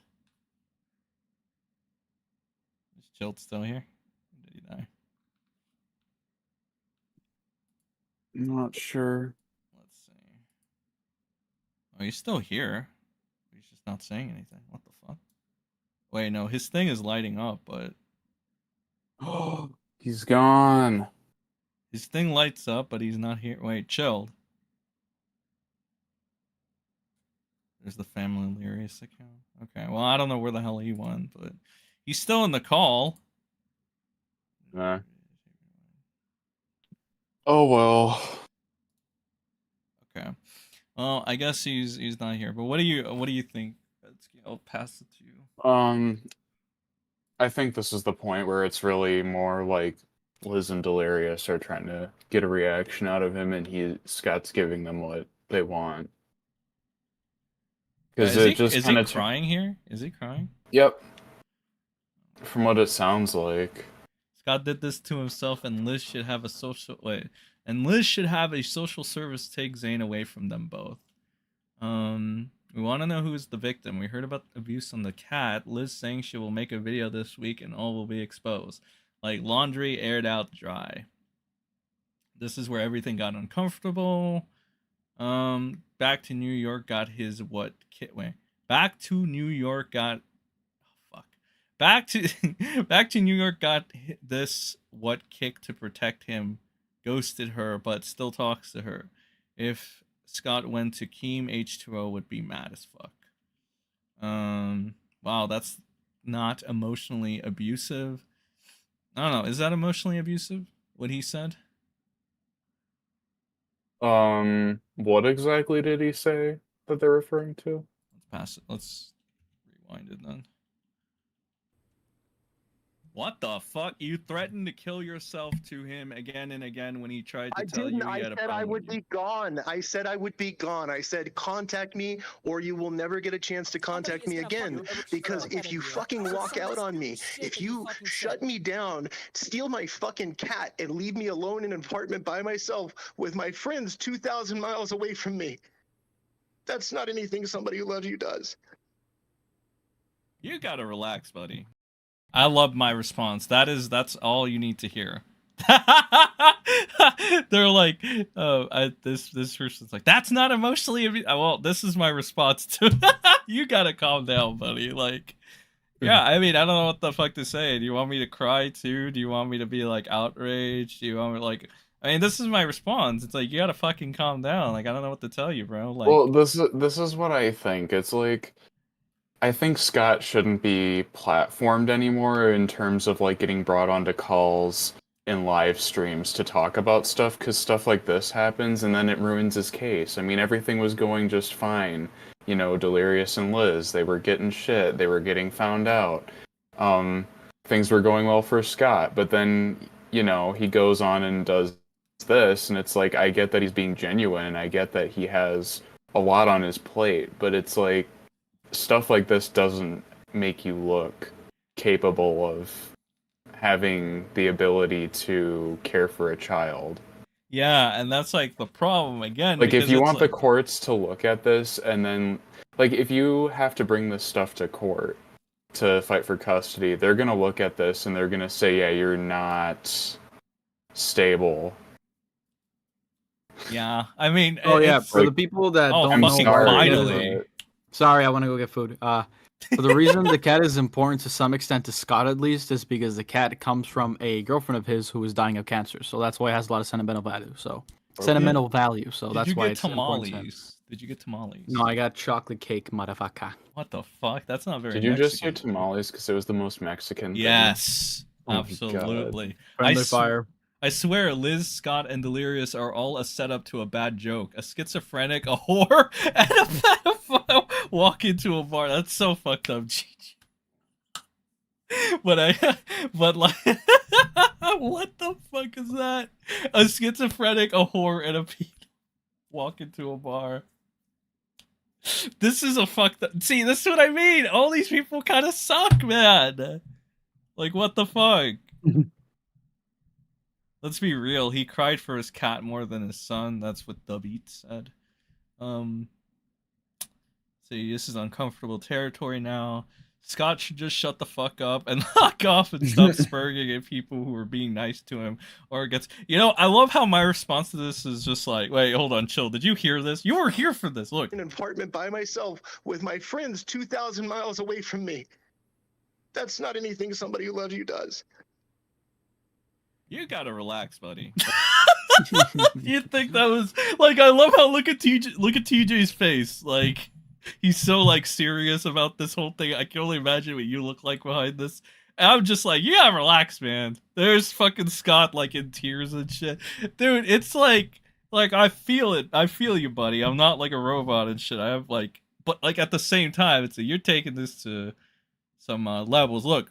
Is Chilled still here? Or did he die? Not sure. Let's see. Oh, he's still here. He's just not saying anything. What the fuck? Wait, no, his thing is lighting up, but Oh, he's gone. his thing lights up, but he's not here. Wait, chilled. There's the Family Delirious account. Okay, well, I don't know where the hell he went, but he's still in the call. Nah. Oh well. Okay. Well, I guess he's not here. But what do you think? I'll pass it to you. I think this is the point where it's really more like Liz and Delirious are trying to get a reaction out of him, and Scott's giving them what they want. Because Is it he, just is kind he of crying here? Is he crying? Yep. From what it sounds like. Scott did this to himself, and Liz should have a social service take Zane away from them both. We want to know who's the victim. We heard about abuse on the cat. Liz saying she will make a video this week, and all will be exposed, like laundry aired out dry. This is where everything got uncomfortable. Back to New York got his what kit? Wait, back to New York got. Back to New York got this what kick to protect him, ghosted her but still talks to her. If Scott went to Keem, H20 would be mad as fuck. Wow, that's not emotionally abusive. I don't know, is that emotionally abusive, what he said? What exactly did he say that they're referring to? Let's pass it. Let's rewind it then. What the fuck? You threatened to kill yourself to him again and again when he tried to tell you he had a problem. I said I would be gone. I said I would be gone. I said contact me or you will never get a chance to contact me again. Because if you fucking walk out on me, if you shut me down, steal my fucking cat and leave me alone in an apartment by myself with my friends 2,000 miles away from me, that's not anything somebody who loves you does. You gotta relax, buddy. I love my response. That's all you need to hear. They're like, this person's like, that's not emotionally. Well, this is my response to. You gotta calm down, buddy. Like, yeah, I mean, I don't know what the fuck to say. Do you want me to cry too? Do you want me to be like outraged? Do you want me like? I mean, this is my response. It's like you gotta fucking calm down. Like, I don't know what to tell you, bro. Like, well, this is what I think. It's like, I think Scott shouldn't be platformed anymore in terms of like getting brought onto calls and live streams to talk about stuff, because stuff like this happens and then it ruins his case. I mean, everything was going just fine. You know, Delirious and Liz, they were getting shit. They were getting found out. Things were going well for Scott, but then, you know, he goes on and does this, and it's like, I get that he's being genuine, and I get that he has a lot on his plate, but it's like, stuff like this doesn't make you look capable of having the ability to care for a child. yeah, and that's like the problem again. Like, if you want like, the courts to look at this, and then, like, if you have to bring this stuff to court to fight for custody, they're gonna look at this and they're gonna say, yeah, you're not stable. yeah, I mean, Oh yeah, for like, the people that oh, don't know fucking why finally. Sorry, I want to go get food. So the reason the cat is important to some extent to Scott at least is because the cat comes from a girlfriend of his who is dying of cancer. So that's why it has a lot of sentimental value. So sentimental value. So that's why it's important to him. Tamales? Did you get tamales? No, I got chocolate cake, motherfucker. What the fuck? That's not very. Did you just say Mexican. tamales because it was the most Mexican thing? Yes, Oh my absolutely. Friendly fire. I swear, Liz, Scott, and Delirious are all a setup to a bad joke. A schizophrenic, a whore, and a pedophile walk into a bar. That's so fucked up, Gigi. But like, what the fuck is that? A schizophrenic, a whore, and a pedo walk into a bar. This is a fucked up. See, this is what I mean. All these people kind of suck, man. Like, what the fuck? Let's be real. He cried for his cat more than his son. That's what Dubbeat said. See, this is uncomfortable territory now. Scott should just shut the fuck up and lock off and stop spurging at people who are being nice to him or gets. I love how my response to this is just like, wait, hold on, chill. Did you hear this? You were here for this. Look. An apartment by myself with my friends 2,000 miles away from me. That's not anything somebody who loves you does. You gotta relax, buddy. You think that was like? I love how look at TJ's face. Like he's so like serious about this whole thing. I can only imagine what you look like behind this. And I'm just like, yeah, relax, man. There's fucking Scott like in tears and shit, dude. It's like I feel it. I feel you, buddy. I'm not like a robot and shit. I have like, but like at the same time, it's you're taking this to some levels. Look.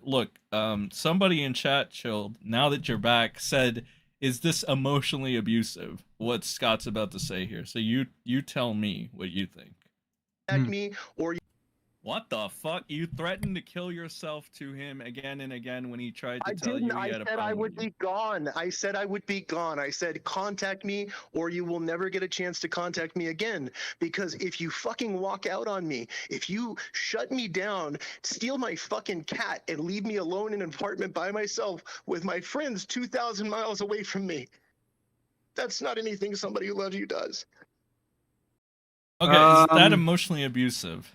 Somebody in chat, Chilled, now that you're back, said, "Is this emotionally abusive?" What Scott's about to say here. So you tell me what you think. Me or What the fuck? You threatened to kill yourself to him again and again when he tried to tell you he had a problem. I said I would be gone. I said I would be gone. I said contact me or you will never get a chance to contact me again. Because if you fucking walk out on me, if you shut me down, steal my fucking cat and leave me alone in an apartment by myself with my friends 2,000 miles away from me, that's not anything somebody who loves you does. Okay, is that emotionally abusive?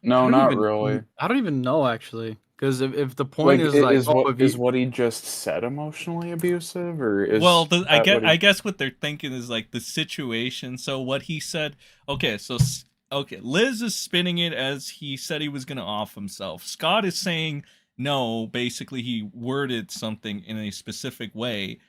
No, not really. I don't even know actually, because if the point is like, is what he just said emotionally abusive, or is I guess what they're thinking is like the situation. So what he said. Okay, Liz is spinning it as he said he was gonna off himself. Scott is saying no. Basically, he worded something in a specific way.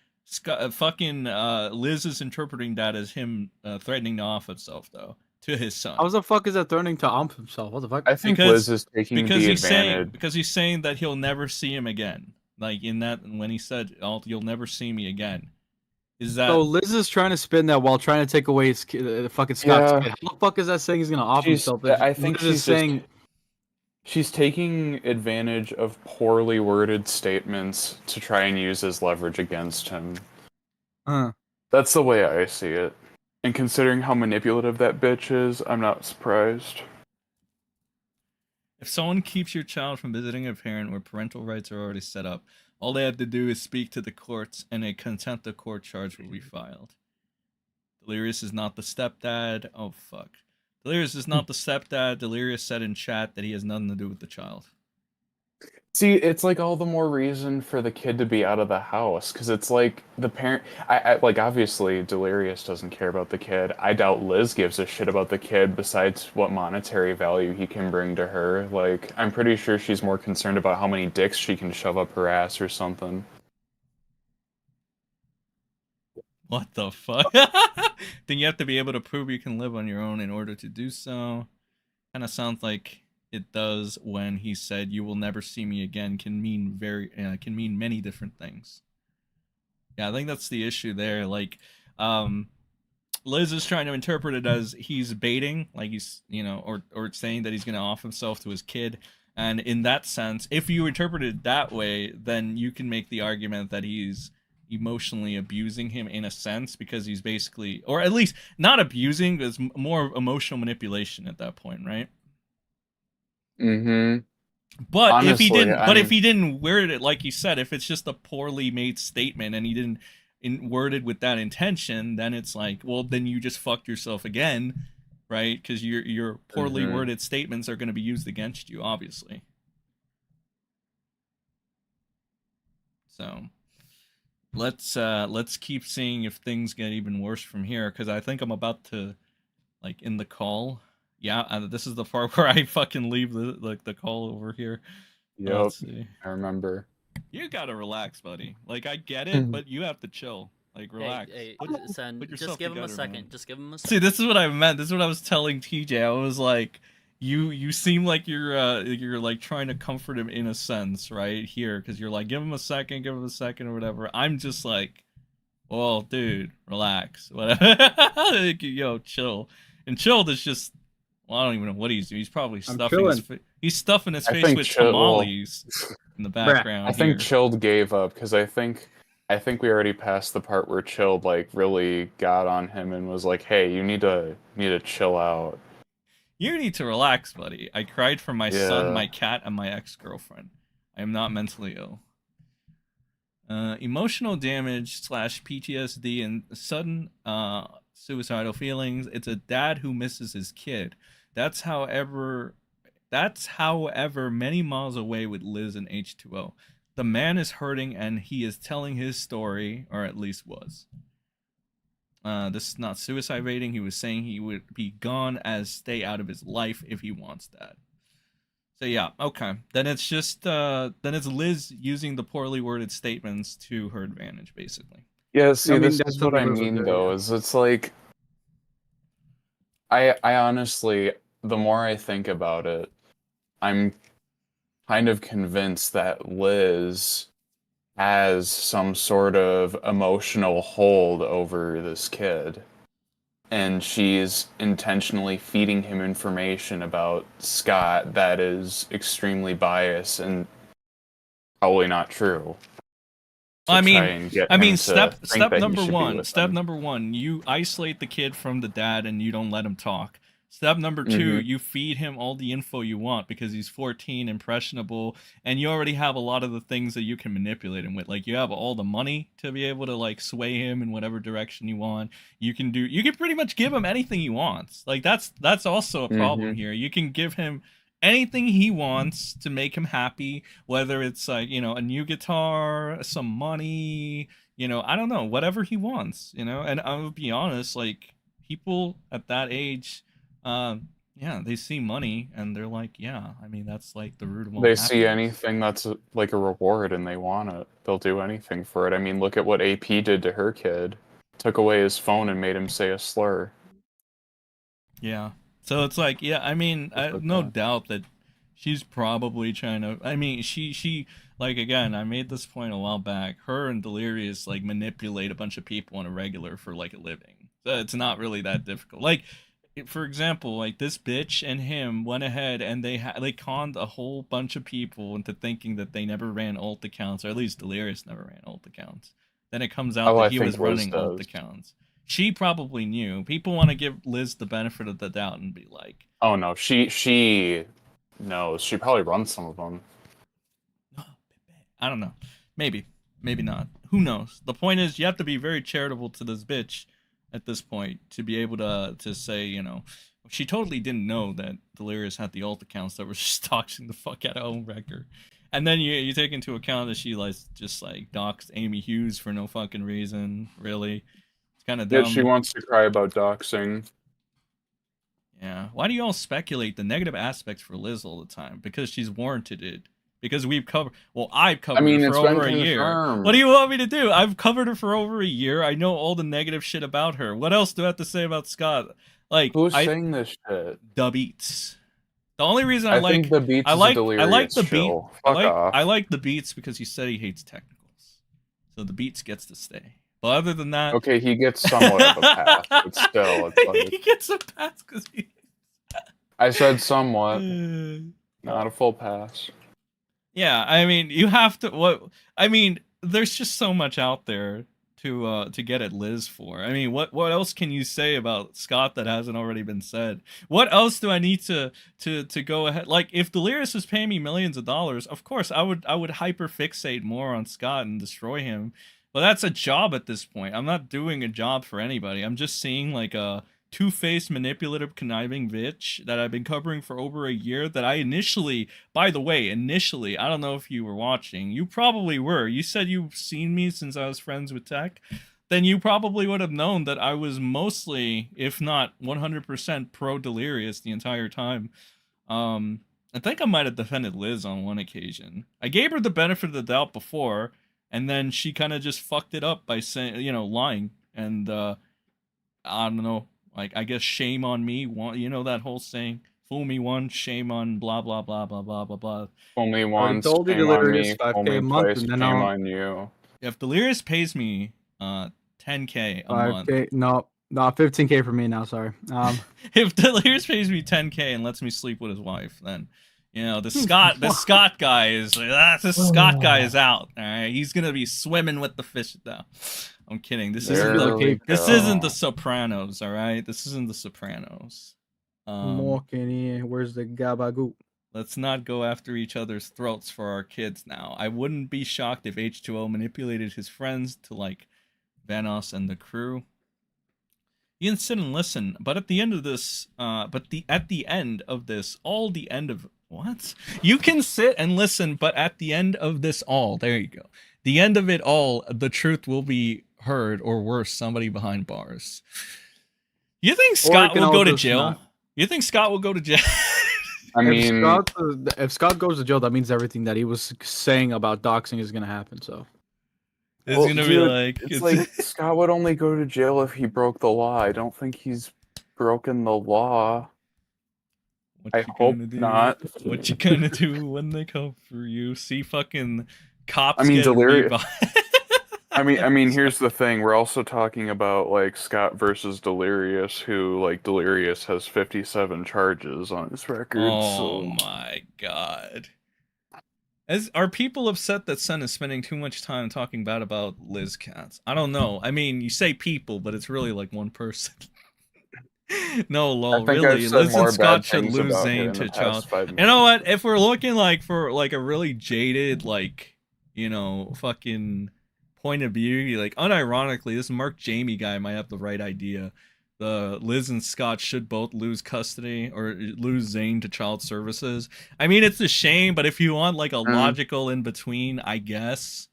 Liz is interpreting that as him threatening to off himself, though, to his son. How the fuck is that threatening to off himself? What the fuck? I think Liz is taking the advantage. Because he's saying that he'll never see him again. Like in that, when he said, "You'll never see me again," is that? So Liz is trying to spin that while trying to take away his fucking Scott's kid. How the fuck is that saying he's gonna off himself? I think she's saying. She's taking advantage of poorly worded statements to try and use as leverage against him. That's the way I see it. And considering how manipulative that bitch is, I'm not surprised. If someone keeps your child from visiting a parent where parental rights are already set up, all they have to do is speak to the courts and a contempt of court charge will be filed. Delirious is not the stepdad. Oh, fuck. Delirious is not the stepdad. Delirious said in chat that he has nothing to do with the child. See, it's like all the more reason for the kid to be out of the house, because it's like the parent. I like obviously Delirious doesn't care about the kid. I doubt Liz gives a shit about the kid besides what monetary value he can bring to her. Like, I'm pretty sure she's more concerned about how many dicks she can shove up her ass or something. What the fuck? Then you have to be able to prove you can live on your own in order to do so. Kind of sounds like it does when he said "you will never see me again" can mean many different things. Yeah, I think that's the issue there. Like, Liz is trying to interpret it as he's baiting, like he's or saying that he's gonna off himself to his kid. And in that sense, if you interpret it that way, then you can make the argument that he's emotionally abusing him in a sense, because he's basically, or at least not abusing, but it's more emotional manipulation at that point, right? Mm-hmm. But honestly, if he didn't word it like you said, if it's just a poorly made statement and he didn't word it with that intention, then it's like, well, then you just fucked yourself again, right? Because your poorly worded statements are going to be used against you, obviously. So let's keep seeing if things get even worse from here, because I think I'm about to, like, in the call. Yeah, this is the part where I fucking leave the call over here. Yep, I remember. You gotta relax, buddy. Like, I get it, but you have to chill. Like, relax. Hey, Sen, just give him a second. Man. Just give him a second. See, this is what I meant. This is what I was telling TJ. I was like, you seem like you're like trying to comfort him in a sense, right here, because you're like, give him a second, or whatever. I'm just like, well, dude, relax, whatever. Yo, chill. And chilled is just. Well, I don't even know what he's doing. He's probably stuffing his face. He's stuffing his face with tamales in the background. I think Chilled gave up, because I think we already passed the part where Chilled like really got on him and was like, "Hey, you need to chill out." You need to relax, buddy. I cried for my son, Yeah. my cat, and my ex-girlfriend. I am not mentally ill. Emotional damage / PTSD and sudden suicidal feelings. It's a dad who misses his kid. That's however many miles away with Liz and H2O. The man is hurting and he is telling his story, or at least was. This is not suicide rating. He was saying he would be gone as stay out of his life if he wants that. So yeah, okay. Then it's just then it's Liz using the poorly worded statements to her advantage, basically. Yeah, see, I mean, this that's is what I something Liz would mean, do, though, yeah. is it's like, I honestly, the more I think about it, I'm kind of convinced that Liz has some sort of emotional hold over this kid. And she's intentionally feeding him information about Scott that is extremely biased and probably not true. to I mean, try and get him to step think that he number should be one. with Step them. number one, you isolate the kid from the dad and you don't let him talk. Step number two, you feed him all the info you want because he's 14, impressionable, and you already have a lot of the things that you can manipulate him with. Like you have all the money to be able to like sway him in whatever direction you want. You can pretty much give him anything he wants. Like that's also a problem here. You can give him anything he wants to make him happy, whether it's like, you know, a new guitar, some money, you know, I don't know, whatever he wants, you know. And I'll be honest, like people at that age, yeah, they see money and they're like, yeah, I mean, that's like the root of all They see happiness. anything that's like a reward and they want it. They'll do anything for it. I mean, look at what AP did to her kid. Took away his phone and made him say a slur. Yeah. So it's like, yeah, I mean, no doubt that she's probably trying to, I mean, she like, again, I made this point a while back, her and Delirious like manipulate a bunch of people on a regular for like a living. So it's not really that difficult. Like, for example, like this bitch and him went ahead and they conned a whole bunch of people into thinking that they never ran alt accounts, or at least Delirious never ran alt accounts. Then it comes out that he was running alt accounts. She probably knew. People want to give Liz the benefit of the doubt and be like, "Oh no, she knows. She probably runs some of them." I don't know. Maybe not. Who knows? The point is, you have to be very charitable to this bitch at this point to be able to say, you know, she totally didn't know that Delirious had the alt accounts that were just doxing the fuck out of Homewrecker. And then you take into account that she like just like doxed Amy Hughes for no fucking reason, really. It's kind of dumb. Yeah, she wants to cry about doxing. Yeah. Why do you all speculate the negative aspects for Liz all the time? Because she's warranted it. Because we've covered, well, I've covered her for over a year. What do you want me to do? I've covered her for over a year. I know all the negative shit about her. What else do I have to say about Scott? Like, who's saying this shit? The Beats. The only reason I think the Beats I like the beat. I like the Beats because he said he hates technicals, so the Beats gets to stay. But other than that, okay, he gets somewhat of a pass, but still, it's like, he gets a pass because he. I said somewhat, not a full pass. Yeah, I mean, you have to. I mean, there's just so much out there to get at Liz for. I mean, what else can you say about Scott that hasn't already been said? What else do I need to go ahead? Like, if Delirious was paying me millions of dollars, of course I would hyper fixate more on Scott and destroy him. But that's a job at this point. I'm not doing a job for anybody. I'm just seeing like a two-faced, manipulative, conniving bitch that I've been covering for over a year that I initially, by the way, I don't know if you were watching. You probably were. You said you've seen me since I was friends with Tech. Then you probably would have known that I was mostly, if not 100% pro-Delirious the entire time. I think I might have defended Liz on one occasion. I gave her the benefit of the doubt before, and then she kind of just fucked it up by saying, you know, lying. And, I don't know. Like, I guess shame on me. You know that whole saying? Fool me once, shame on blah, blah, blah, blah, blah, blah, blah. Fool me once, told you shame on Delirious me. 5K Fool me a month, twice, and shame then on you. If Delirious pays me 10K a month. 5K, no, 15K for me now, sorry. If Delirious pays me 10K and lets me sleep with his wife, then, you know, the Scott guy is Scott guy is out. All right, he's gonna be swimming with the fish now. I'm kidding. This isn't the Sopranos. All right, this isn't the Sopranos. Walking in. Where's the gabagool? Let's not go after each other's throats for our kids now. I wouldn't be shocked if H2O manipulated his friends to like Vanoss and the crew. You can sit and listen, but at the end of this, all the end of what? You can sit and listen, but at the end of this all, there you go. The end of it all, the truth will be heard, or worse, somebody behind bars. You think Scott will go to jail? You think Scott will go to jail? I mean, if Scott goes to jail, that means everything that he was saying about doxing is gonna happen. So it's gonna be like it's like Scott would only go to jail if he broke the law. I don't think he's broken the law. I hope not. What you gonna do when they come for you? See fucking cops. I mean, Delirious. I mean, here's the thing. We're also talking about like Scott versus Delirious, who like Delirious has 57 charges on his record. Oh my god. Are people upset that Sen is spending too much time talking bad about Liz Katz? I don't know. I mean, you say people, but it's really like one person. No, lol, really. Liz and Scott should lose Zane to Charles. You know what? If we're looking like for like a really jaded, like, you know, fucking point of view, like unironically, this Mark Jamie guy might have the right idea. The Liz and Scott should both lose custody or lose Zane to child services. I mean, it's a shame, but if you want like a logical in between, I guess.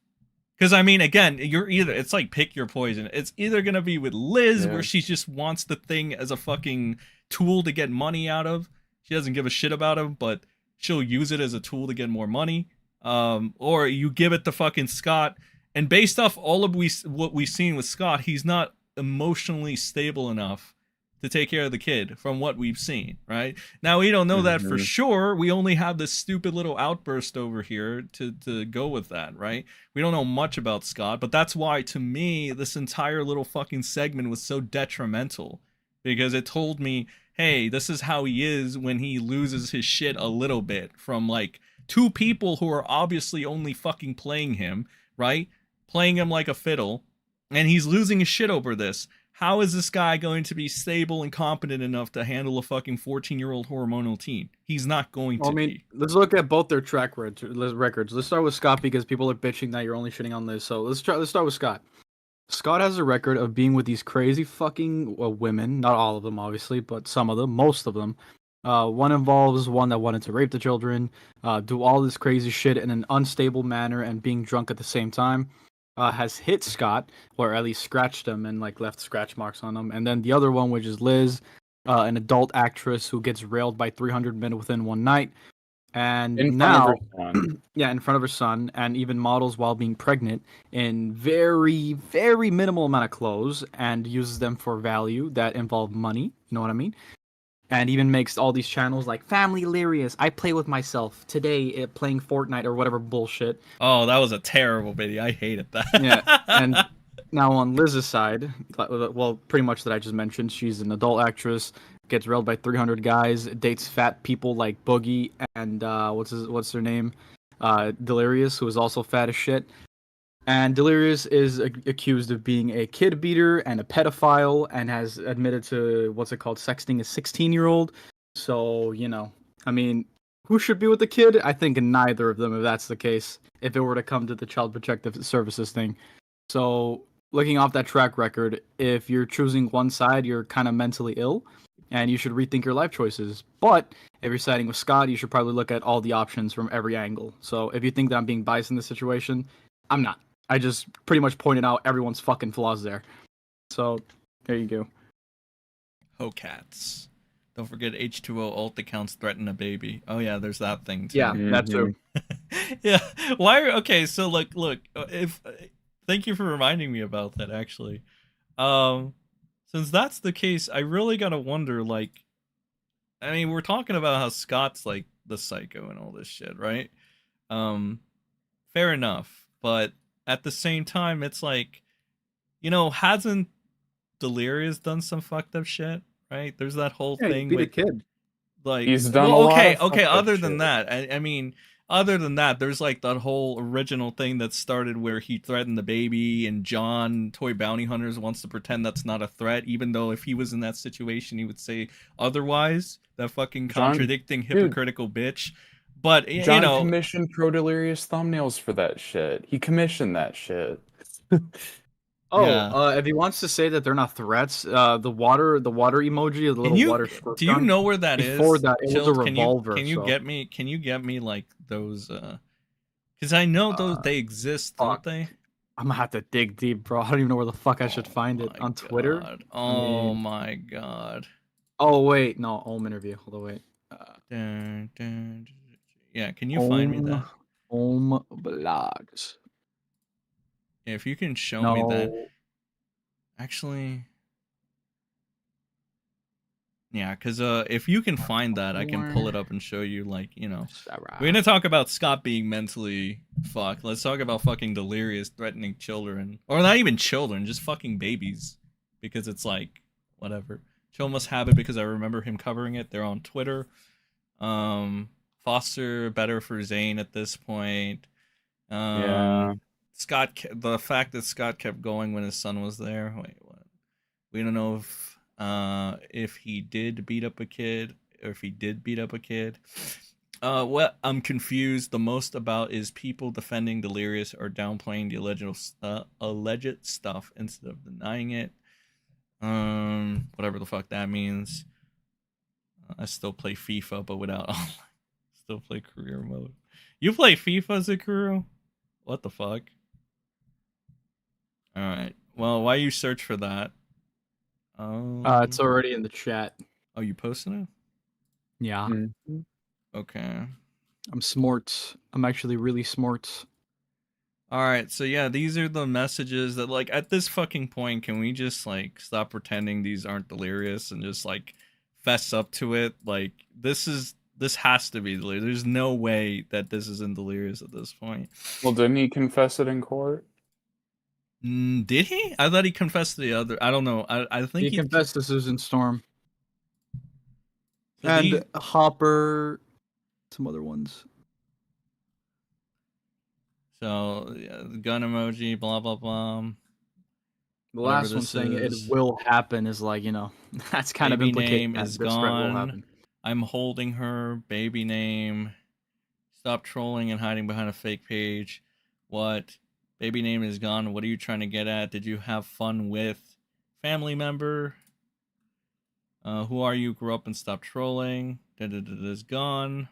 Because I mean, again, it's like pick your poison. It's either gonna be with Liz, where she just wants the thing as a fucking tool to get money out of. She doesn't give a shit about him, but she'll use it as a tool to get more money. Or you give it to fucking Scott. And based off all of what we've seen with Scott, he's not emotionally stable enough to take care of the kid from what we've seen, right? Now, we don't know that for sure. We only have this stupid little outburst over here to go with that, right? We don't know much about Scott, but that's why, to me, this entire little fucking segment was so detrimental. Because it told me, hey, this is how he is when he loses his shit a little bit from, like, two people who are obviously only fucking playing him, right? Playing him like a fiddle, and he's losing his shit over this. How is this guy going to be stable and competent enough to handle a fucking 14-year-old hormonal teen? He's not going to be. Let's look at both their track records. Let's start with Scott because people are bitching that you're only shitting on Liz. So let's start with Scott. Scott has a record of being with these crazy fucking women. Not all of them, obviously, but some of them, most of them. One involves one that wanted to rape the children, do all this crazy shit in an unstable manner and being drunk at the same time. Has hit Scott, or at least scratched him and like left scratch marks on him. And then the other one, which is Liz, an adult actress who gets railed by 300 men within one night. And in front of her son, and even models while being pregnant in very, very minimal amount of clothes and uses them for value that involve money. You know what I mean? And even makes all these channels like Family Delirious. I play with myself today playing Fortnite or whatever bullshit. Oh, that was a terrible video. I hated that. Yeah. And now on Liz's side, well, pretty much that I just mentioned, she's an adult actress, gets railed by 300 guys, dates fat people like Boogie and what's their name? Delirious, who is also fat as shit. And Delirious is accused of being a kid beater and a pedophile and has admitted to, sexting a 16-year-old. So, you know, I mean, who should be with the kid? I think neither of them, if that's the case, if it were to come to the Child Protective Services thing. So, looking off that track record, if you're choosing one side, you're kind of mentally ill and you should rethink your life choices. But if you're siding with Scott, you should probably look at all the options from every angle. So, if you think that I'm being biased in this situation, I'm not. I just pretty much pointed out everyone's fucking flaws there. So, there you go. Cats. Don't forget H2O alt accounts threaten a baby. Oh yeah, there's that thing too. Yeah, that too. Yeah. Okay, so look, thank you for reminding me about that actually. Since that's the case, I really gotta wonder, like, I mean, we're talking about how Scott's like the psycho and all this shit, right? Fair enough, but at the same time, it's like, you know, hasn't Delirious done some fucked up shit, right? There's that whole thing with a kid. Like, he's done a lot of okay. Other than that, I mean, other than that, there's like that whole original thing that started where he threatened the baby, and John, Toy Bounty Hunters, wants to pretend that's not a threat, even though if he was in that situation, he would say otherwise. That fucking John- contradicting, dude. hypocritical bitch. But John you know, commissioned Pro Delirious thumbnails for that shit. He commissioned that shit. Oh, Yeah. if he wants to say that they're not threats, the water emoji, the little water squirt do you gun, know where that is? before that, it was a Chills, revolver. Can you so. get me like those? Because I know those they exist, don't fuck. they? I'm gonna have to dig deep, bro. I don't even know where the fuck I should find it. my On Twitter? God. I Oh mean- my god. Oh wait, no, Ohm interview. Hold on, wait. Dun, dun, dun. Yeah, can you find me that? Ohm blogs. If you can show me that. No. Actually, yeah, because if you can find that, I can pull it up and show you, like, you know. We're gonna talk about Scott being mentally fucked. Let's talk about fucking Delirious threatening children. Or not even children, just fucking babies. Because it's like, whatever. Chill must have it because I remember him covering it. They're on Twitter. Foster better for Zane at this point. Yeah. The fact that Scott kept going when his son was there. Wait, what? We don't know if he did beat up a kid or if he did beat up a kid. What I'm confused the most about is people defending Delirious or downplaying the alleged stuff instead of denying it. Whatever the fuck that means. I still play FIFA, but without online. Still play career mode. You play FIFA, Zakuro? What the fuck? Alright. Well, why you search for that? It's already in the chat. Oh, you posted it? Yeah. Okay. I'm smart. I'm actually really smart. Alright, so yeah, these are the messages that, like, at this fucking point, can we just, like, stop pretending these aren't Delirious and just, like, fess up to it? Like, this has to be Delirious. There's no way that this isn't Delirious at this point. Well, didn't he confess it in court? Did he? I thought he confessed to the other. I don't know. I think He confessed to Susan Storm. And he- Hopper, some other ones. So, yeah, the gun emoji, blah, blah, blah. The Whatever last one this saying it is. will happen is like, you know, that's kind Baby of implicating name that is this threat will gone. happen. I'm holding her. Baby name. Stop trolling and hiding behind a fake page. What? Baby name is gone. What are you trying to get at? Did you have fun with family member? Who are you? Grew up and stopped trolling. Is gone.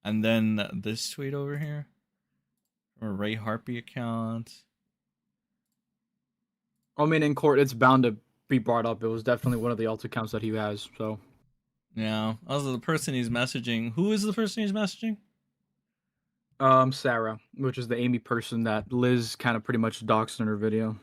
And then this tweet over here. Or Ray Harpy account. I mean, in court, it's bound to be brought up. It was definitely one of the alt accounts that he has. So, Yeah. Also, the person he's messaging. Who is the person he's messaging? Sarah, which is the Amy person that Liz kind of pretty much doxed in her video.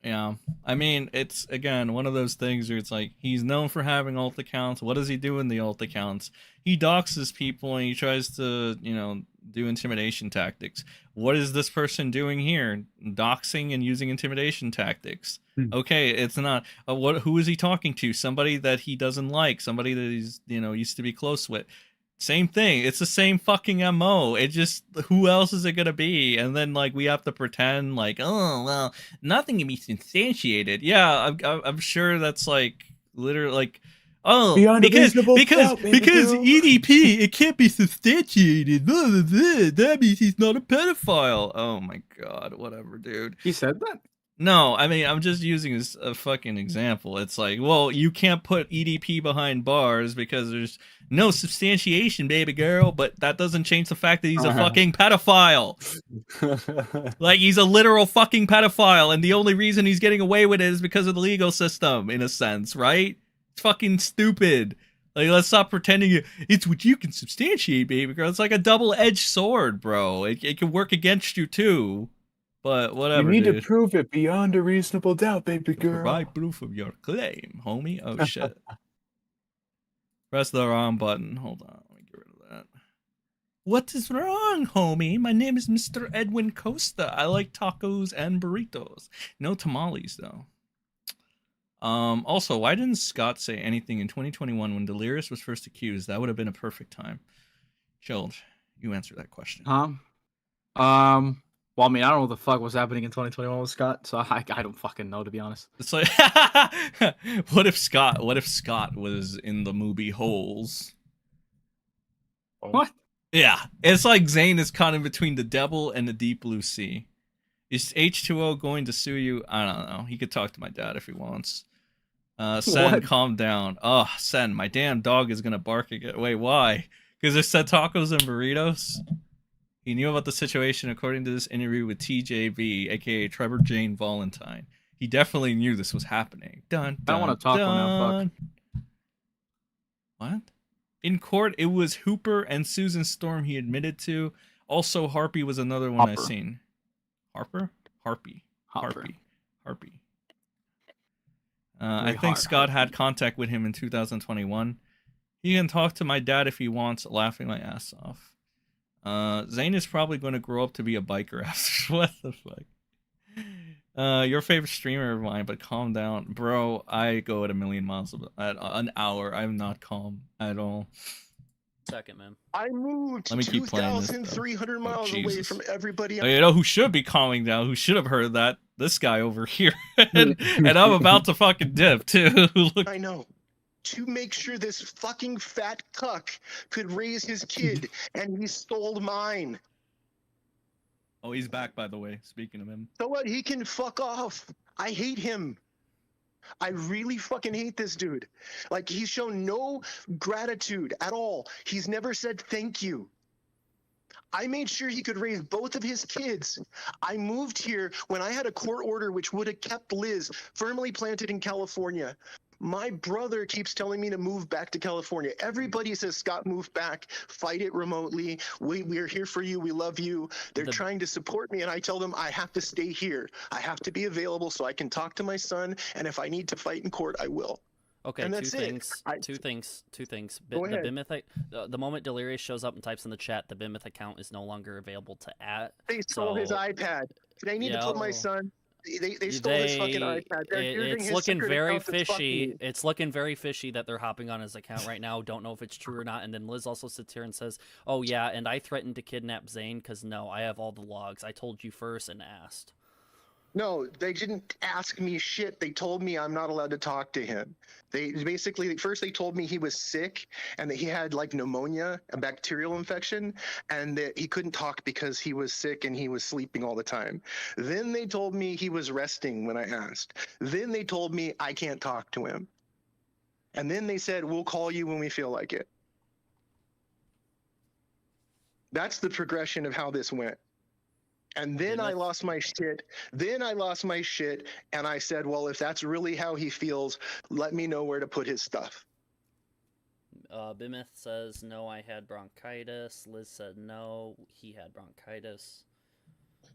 Yeah. I mean, it's, again, one of those things where it's like, he's known for having alt accounts. What does he do in the alt accounts? He doxes people and he tries to, you know, do intimidation tactics. What is this person doing here? Doxing and using intimidation tactics. Okay, it's not who is he talking to? Somebody that he doesn't like, somebody that he's, you know, used to be close with. Same thing. It's the same fucking MO. It just, who else is it gonna be? And then, like, we have to pretend like, oh well, nothing can be substantiated. Yeah, I'm sure that's like literally like, oh, Beyond a because reasonable doubt, baby girl. EDP, it can't be substantiated. Blah, blah, blah. That means he's not a pedophile. Oh my god, whatever, dude. He said that? No, I mean, I'm just using as a fucking example. It's like, well, you can't put EDP behind bars because there's no substantiation, baby girl, but that doesn't change the fact that he's a fucking pedophile. Like, he's a literal fucking pedophile, and the only reason he's getting away with it is because of the legal system, in a sense, right? It's fucking stupid. Like, let's stop pretending it's what you can substantiate, baby girl. It's like a double-edged sword, bro. It can work against you, too. But whatever, You need dude. to prove it beyond a reasonable doubt, baby girl. Provide proof of your claim, homie. Oh, shit. Press the wrong button. Hold on. Let me get rid of that. What is wrong, homie? My name is Mr. Edwin Costa. I like tacos and burritos. No tamales, though. Also, why didn't Scott say anything in 2021 when Delirious was first accused? That would have been a perfect time. Chilled, you answer that question. Huh? Well, I mean, I don't know what the fuck was happening in 2021 with Scott, so I don't fucking know, to be honest. It's like, what if Scott was in the movie Holes? What? Yeah, it's like Zane is caught in between the devil and the deep blue sea. Is H2O going to sue you? I don't know. He could talk to my dad if he wants. Sen, What? calm down. Oh, Sen, my damn dog is gonna bark again. Wait, why? Because there's said tacos and burritos? He knew about the situation according to this interview with TJV, aka Trevor Jane Valentine. He definitely knew this was happening. Dun, dun, I don't want to talk now, fuck. What? In court, it was Hooper and Susan Storm he admitted to. Also, Harpy was another one I've Hopper. seen. Harper? Harpy. Hopper. Harpy. Very I think hard, Scott had Harpy. contact with him in 2021. He can talk to my dad if he wants, laughing my ass off. Zane is probably going to grow up to be a biker after. What the fuck? Your favorite streamer of mine, but calm down. Bro, I go at a million miles at an hour. I'm not calm at all. Second, man. I moved Let me keep playing this, though. 2,300 Oh, miles away Jesus. from everybody. You know who should be calming down? Who should have heard that? This guy over here. and I'm about to fucking dip, too. Look. I know. To make sure this fucking fat cuck could raise his kid, and he stole mine. Oh, he's back, by the way. Speaking of him. So what? He can fuck off. I hate him. I really fucking hate this dude. Like, he's shown no gratitude at all. He's never said thank you. I made sure he could raise both of his kids. I moved here when I had a court order which would have kept Liz firmly planted in California. My brother keeps telling me to move back to California. Everybody says, Scott, move back, fight it remotely. We're here for you. We love you. They're trying to support me, and I tell them I have to stay here. I have to be available so I can talk to my son, and if I need to fight in court, I will. Okay, And two that's it. things. Two things. Go ahead. The moment Delirious shows up and types in the chat, the Bimith account is no longer available to at. They stole his iPad. They need to put my son. They stole his fucking iPad. They're using It's his looking secret very account to fuck fishy. me. It's looking very fishy that they're hopping on his account right now. Don't know if it's true or not. And then Liz also sits here and says, "Oh yeah, and I threatened to kidnap Zane because no, I have all the logs. I told you first and asked." No, they didn't ask me shit. They told me I'm not allowed to talk to him. They basically, first they told me he was sick and that he had like pneumonia, a bacterial infection, and that he couldn't talk because he was sick and he was sleeping all the time. Then they told me he was resting when I asked. Then they told me I can't talk to him. And then they said, we'll call you when we feel like it. That's the progression of how this went. And then I lost my shit. And I said, well, if that's really how he feels, let me know where to put his stuff. Bimith says, no, I had bronchitis. Liz said, no, he had bronchitis.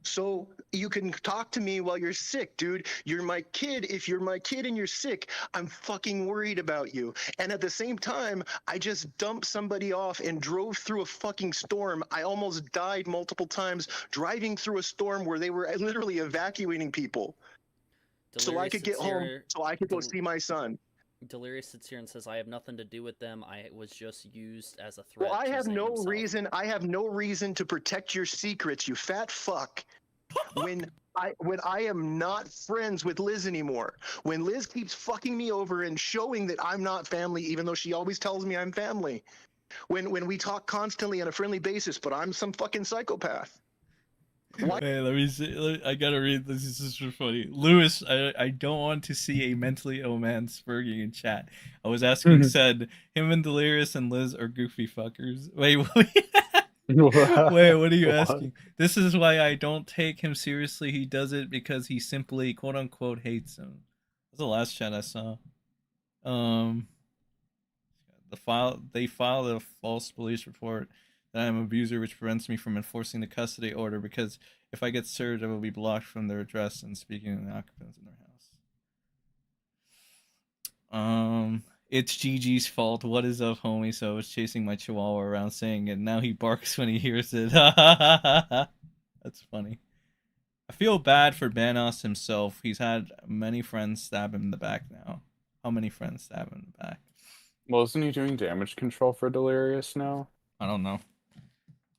So you can talk to me while you're sick, dude. You're my kid. If you're my kid and you're sick, I'm fucking worried about you. And at the same time, I just dumped somebody off and drove through a fucking storm. I almost died multiple times driving through a storm where they were literally evacuating people. So I could get home, so I could go see my son. Delirious sits here and says, I have nothing to do with them. I was just used as a threat. Well, I have no reason to protect your secrets, you fat fuck. when I am not friends with Liz anymore. When Liz keeps fucking me over and showing that I'm not family, even though she always tells me I'm family. When we talk constantly on a friendly basis, but I'm some fucking psychopath. What? Hey, let me see. I gotta read this. This is so funny. Lewis, I don't want to see a mentally ill man spurging in chat. I was asking, said him and Delirious and Liz are goofy fuckers. Wait, wait, what are you asking? This is why I don't take him seriously. He does it because he simply, quote unquote, hates him. That's the last chat I saw. They filed a false police report that I'm an abuser, which prevents me from enforcing the custody order, because if I get served, I will be blocked from their address and speaking to the occupants in their house. It's Gigi's fault. What is up, homie? So I was chasing my chihuahua around saying it. Now he barks when he hears it. That's funny. I feel bad for Banos himself. He's had many friends stab him in the back now. How many friends stab him in the back? Well, isn't he doing damage control for Delirious now? I don't know.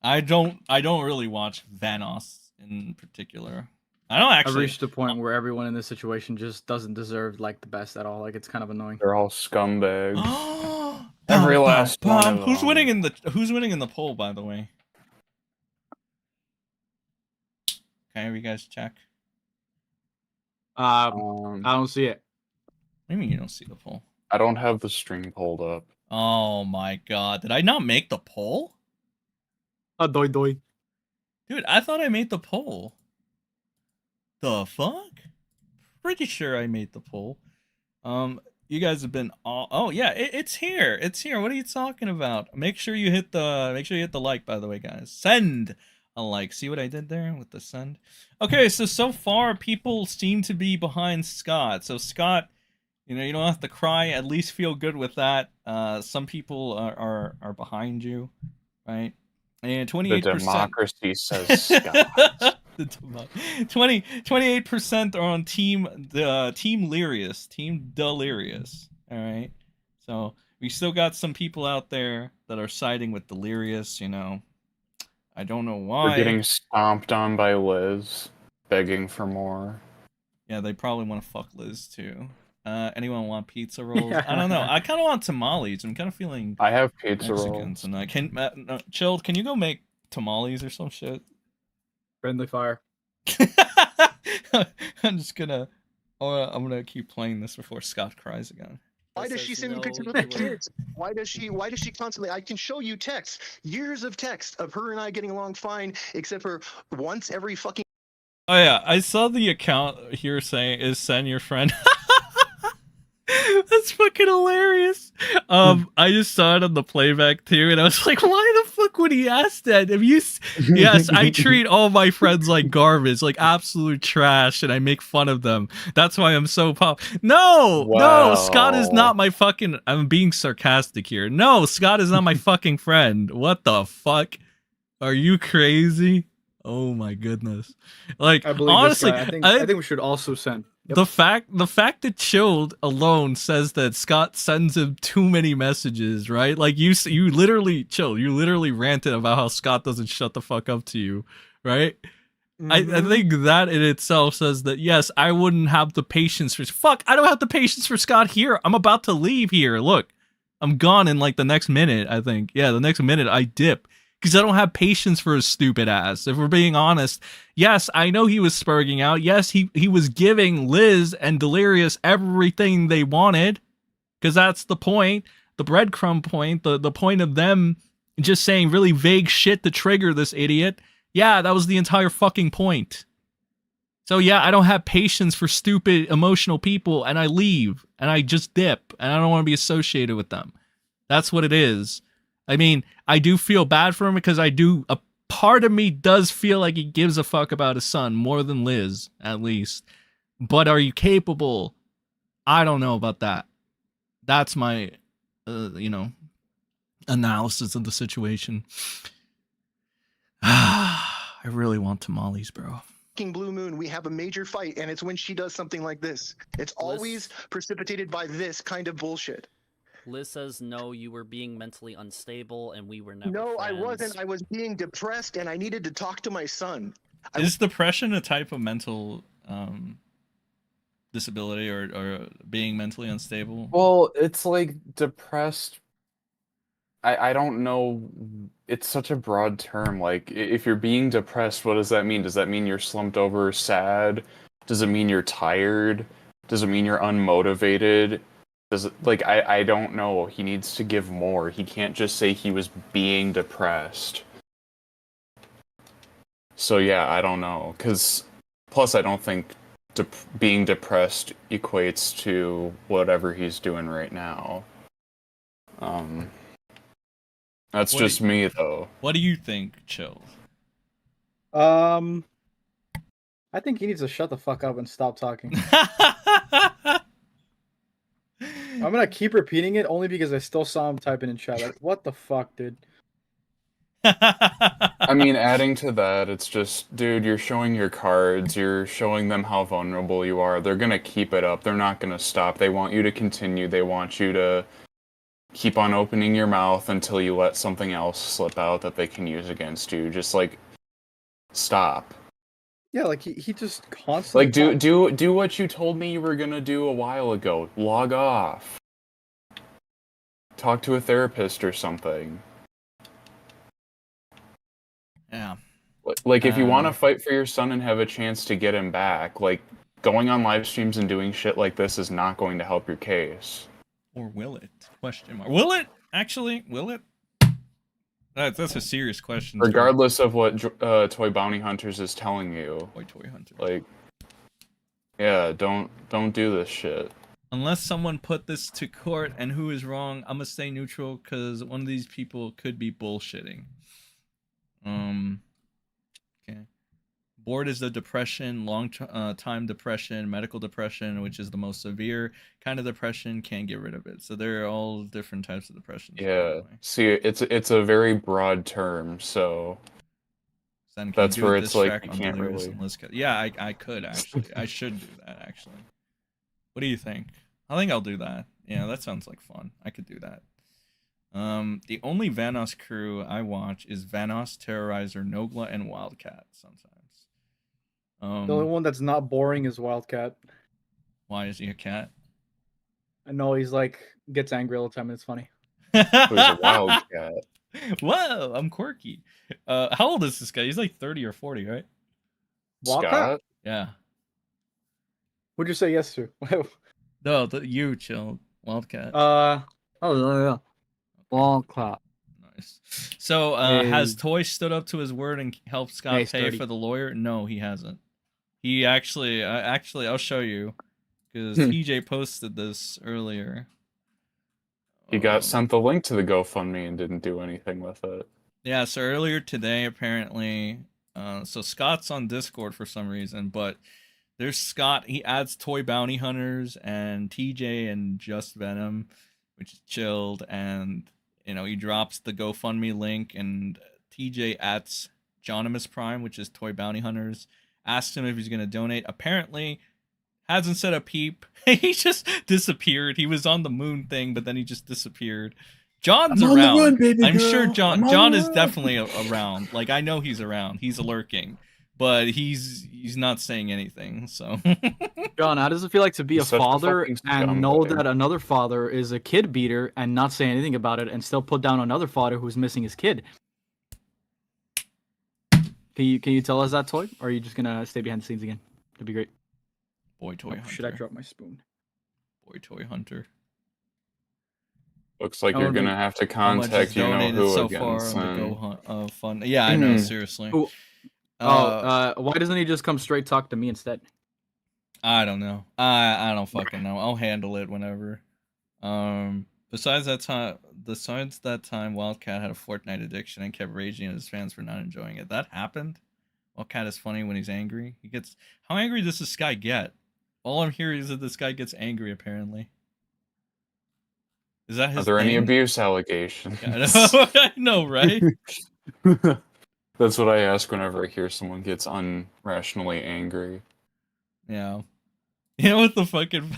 I don't really watch Vanoss in particular. I don't I've actually. reached a point where everyone in this situation just doesn't deserve like the best at all. Like it's kind of annoying. They're all scumbags. Every last one of Who's them. winning in the poll, by the way? Can you guys check? I don't see it. What do you mean you don't see the poll? I don't have the string pulled up. Oh my god. Did I not make the poll? Doi doi. Dude, I thought I made the poll. The fuck? Pretty sure I made the poll. You guys have been all. Oh yeah, it's here. It's here. What are you talking about? Make sure you hit the like, by the way, guys. Send a like. See what I did there with the send? Okay, so far people seem to be behind Scott. So Scott, you know, you don't have to cry. At least feel good with that. Some people are behind you, right? And 28%. The democracy says Scott. 28% are on Team Delirious. Team Delirious. All right. So we still got some people out there that are siding with Delirious. You know, I don't know why. We're getting stomped on by Liz, begging for more. Yeah, they probably want to fuck Liz too. Anyone want pizza rolls? I don't know. I kind of want tamales. I'm kind of feeling. I have pizza Mexican rolls. tonight. No, Chilled, can you go make tamales or some shit? Friendly fire. I'm just gonna. I'm gonna keep playing this before Scott cries again. Why does she send me pictures of the kids? Why does she constantly? I can show you texts, years of text of her and I getting along fine, except for once every fucking. Oh yeah, I saw the account here saying is send your friend. That's fucking hilarious. I just saw it on the playback too, and I was like, why the fuck would he ask that? Yes, I treat all my friends like garbage, like absolute trash, and I make fun of them. That's why I'm so No, Scott is not my fucking. I'm being sarcastic here. No, Scott is not my fucking friend. What the fuck? Are you crazy? Oh my goodness! Like I believe honestly, this guy. I think we should also send. Yep. The fact that Chilled alone says that Scott sends him too many messages, right? Like you literally Chill. You literally ranted about how Scott doesn't shut the fuck up to you, right? Mm-hmm. I think that in itself says that yes, I wouldn't have the patience for. Fuck, I don't have the patience for Scott here. I'm about to leave here. Look, I'm gone in like the next minute. I think the next minute I dip. Because I don't have patience for his stupid ass. If we're being honest, yes, I know he was spurging out. Yes, he was giving Liz and Delirious everything they wanted. Because that's the point. The breadcrumb point. The point of them just saying really vague shit to trigger this idiot. Yeah, that was the entire fucking point. So yeah, I don't have patience for stupid, emotional people. And I leave. And I just dip. And I don't want to be associated with them. That's what it is. I mean, I do feel bad for him because a part of me does feel like he gives a fuck about his son more than Liz, at least. But are you capable? I don't know about that. That's my, analysis of the situation. I really want tamales, bro. Blue moon, we have a major fight, and it's when she does something like this. It's always precipitated by this kind of bullshit. Liz says, no, you were being mentally unstable and we were never No, friends. I wasn't. I was being depressed and I needed to talk to my son. Is depression a type of mental disability or being mentally unstable? Well, it's like depressed. I don't know. It's such a broad term. Like, if you're being depressed, what does that mean? Does that mean you're slumped over sad? Does it mean you're tired? Does it mean you're unmotivated? I don't know. He needs to give more. He can't just say he was being depressed. So yeah, I don't know. Plus I don't think being depressed equates to whatever he's doing right now. That's just me though. What do you think, Chill? I think he needs to shut the fuck up and stop talking. I'm gonna keep repeating it only because I still saw him typing in chat. Like, what the fuck, dude? I mean, adding to that, it's just, dude, you're showing your cards, you're showing them how vulnerable you are. They're gonna keep it up. They're not gonna stop. They want you to continue. They want you to keep on opening your mouth until you let something else slip out that they can use against you. Just like stop. Yeah, like he just constantly Like do what you told me you were gonna do a while ago. Log off. Talk to a therapist or something. Yeah. Like if you want to fight for your son and have a chance to get him back, like going on live streams and doing shit like this is not going to help your case. Or will it? Question mark. Will it? Actually, will it? That's a serious question. Regardless of what Toy Bounty Hunters is telling you. Toy Hunter. Like, yeah, don't do this shit. Unless someone put this to court and who is wrong, I'm gonna stay neutral because one of these people could be bullshitting. Okay. Bored is the depression, long time depression, medical depression, which is the most severe kind of depression. Can't get rid of it. So there are all different types of depression. Yeah. See, it's a very broad term, so that's where it's like you can't really. Yeah, I could actually. I should do that actually. What do you think? I think I'll do that. Yeah, that sounds like fun. I could do that. The only Vanoss crew I watch is Vanoss, Terrorizer, Nogla, and Wildcat sometimes. The only one that's not boring is Wildcat. Why is he a cat? I know he's like gets angry all the time and it's funny. Who's a Wildcat? Whoa, I'm quirky. How old is this guy? He's like 30 or 40, right? Wildcat? Scott? Yeah. What'd you say yes to? No, you chill. Wildcat. Oh yeah. Wildcat. Nice. So, has Toy stood up to his word and helped Scott pay 30. for the lawyer? No, he hasn't. He actually, I'll show you, because TJ posted this earlier. He got sent the link to the GoFundMe and didn't do anything with it. Yeah, so earlier today, apparently, so Scott's on Discord for some reason, but there's Scott. He adds Toy Bounty Hunters and TJ and Just Venom, which is chilled, and he drops the GoFundMe link, and TJ adds Jonimus Prime, which is Toy Bounty Hunters, asks him if he's gonna donate. Apparently, hasn't said a peep. He just disappeared. He was on the moon thing, but then he just disappeared. John's I'm around. on the run, baby I'm girl. sure I'm John on the is run. definitely around. Like, I know he's around. He's lurking, but he's not saying anything. So, John, how does it feel like to be He's a such a father fucking and know scumbag. that another father is a kid beater and not say anything about it and still put down another father who's missing his kid? Can you tell us that, Toy? Or are you just gonna stay behind the scenes again? That'd be great. Boy Toy Hunter. Should I drop my spoon? Boy Toy Hunter. Looks like Oh, you're then gonna have to How much contact is you know donated who so again. far on son. the Fund? Yeah, I know. Seriously. Who- why doesn't he just come straight talk to me instead? I don't know. I don't fucking know. I'll handle it whenever. Besides that time, Wildcat had a Fortnite addiction and kept raging at his fans for not enjoying it. That happened. Wildcat is funny when he's angry. How angry does this guy get? All I'm hearing is that this guy gets angry. Apparently. Is that his? Are there any thing? abuse allegations? Yeah, I know, right? That's what I ask whenever I hear someone gets unrationally angry. Yeah. You know what the fucking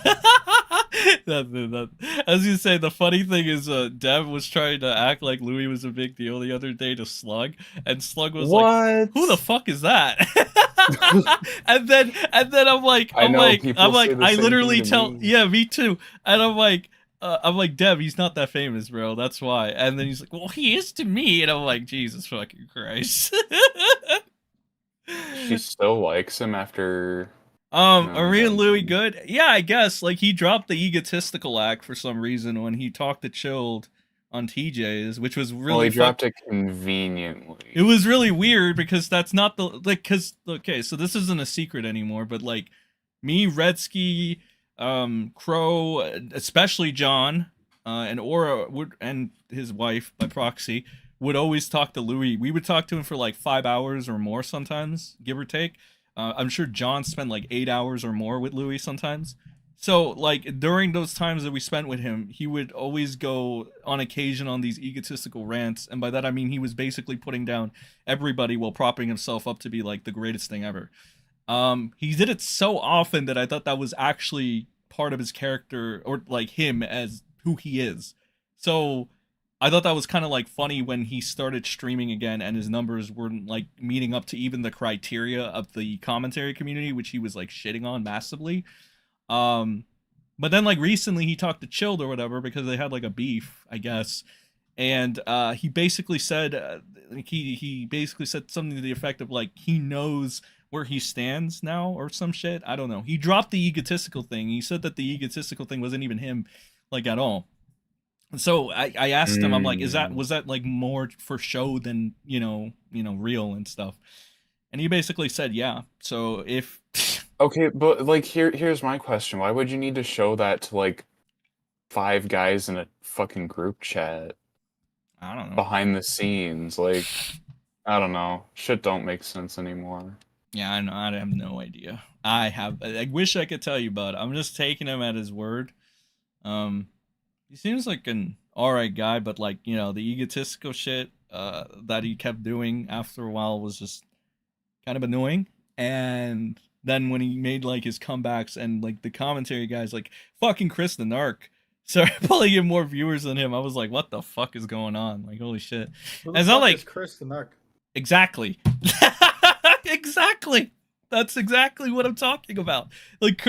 as you say, the funny thing is Dev was trying to act like Louis was a big deal the other day to Slug, and Slug was like, who the fuck is that? and then I'm like I literally tell me too. And I'm like Dev, he's not that famous, bro. That's why. And then he's like, well, he is to me. And I'm like, Jesus fucking Christ. She still likes him after. Are me and Louis good? Yeah, I guess. Like, he dropped the egotistical act for some reason when he talked to Chilled on TJ's, which was really. Well, he dropped it conveniently. It was really weird because that's not the okay, so this isn't a secret anymore, but like me, Redsky, Crow, especially John, and Aura and his wife by proxy would always talk to Louis. We would talk to him for like 5 hours or more sometimes, give or take. I'm sure John spent like 8 hours or more with Louis sometimes. So, like, during those times that we spent with him, he would always go on occasion on these egotistical rants. And by that, I mean he was basically putting down everybody while propping himself up to be, like, the greatest thing ever. He did it so often that I thought that was actually part of his character, or, like, him as who he is. So, I thought that was kind of, like, funny when he started streaming again and his numbers weren't, like, meeting up to even the criteria of the commentary community, which he was, like, shitting on massively. But then like recently he talked to Chilled or whatever because they had like a beef, I guess, and he basically said he basically said something to the effect of like he knows where he stands now or some shit. I don't know. He dropped the egotistical thing. He said that the egotistical thing wasn't even him, like at all. So I asked him, I'm like, was that like more for show than you know real and stuff? And he basically said, yeah. So if Okay, but like here's my question. Why would you need to show that to like 5 guys in a fucking group chat I don't know. behind the scenes? Like, I don't know. Shit don't make sense anymore. Yeah, I know. I have no idea. I wish I could tell you, but I'm just taking him at his word. He seems like an alright guy, but like, you know, the egotistical shit that he kept doing after a while was just kind of annoying. And then when he made like his comebacks and like the commentary guys like fucking Chris the Narc started pulling in more viewers than him, I was like, what the fuck is going on? Like, holy shit. It's not like Chris the Narc. Exactly. Exactly. That's exactly what I'm talking about. Like,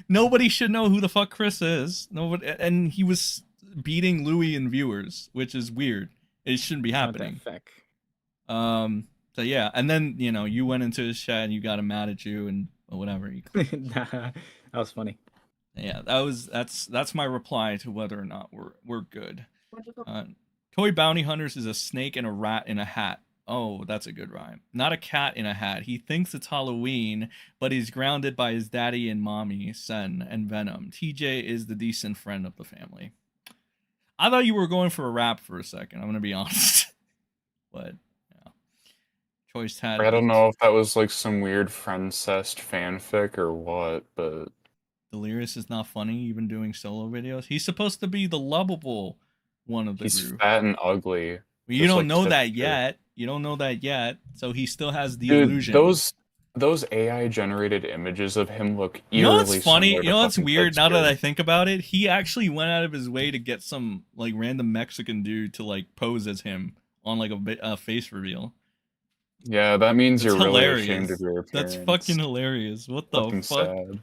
nobody should know who the fuck Chris is. Nobody, and he was beating Louis in viewers, which is weird. It shouldn't be happening. So yeah, and then you went into his chat and you got him mad at you and whatever. That was funny. Yeah, that's my reply to whether or not we're good. Toy Bounty Hunters is a snake and a rat in a hat. Oh, that's a good rhyme. Not a cat in a hat. He thinks it's Halloween, but he's grounded by his daddy and mommy, Sen, and Venom. TJ is the decent friend of the family. I thought you were going for a rap for a second, I'm gonna be honest. But yeah. Choice hat. I don't know if that was like some weird Friendcest fanfic or what, but Delirious is not funny, even doing solo videos. He's supposed to be the lovable one of the he's group. fat and ugly. Well, you don't know that yet. You don't know that yet. So he still has the illusion. Those AI generated images of him look eerily. You know what's funny? You know what's weird? Now that I think about it, he actually went out of his way to get some like random Mexican dude to like pose as him on like a face reveal. Yeah, that means That's you're hilarious. really ashamed of your appearance. That's fucking hilarious. What the fucking fuck? Sad.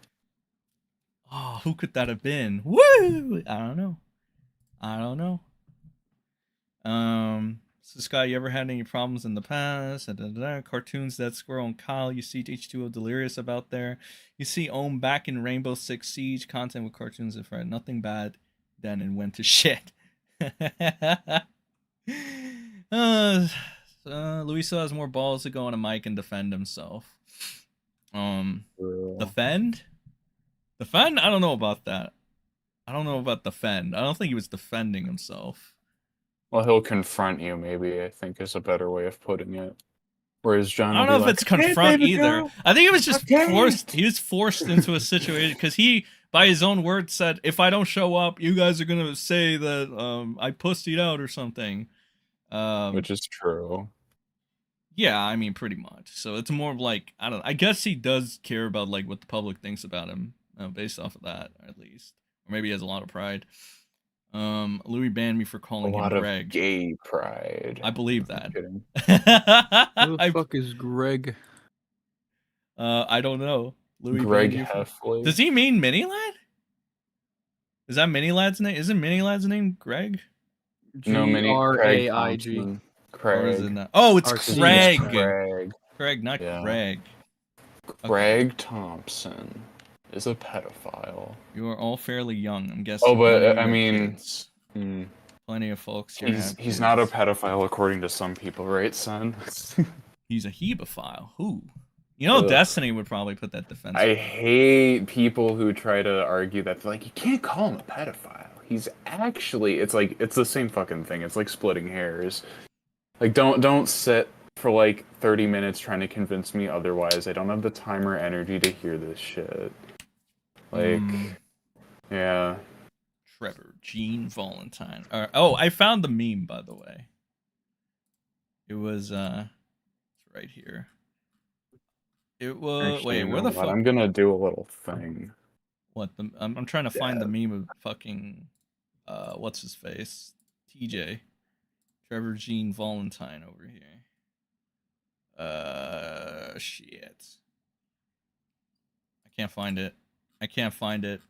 Oh, who could that have been? Woo! I don't know. So Scott, you ever had any problems in the past? Cartoons, Dead Squirrel, and Kyle. You see H20 Delirious about there. You see Ohm back in Rainbow Six Siege. Content with cartoons and Fred. Nothing bad then and went to shit. Luisa has more balls to go on a mic and defend himself. Defend? Defend? I don't know about that. I don't know about defend. I don't think he was defending himself. Well, he'll confront you, maybe, I think is a better way of putting it. Whereas John, I don't know if it's confront either. I think it was just forced. He was forced into a situation because he, by his own words, said, "If I don't show up, you guys are gonna say that I pussied out or something." Which is true. Yeah, I mean, pretty much. So it's more of like, I don't know. I guess he does care about like what the public thinks about him, based off of that, at least. Or maybe he has a lot of pride. Louis banned me for calling him Greg. Of gay pride. I believe that. Who the fuck is Greg? I don't know. Louis Greg Heffley. Does he mean Mini Lad? Is that Mini Lad's name? Isn't Mini Lad's name Greg? No, Mini G-R-A-I-G. Craig. Oh, it's R-C. Craig. Craig, not Greg. Greg Thompson is a pedophile. You are all fairly young, I'm guessing. Oh, but I mean, plenty of folks. He's not a pedophile according to some people, right, son? He's a hebephile. Who? You know, Destiny would probably put that defense. I hate people who try to argue that, like, you can't call him a pedophile. He's actually, it's like, it's the same fucking thing. It's like splitting hairs. Like, don't sit for like 30 minutes trying to convince me otherwise. I don't have the time or energy to hear this shit. Like, Yeah. Trevor Gene Valentine. Oh, I found the meme, by the way. It was it's right here. It was Actually, wait, you where know the what? fuck? I'm gonna do a little thing. What the? I'm trying to find the meme of fucking what's his face? TJ. Trevor Gene Valentine over here. Shit. I can't find it. I can't find it.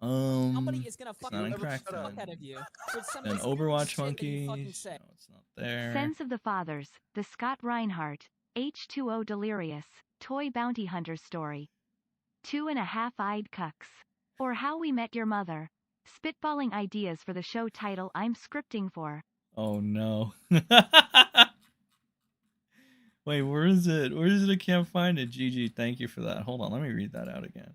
Somebody is gonna It's fucking not in rip the Crackdown. fuck out of you. For some Then stupid Overwatch shit that you fucking Monkeys. say. No, it's not there. Sense of the Fathers, the Scott Reinhardt, H20 Delirious, Toy Bounty Hunter story. 2.5-eyed cucks. Or How We Met Your Mother. Spitballing ideas for the show title I'm scripting for. Oh no. Wait, where is it? Where is it? I can't find it. GG, thank you for that. Hold on, let me read that out again.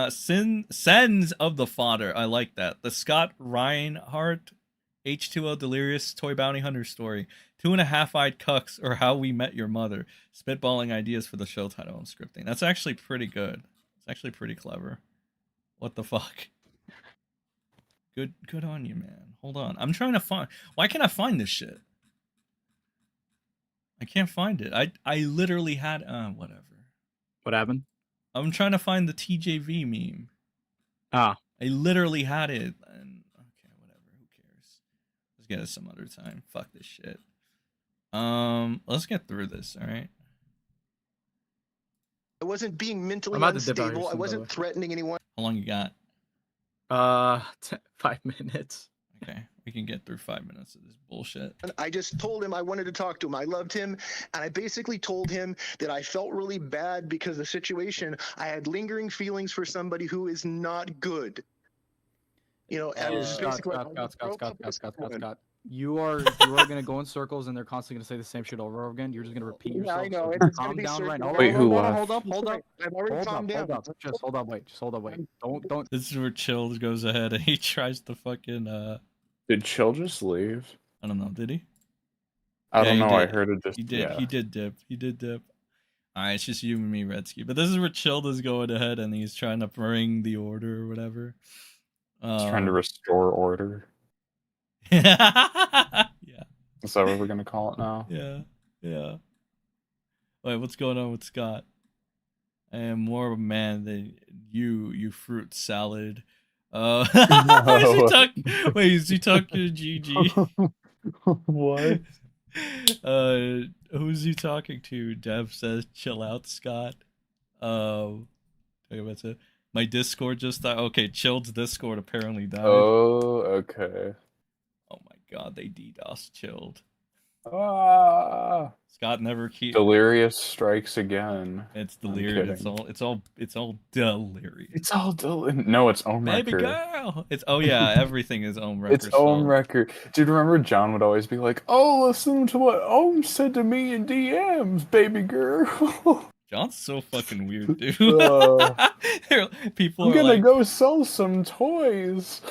Sens of the Fodder. I like that. The Scott Reinhardt H20 Delirious Toy Bounty Hunter story. 2.5-eyed cucks or How We Met Your Mother. Spitballing ideas for the show title and scripting. That's actually pretty good. It's actually pretty clever. What the fuck? Good on you, man. Hold on. I'm trying to find. Why can't I find this shit? I can't find it. I literally had whatever. What happened? I'm trying to find the TJV meme. Ah. I literally had it. And okay, whatever. Who cares? Let's get it some other time. Fuck this shit. Let's get through this, alright? I wasn't being mentally I'm about to dip out here unstable. I soon, by the wasn't way. threatening anyone. How long you got? 5 minutes. Okay, we can get through 5 minutes of this bullshit. I just told him I wanted to talk to him. I loved him. And I basically told him that I felt really bad because of the situation. I had lingering feelings for somebody who is not good. You know, and it's basically Scott. You are gonna go in circles and they're constantly gonna say the same shit over and over again. You're just gonna repeat Yeah, yourself. I know. So It's gonna calm be down right now. circular. Wait, who left? Hold up. I've already calmed down. Just hold up, wait. Don't. This is where Chill goes ahead and he tries to fucking Did Chill just leave? I don't know, did he? I don't he know. I did. heard it just. He did. Yeah. He did dip. Alright, it's just you and me, Redsky. But this is where Childa's going ahead and he's trying to bring the order or whatever. He's trying to restore order. Yeah. Is that what we're gonna call it now? Yeah. Wait, what's going on with Scott? I am more of a man than you fruit salad. No. Is he talking to GG? What? Who's he talking to? Dev says, "Chill out, Scott." Talking about it. My Discord just died. Okay, Chilled's Discord apparently died. Oh, okay. Oh my god, they DDoS Chilled. Ah. Scott never keep. Delirious strikes again. It's I'm delirious. kidding. It's all delirious. It's all No, it's Ohm Baby Record. girl. It's everything is Ohm Record. It's Ohm Record. Dude, remember John would always be like, "Oh, listen to what Ohm said to me in DMs, baby girl." John's so fucking weird, dude. People I'm are gonna like, go sell some toys.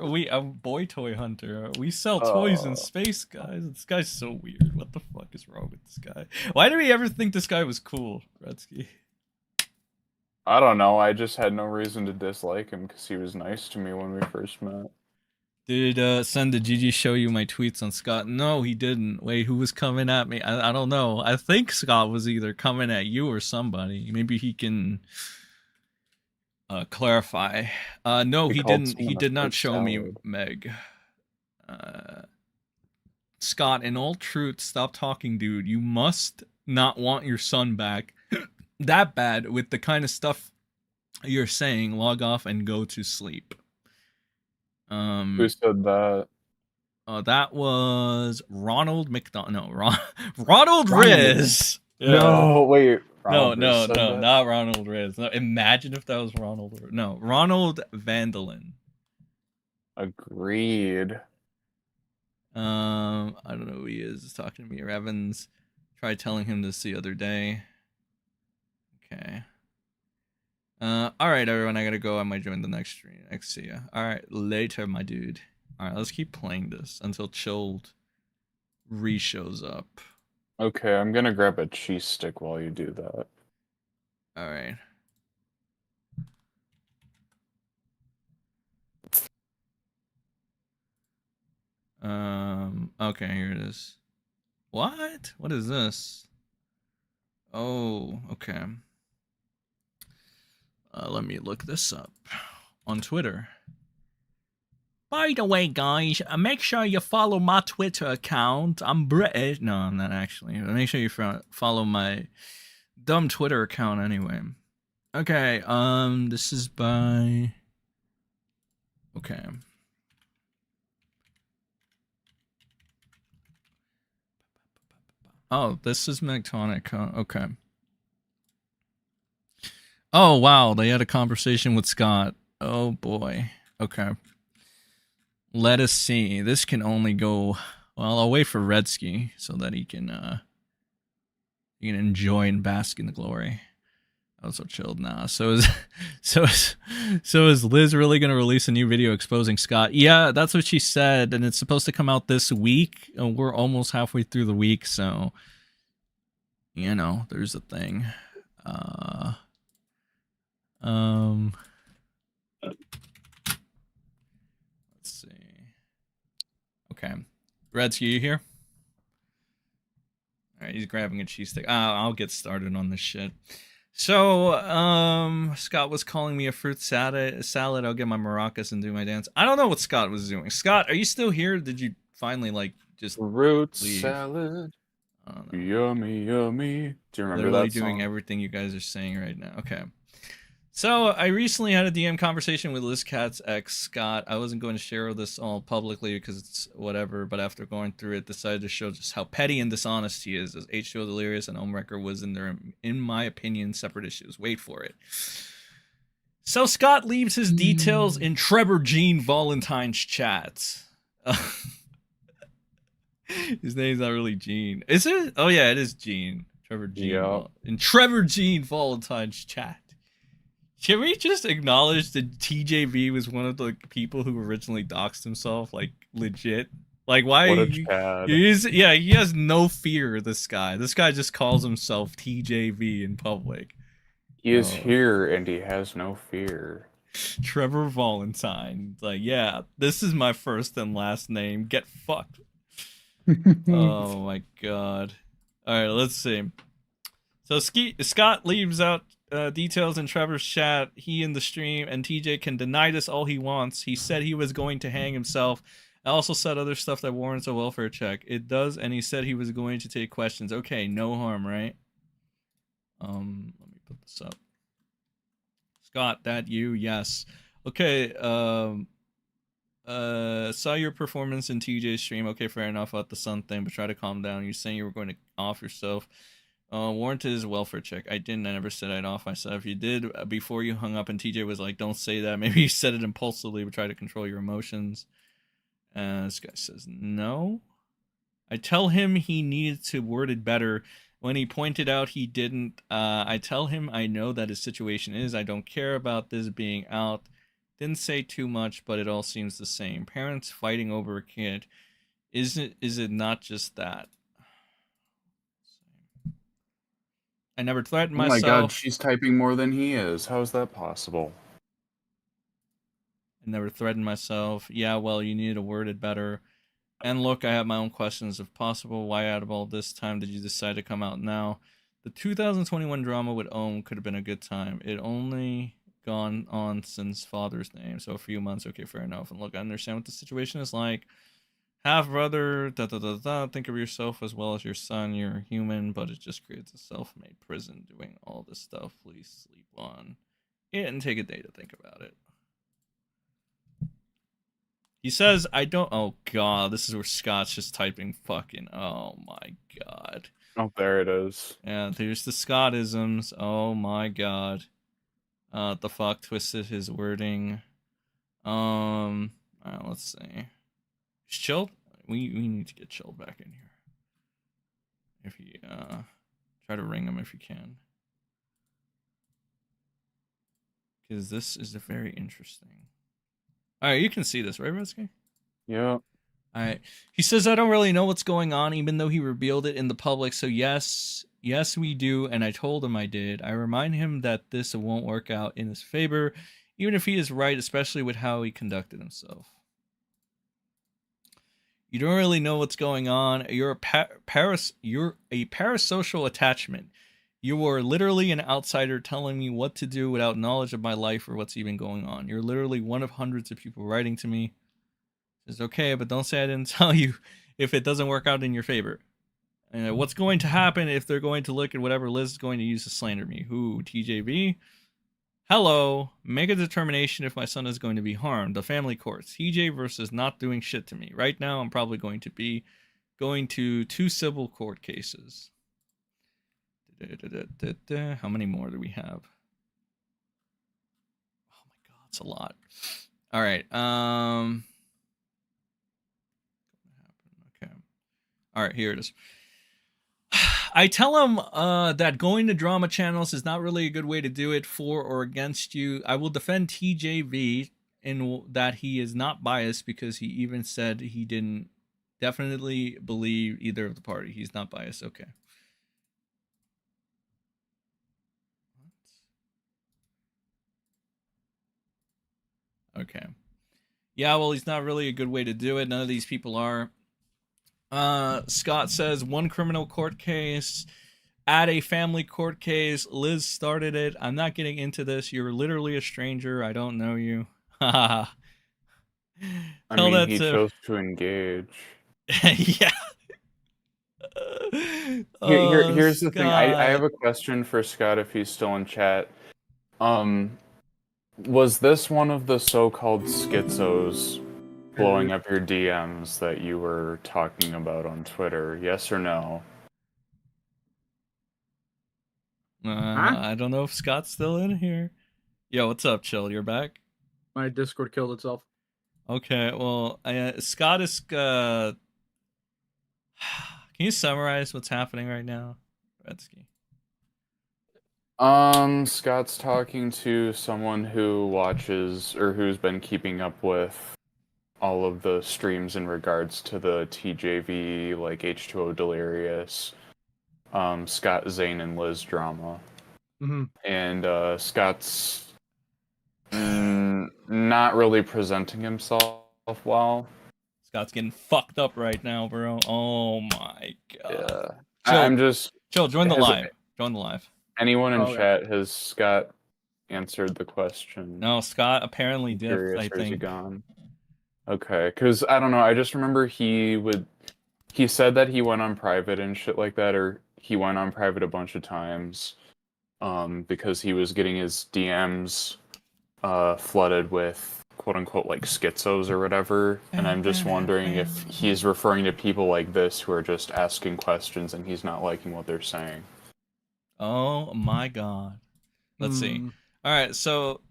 we are boy toy hunter. We sell toys in space, guys. This guy's so weird. What the fuck is wrong with this guy? Why do we ever think this guy was cool, Redsky? I don't know. I just had no reason to dislike him because he was nice to me when we first met. Did did GG show you my tweets on Scott? No, he didn't. Wait, who was coming at me? I don't know. I think Scott was either coming at you or somebody. Maybe he can clarify. No, he didn't. He did not show me Meg. Scott, in all truth, stop talking, dude. You must not want your son back that bad with the kind of stuff you're saying. Log off and go to sleep. Who said that? That was Ronald McDonald. No, Ronald Riz. Yeah. No, wait. No, not Ronald Riz. No, imagine if that was Ronald. No, Ronald Vandalin. Agreed. I don't know who he is. He's talking to me. Or Evans. Tried telling him this the other day. Okay. Alright, everyone, I gotta go. I might join the next stream. See ya. Alright, later, my dude. Alright, let's keep playing this until Chilled re-shows up. Okay, I'm gonna grab a cheese stick while you do that. Alright. Okay, here it is. What? What is this? Oh, okay. Let me look this up on Twitter. By the way, guys, make sure you follow my Twitter account. I'm British. No, I'm not actually. Make sure you follow my dumb Twitter account anyway. Okay, this is by... Okay. Oh, this is Megtonic. Okay. Oh, wow. They had a conversation with Scott. Oh, boy. Okay. Let us see. This can only go... Well, I'll wait for Redsky so that he can enjoy and bask in the glory. Oh, so chilled now. So is Liz really gonna release a new video exposing Scott? Yeah, that's what she said, and it's supposed to come out this week. And we're almost halfway through the week, so you know, there's a thing. Let's see. Okay, Redsky, you here? All right, he's grabbing a cheese stick. I'll get started on this shit. So, Scott was calling me a fruit salad. I'll get my maracas and do my dance. I don't know what Scott was doing. Scott, are you still here? Did you finally, like, just Fruit leave? salad. Yummy, yummy. Do you remember Literally that song? doing everything you guys are saying right now. Okay. So, I recently had a DM conversation with Liz Katz ex Scott. I wasn't going to share this all publicly because it's whatever, but after going through it, decided to show just how petty and dishonest he is, as H20 Delirious and Homewrecker was in my opinion, separate issues. Wait for it. So, Scott leaves his details in Trevor Jean Valentine's chat. His name's not really Gene. Is it? Oh, yeah, it is Gene. Trevor Jean. Yeah. In Trevor Jean Valentine's chat. Can we just acknowledge that TJV was one of the people who originally doxed himself, like, legit? Like, why? What a Chad. He has no fear, this guy. This guy just calls himself TJV in public. He is here and he has no fear. Trevor Valentine. Like, yeah, this is my first and last name. Get fucked. Oh, my God. All right, let's see. So, Scott leaves out details in Trevor's chat. He in the stream, and TJ can deny this all he wants. He said he was going to hang himself. I also said other stuff that warrants a welfare check. It does, and he said he was going to take questions. Okay, no harm, right? Let me put this up. Scott, that you? Yes. Okay, saw your performance in TJ's stream. Okay, fair enough about the sun thing, but try to calm down. You're saying you were going to off yourself. Warranted his welfare check. I didn't. I never said I'd off myself. You did before you hung up, and TJ was like, "Don't say that." Maybe you said it impulsively, but try to control your emotions. This guy says no. I tell him he needed to word it better. When he pointed out he didn't, I tell him I know that his situation is. I don't care about this being out. Didn't say too much, but it all seems the same. Parents fighting over a kid. Is it not just that? I never threatened myself. Oh my God, she's typing more than he is. How is that possible? I never threatened myself. Yeah, well, you need to word it better. And look, I have my own questions. If possible, why out of all this time did you decide to come out now? The 2021 drama with Ohm could have been a good time. It only gone on since Father's Name, so a few months. Okay, fair enough. And look, I understand what the situation is like. Half brother, think of yourself as well as your son. You're human, but it just creates a self-made prison doing all this stuff. Please sleep on it and take a day to think about it. He says, I don't... Oh, God. This is where Scott's just typing fucking... Oh, my God. Oh, there it is. Yeah, there's the Scottisms. Oh, my God. The fuck twisted his wording. Alright, let's see. Is chilled? We need to get chilled back in here. If you, try to ring him if you can. Because this is very interesting. Alright, you can see this, right, Redsky? Yeah. Alright. He says, I don't really know what's going on, even though he revealed it in the public. So yes, we do, and I told him I did. I remind him that this won't work out in his favor, even if he is right, especially with how he conducted himself. You don't really know what's going on. You're a parasocial attachment. You are literally an outsider telling me what to do without knowledge of my life or what's even going on. You're literally one of hundreds of people writing to me. It's okay, but don't say I didn't tell you if it doesn't work out in your favor. What's going to happen if they're going to look at whatever Liz is going to use to slander me? Who? TJV? Hello. Make a determination if my son is going to be harmed. The family court. TJ versus not doing shit to me. Right now, I'm probably going to be going to 2 civil court cases. How many more do we have? Oh my god, it's a lot. All right. Okay. All right, here it is. I tell him that going to drama channels is not really a good way to do it for or against you. I will defend TJV in that he is not biased because he even said he didn't definitely believe either of the party. He's not biased. Okay. Okay. Yeah, well, he's not really a good way to do it. None of these people are. Scott says 1 criminal court case, add a family court case. Liz started it. I'm not getting into this. You're literally a stranger. I don't know you. I mean, he chose to engage. Yeah. Here's the thing. I Scott. have a question for Scott if he's still in chat. Was this one of the so-called schizos blowing up your DMs that you were talking about on Twitter? Yes or no? I don't know if Scott's still in here. Yo, what's up, Chill? You're back? My Discord killed itself. Okay, well, Scott is... Can you summarize what's happening right now, Redsky? Scott's talking to someone who watches, or who's been keeping up with all of the streams in regards to the TJV, like H20 Delirious, Scott, Zane, and Liz drama. Mm-hmm. And Scott's not really presenting himself well. Scott's getting fucked up right now, bro. Oh my god. Yeah. Chill, join the live. Join the live. Anyone in chat, has Scott answered the question? No, Scott apparently did, I Or is he think. gone? Okay, because I don't know, I just remember he said that he went on private and shit like that, or he went on private a bunch of times, because he was getting his DMs flooded with quote-unquote like schizos or whatever, and I'm just wondering if he's referring to people like this who are just asking questions and he's not liking what they're saying. Oh my god. Let's see. All right, so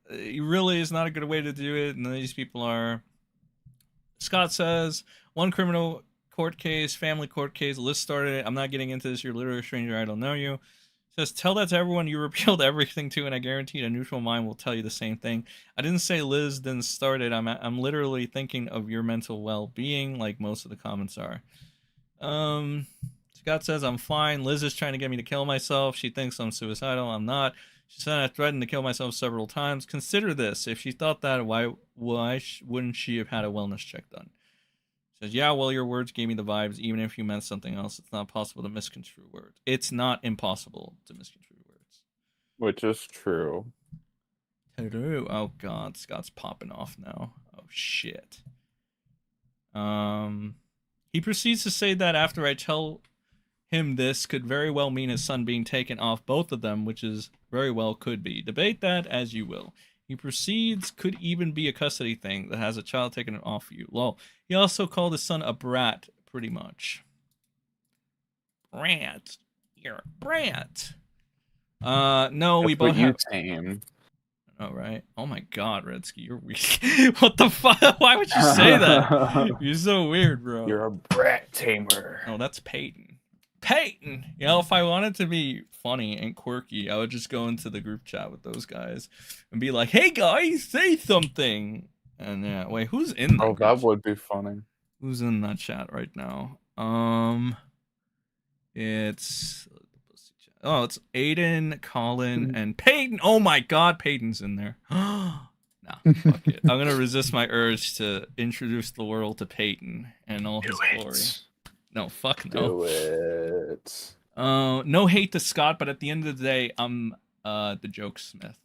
it really is not a good way to do it. None of these people are. Scott says 1 criminal court case, family court case. Liz started it. I'm not getting into this. You're literally a stranger. I don't know you. Says tell that to everyone you repealed everything to, and I guarantee a neutral mind will tell you the same thing. I didn't say Liz didn't start it. I'm literally thinking of your mental well-being, like most of the comments are. Scott says I'm fine. Liz is trying to get me to kill myself. She thinks I'm suicidal. I'm not. She said I threatened to kill myself several times. Consider this. If she thought that, why wouldn't she have had a wellness check done? She says, yeah, well, your words gave me the vibes. Even if you meant something else, it's not possible to misconstrue words. It's not impossible to misconstrue words. Which is true. Oh, God. Scott's popping off now. Oh, shit. He proceeds to say that after I tell him this could very well mean his son being taken off both of them, which is very well could be. Debate that as you will. He proceeds could even be a custody thing that has a child taken off you. Lol. He also called his son a brat, pretty much. Brat. You're a brat. No, we both have... tame. Oh, right. Oh my god, Redsky, you're weird. What the fuck? Why would you say that? You're so weird, bro. You're a brat tamer. Oh, that's Peyton. Peyton! You know, if I wanted to be funny and quirky, I would just go into the group chat with those guys and be like, hey guys, say something! And yeah, wait, who's in that Oh, that would be funny. Who's in that chat right now? It's Aiden, Colin, and Peyton. Oh my god, Peyton's in there. Nah, fuck it. I'm gonna resist my urge to introduce the world to Peyton and all his glory. No, fuck no. Do it. No hate to Scott, but at the end of the day, I'm the joke smith.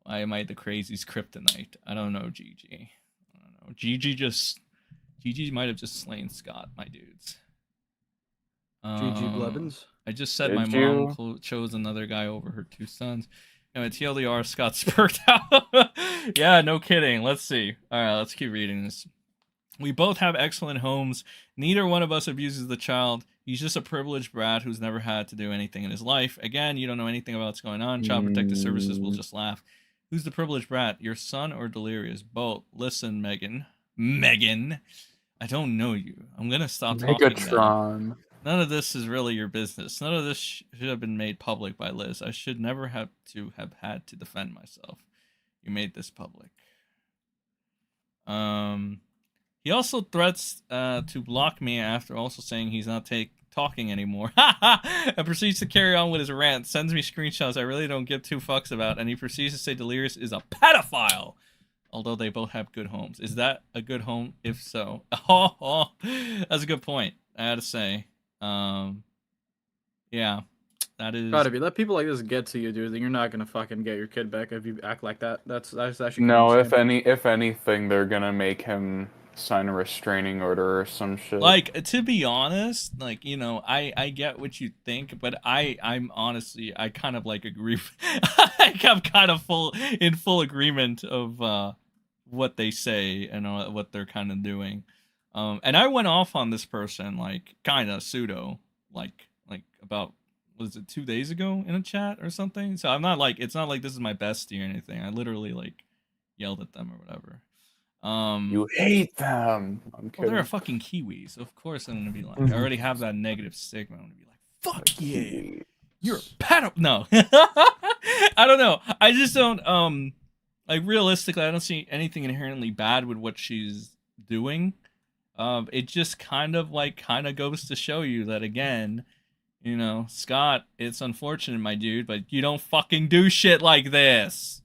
Why am I the crazy's kryptonite? I don't know, GG. I don't know. GG might have just slain Scott, my dudes. GG Blevins. I just said Did my mom chose another guy over her 2 sons. No, TLDR, Scott spurred out. Yeah, no kidding. Let's see. All right, let's keep reading this. We both have excellent homes. Neither one of us abuses the child. He's just a privileged brat who's never had to do anything in his life. Again, you don't know anything about what's going on. Child Protective Services will just laugh. Who's the privileged brat? Your son or Delirious? Both. Listen, Megan. I don't know you. I'm going to stop talking now. Megatron. None of this is really your business. None of this should have been made public by Liz. I should never have had to defend myself. You made this public. He also threats to block me after also saying he's not talking anymore. And proceeds to carry on with his rant. Sends me screenshots I really don't give 2 fucks about. And he proceeds to say Delirious is a pedophile. Although they both have good homes. Is that a good home? If so. That's a good point. I had to say. Yeah. That is Gotta be. Let people like this get to you, dude. Then you're not gonna fucking get your kid back if you act like that. That's actually No, if anything, they're gonna make him sign a restraining order or some shit. like, to be honest, like, you know, I get what you think, but I'm honestly, I kind of like agree. I'm kind of in full agreement of what they say and what they're kind of doing. And I went off on this person, like, kind of pseudo, like about, was it 2 days ago in a chat or something? So I'm not like, it's not like this is my bestie or anything. I literally like yelled at them or whatever. You hate them. I'm kidding. Well, they're a fucking Kiwi, so of course I'm gonna be like, I already have that negative stigma. I'm gonna be like, fuck yeah, you're a pedo. No, I don't know. I just don't like, realistically, I don't see anything inherently bad with what she's doing. It just kind of goes to show you that, again, you know, Scott, it's unfortunate, my dude, but you don't fucking do shit like this.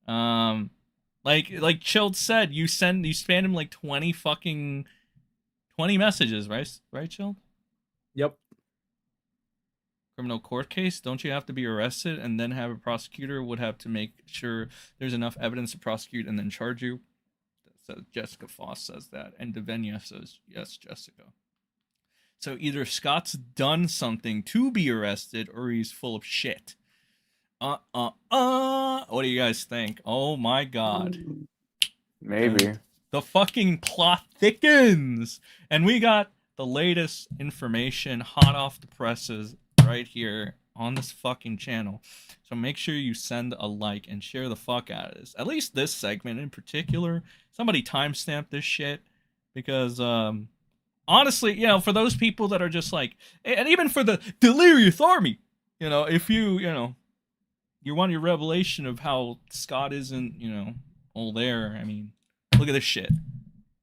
Like Chilled said, you spam him like 20 messages, right, Chilled? Yep. Criminal court case, don't you have to be arrested and then have a prosecutor would have to make sure there's enough evidence to prosecute and then charge you? So Jessica Foss says that, and Devenia says, yes, Jessica. So either Scott's done something to be arrested or he's full of shit. What do you guys think? Oh my god. Maybe. The fucking plot thickens! And we got the latest information hot off the presses right here on this fucking channel. So make sure you send a like and share the fuck out of this. At least this segment in particular. Somebody timestamp this shit. Because, honestly, you know, for those people that are just like, and even for the Delirious Army, you know, if you want your revelation of how Scott isn't, you know, all there, I mean, look at this shit.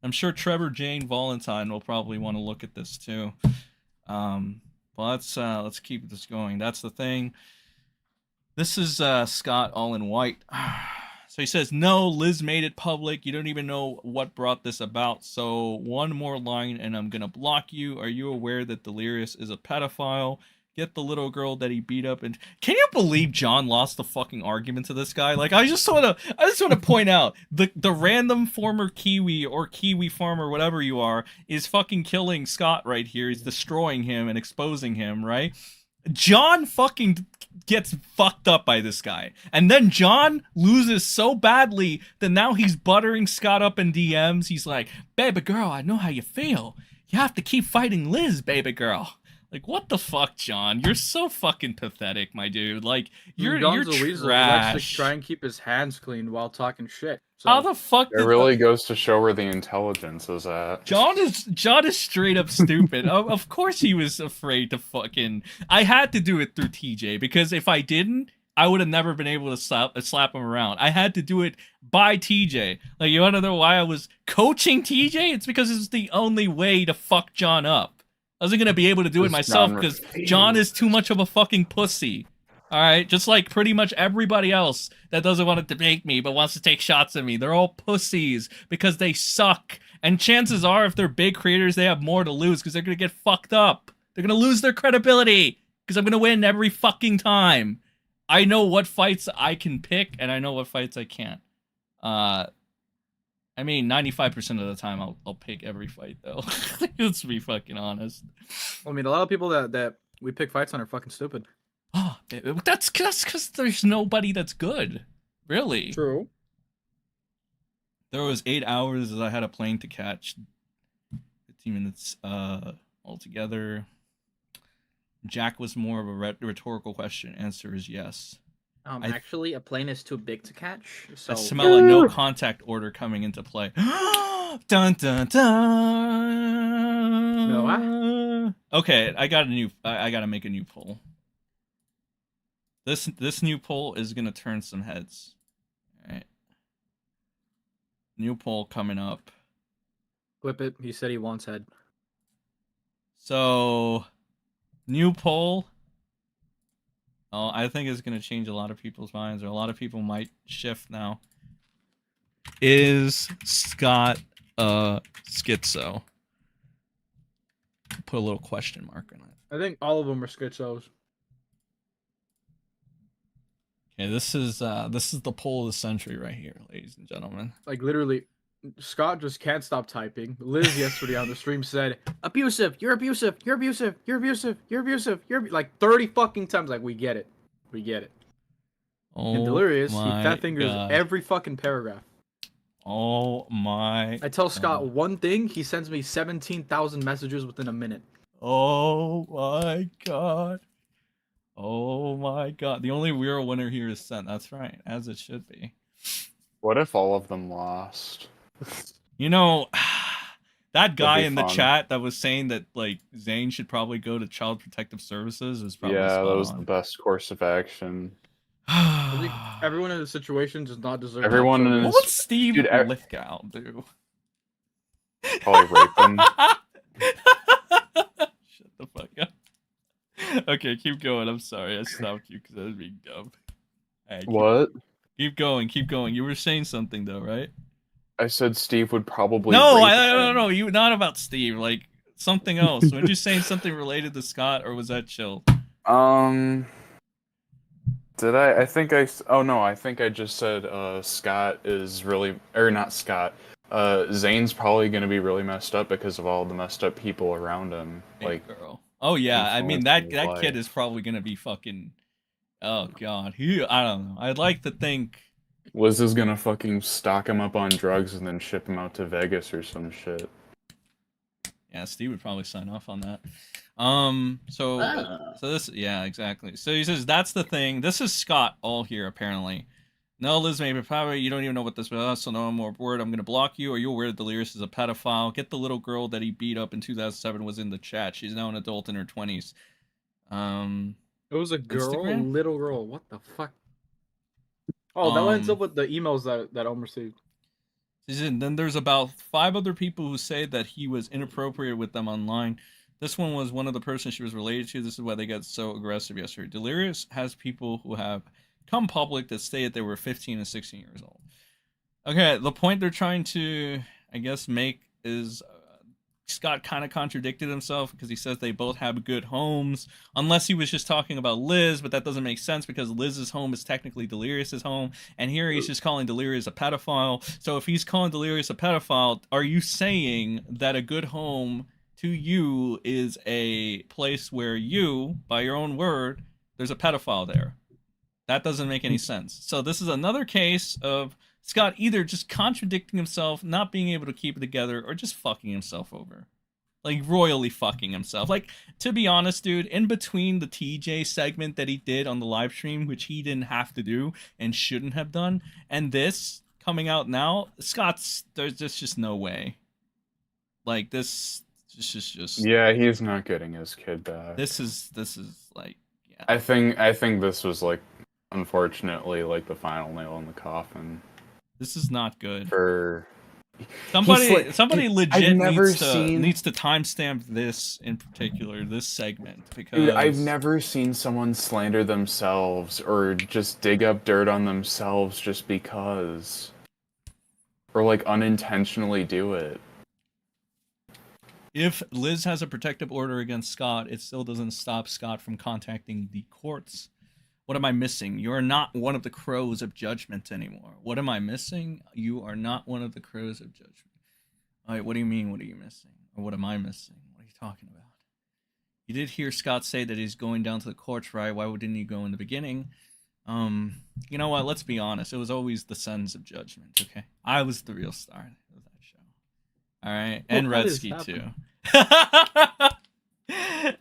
I'm sure Trevor Jane Valentine will probably want to look at this too. But let's keep this going. That's the thing. This is Scott all in white. So he says, no, Liz made it public. You don't even know what brought this about. So one more line and I'm going to block you. Are you aware that Delirious is a pedophile? Get the little girl that he beat up. And can you believe John lost the fucking argument to this guy? Like, I just want to point out the random former Kiwi or Kiwi farmer, whatever you are, is fucking killing Scott right here. He's destroying him and exposing him, right? John fucking gets fucked up by this guy. And then John loses so badly that now he's buttering Scott up in DMs. He's like, baby girl, I know how you feel. You have to keep fighting Liz, baby girl. Like, what the fuck, John? You're so fucking pathetic, my dude. Like, you're trash. He likes to try and keep his hands clean while talking shit. So, how the fuck it really goes to show where the intelligence is at. John is straight up stupid. Of course he was afraid to fucking... I had to do it through TJ, because if I didn't, I would have never been able to slap him around. I had to do it by TJ. Like, you want to know why I was coaching TJ? It's because it's the only way to fuck John up. I wasn't going to be able to do it myself because John is too much of a fucking pussy. All right, just like pretty much everybody else that doesn't want to debate me but wants to take shots at me. They're all pussies because they suck. And chances are, if they're big creators, they have more to lose because they're going to get fucked up. They're going to lose their credibility because I'm going to win every fucking time. I know what fights I can pick, and I know what fights I can't. I mean, 95% of the time, I'll pick every fight, though. Let's be fucking honest. I mean, a lot of people that we pick fights on are fucking stupid. Oh, that's because there's nobody that's good. Really. True. There was 8 hours that I had a plane to catch. 15 minutes altogether. Jack was more of a rhetorical question. Answer is yes. Actually, a plane is too big to catch. So I smell a no contact order coming into play. Dun dun dun. No, Okay, I gotta make a new poll. This new poll is gonna turn some heads. All right. New poll coming up. Clip it. He said he wants head. So, new poll. Oh, I think it's going to change a lot of people's minds, or a lot of people might shift now. Is Scott schizo? Put a little question mark on it. I think all of them are schizos. Okay, this is the poll of the century right here, ladies and gentlemen. Like literally, Scott just can't stop typing. Liz yesterday on the stream said, "Abusive, you're abusive, you're abusive, you're abusive, you're abusive, like 30 fucking times." Like we get it, we get it. Oh, and Delirious, he my fat fingers God. every fucking paragraph. Oh my! I tell Scott one thing, he sends me 17,000 messages within a minute. Oh my God! Oh my God! The only real winner here is Sent. That's right, as it should be. What if all of them lost? You know, that guy be in the fun. chat that was saying that like Zane should probably go to Child Protective Services is probably Yeah, spot that was on. the best course of action. I think everyone in the situation does not deserve. Everyone that. is- What would Steve Dude, Lithgow do? Probably rape them. Shut the fuck up. Okay, keep going. I'm sorry, I stopped you because I was being dumb. All right, What? Keep going. Keep going. You were saying something though, right? I said Steve would probably. No, rape no, him. no. You not about Steve. Like something else. Weren't you saying something related to Scott, or was that chill? Did I? I think I. Oh no, I think I just said Scott is really, or not Scott. Zane's probably gonna be really messed up because of all the messed up people around him. Big Like, girl. Oh yeah, I mean that influencing his kid life. is probably gonna be fucking. Oh god, I don't know. I'd like to think. Liz is gonna fucking stock him up on drugs and then ship him out to Vegas or some shit. Yeah, Steve would probably sign off on that. So this, yeah, exactly. So he says that's the thing. This is Scott all here apparently. No, Liz, maybe probably you don't even know what this was. So no more word. I'm gonna block you, or you're aware Delirious is a pedophile. Get the little girl that he beat up in 2007 was in the chat. She's now an adult in her 20s. It was a girl, Instagram? little girl. What the fuck? Oh, that lines up with the emails that Elm received. Then there's about 5 other people who say that he was inappropriate with them online. This one was one of the persons she was related to. This is why they got so aggressive yesterday. Delirious has people who have come public that say that they were 15 and 16 years old. Okay, the point they're trying to, I guess, make is Scott kind of contradicted himself because he says they both have good homes, unless he was just talking about Liz, but that doesn't make sense because Liz's home is technically Delirious's home, and here he's just calling Delirious a pedophile. So if he's calling Delirious a pedophile, are you saying that a good home to you is a place where you, by your own word, there's a pedophile there? That doesn't make any sense. So this is another case of Scott either just contradicting himself, not being able to keep it together, or just fucking himself over. Like, royally fucking himself. Like, to be honest, dude, in between the TJ segment that he did on the live stream, which he didn't have to do and shouldn't have done, and this coming out now, there's just no way. Like, this is just... Yeah, he's not getting his kid back. This is like, yeah. I think this was like, unfortunately, like the final nail in the coffin. This is not good. For Somebody legit never needs to timestamp this in particular, this segment, because Dude, I've never seen someone slander themselves or just dig up dirt on themselves just because. Or like unintentionally do it. If Liz has a protective order against Scott, it still doesn't stop Scott from contacting the courts. What am I missing? You are not one of the crows of judgment anymore. What am I missing? You are not one of the crows of judgment. All right, what do you mean, what are you missing? Or what am I missing? What are you talking about? You did hear Scott say that he's going down to the courts, right? Why didn't he go in the beginning? You know what? Let's be honest. It was always the Sons of Judgment, okay? I was the real star of that show. All right? And Redsky, too.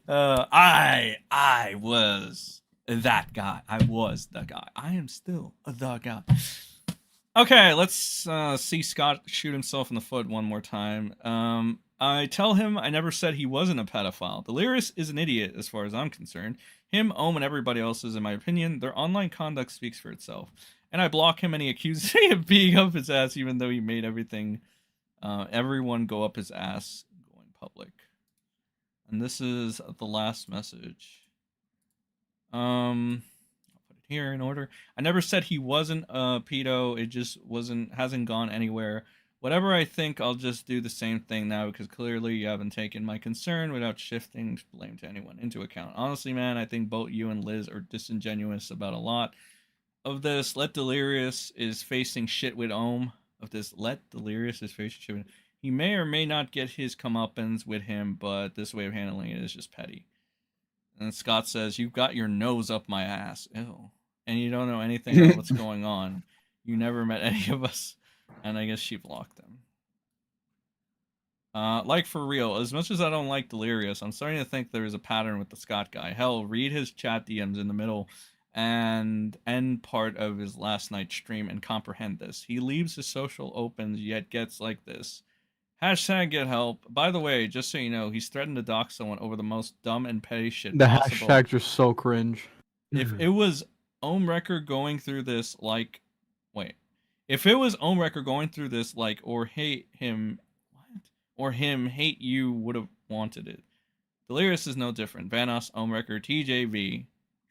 I was that guy. I was the guy. I am still the guy. Okay, let's see Scott shoot himself in the foot one more time. I tell him I never said he wasn't a pedophile. Delirious is an idiot as far as I'm concerned. Him, Ohm, and everybody else is, in my opinion. Their online conduct speaks for itself. And I block him and he accuses me of being up his ass even though he made everyone go up his ass going public. And this is the last message. I'll put it here in order. I never said he wasn't a pedo. It just hasn't gone anywhere. Whatever I think, I'll just do the same thing now because clearly you haven't taken my concern without shifting blame to anyone into account. Honestly, man, I think both you and Liz are disingenuous about a lot of this. Delirious is facing shit with Ohm. He may or may not get his comeuppance with him, but this way of handling it is just petty. And Scott says, "You've got your nose up my ass." Ew. And you don't know anything about what's going on. You never met any of us. And I guess she blocked him. Like, for real, as much as I don't like Delirious, I'm starting to think there is a pattern with the Scott guy. Hell, read his chat DMs in the middle and end part of his last night's stream and comprehend this. He leaves his social opens, yet gets like this. Hashtag get help. By the way, just so you know, he's threatened to dox someone over the most dumb and petty shit possible. The hashtags are so cringe. If it was Ohm Record going through this, like... Wait. If it was Ohm Record going through this, like, or hate him... What? Or him hate you would have wanted it. Delirious is no different. Vanoss, Ohm Record, TJV,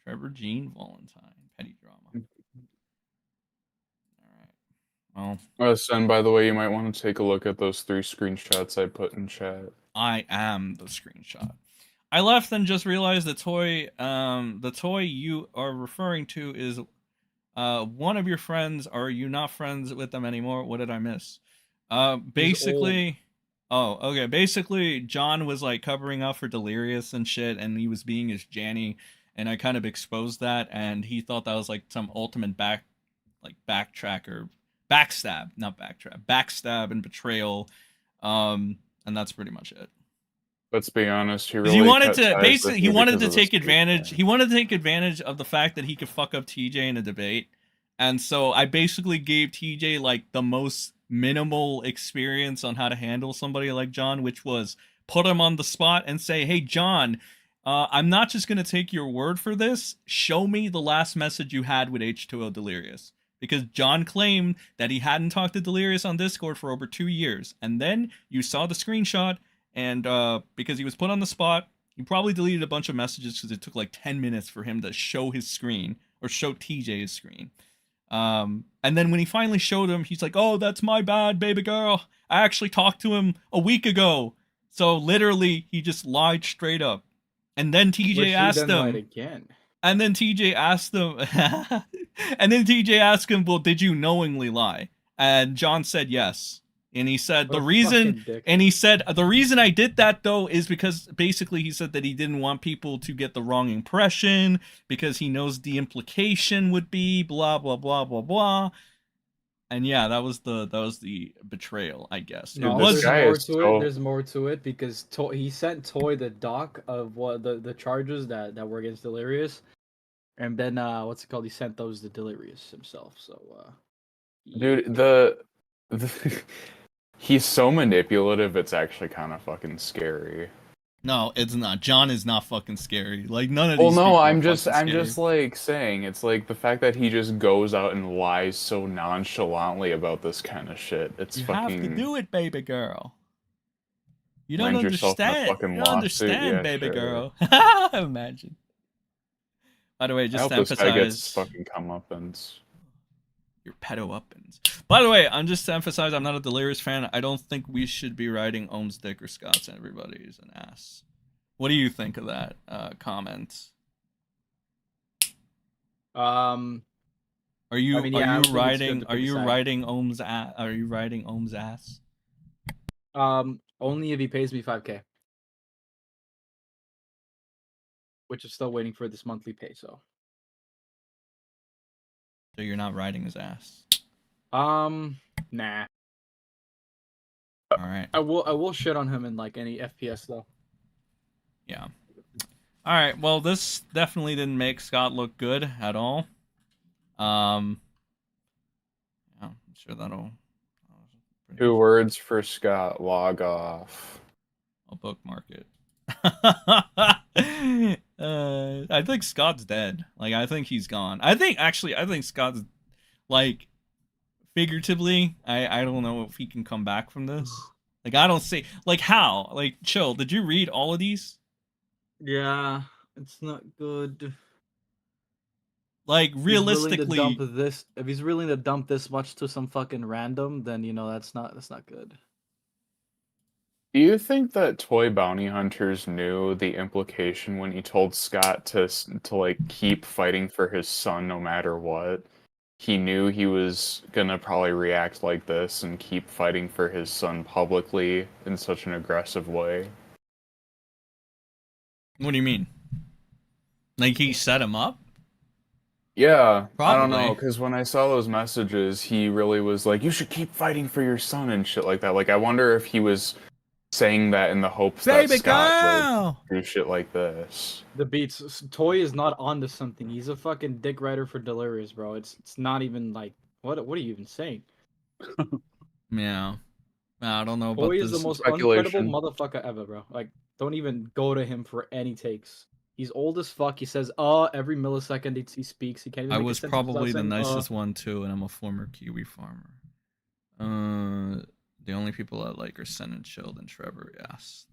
Trevor, Jean, Valentine. Petty drama. Sen, by the way, you might want to take a look at those 3 screenshots I put in chat. I am the screenshot. I left and just realized the toy you are referring to is one of your friends. Are you not friends with them anymore? What did I miss? Basically, basically John was like covering up for Delirious and shit, and he was being his Janny, and I kind of exposed that, and he thought that was like some ultimate backstab and betrayal, and that's pretty much it. Let's be honest, he wanted to take advantage of the fact that he could fuck up TJ in a debate, and so I basically gave TJ like the most minimal experience on how to handle somebody like John, which was put him on the spot and say, "Hey John, I'm not just gonna take your word for this. Show me the last message you had with H20 Delirious." Because John claimed that he hadn't talked to Delirious on Discord for over 2 years. And then you saw the screenshot, and because he was put on the spot, he probably deleted a bunch of messages because it took like 10 minutes for him to show his screen, or show TJ his screen. And then when he finally showed him, he's like, "Oh, that's my bad, baby girl. I actually talked to him a week ago." So literally, he just lied straight up. And then TJ asked him... Again. And then TJ asked him, "Well, did you knowingly lie?" And John said yes. And he said the reason I did that though is because basically he said that he didn't want people to get the wrong impression because he knows the implication would be blah blah blah blah blah. And yeah, that was the betrayal, I guess. No, there's more to it because he sent Toy the doc of what the charges that were against Delirious, and then what's it called? He sent those to Delirious himself. So, dude, he's so manipulative. It's actually kind of fucking scary. No, it's not. John is not fucking scary. Like none of Well, these. no, people are I'm just fucking scary. like saying it's like the fact that he just goes out and lies so nonchalantly about this kind of shit. It's You have to fucking do it, baby girl. You don't land yourself in a understand. fucking You don't lawsuit. understand, Yeah, baby sure. girl. Imagine. By the way, I just hope to this guy gets emphasize fucking comeuppance. your pedo uppins. By the way, I'm just to emphasize I'm not a Delirious fan. I don't think we should be riding Ohm's dick or Scott's. Everybody's an ass. What do you think of that comment? Are you I mean, yeah, I are you don't think it's good riding to are pick a you side. riding Ohm's ass? Are you riding Ohm's ass? Only if he pays me 5K, which is still waiting for this monthly pay. So, So you're not riding his ass. nah. All right. I will shit on him in like any FPS though. Yeah. All right. Well, this definitely didn't make Scott look good at all. Yeah, I'm sure that'll. 2 words for Scott. Log off. I'll bookmark it. I think Scott's dead. Like, I think he's gone. I think Scott's, like, figuratively, I don't know if he can come back from this. Like, I don't see, like, how? Like, chill. Did you read all of these? Yeah, it's not good. Like, realistically, if he's willing to dump this much to some fucking random, then you know that's not good. Do you think that toy bounty hunters knew the implication when he told Scott to like keep fighting for his son no matter what? He knew he was gonna probably react like this and keep fighting for his son publicly in such an aggressive way. what do you mean? Like, he set him up? Yeah, I don't Probably. know, because when I saw those messages, he really was like, "You should keep fighting for your son" and shit like that. Like, I wonder if he was saying that in the hopes that Baby Scott girl! would do shit like this. The beats Toy is not onto something. He's a fucking dick rider for Delirious, bro. It's not even like what are you even saying? Yeah. I don't know about Toy is the this. most speculation. uncredible motherfucker ever, bro. Like, don't even go to him for any takes. He's old as fuck. He says, every millisecond he speaks. He can't even I make a was sentence probably without the saying, nicest one too, and I'm a former Kiwi farmer. The only people I like are Sen and Chilled and Trevor. Yes.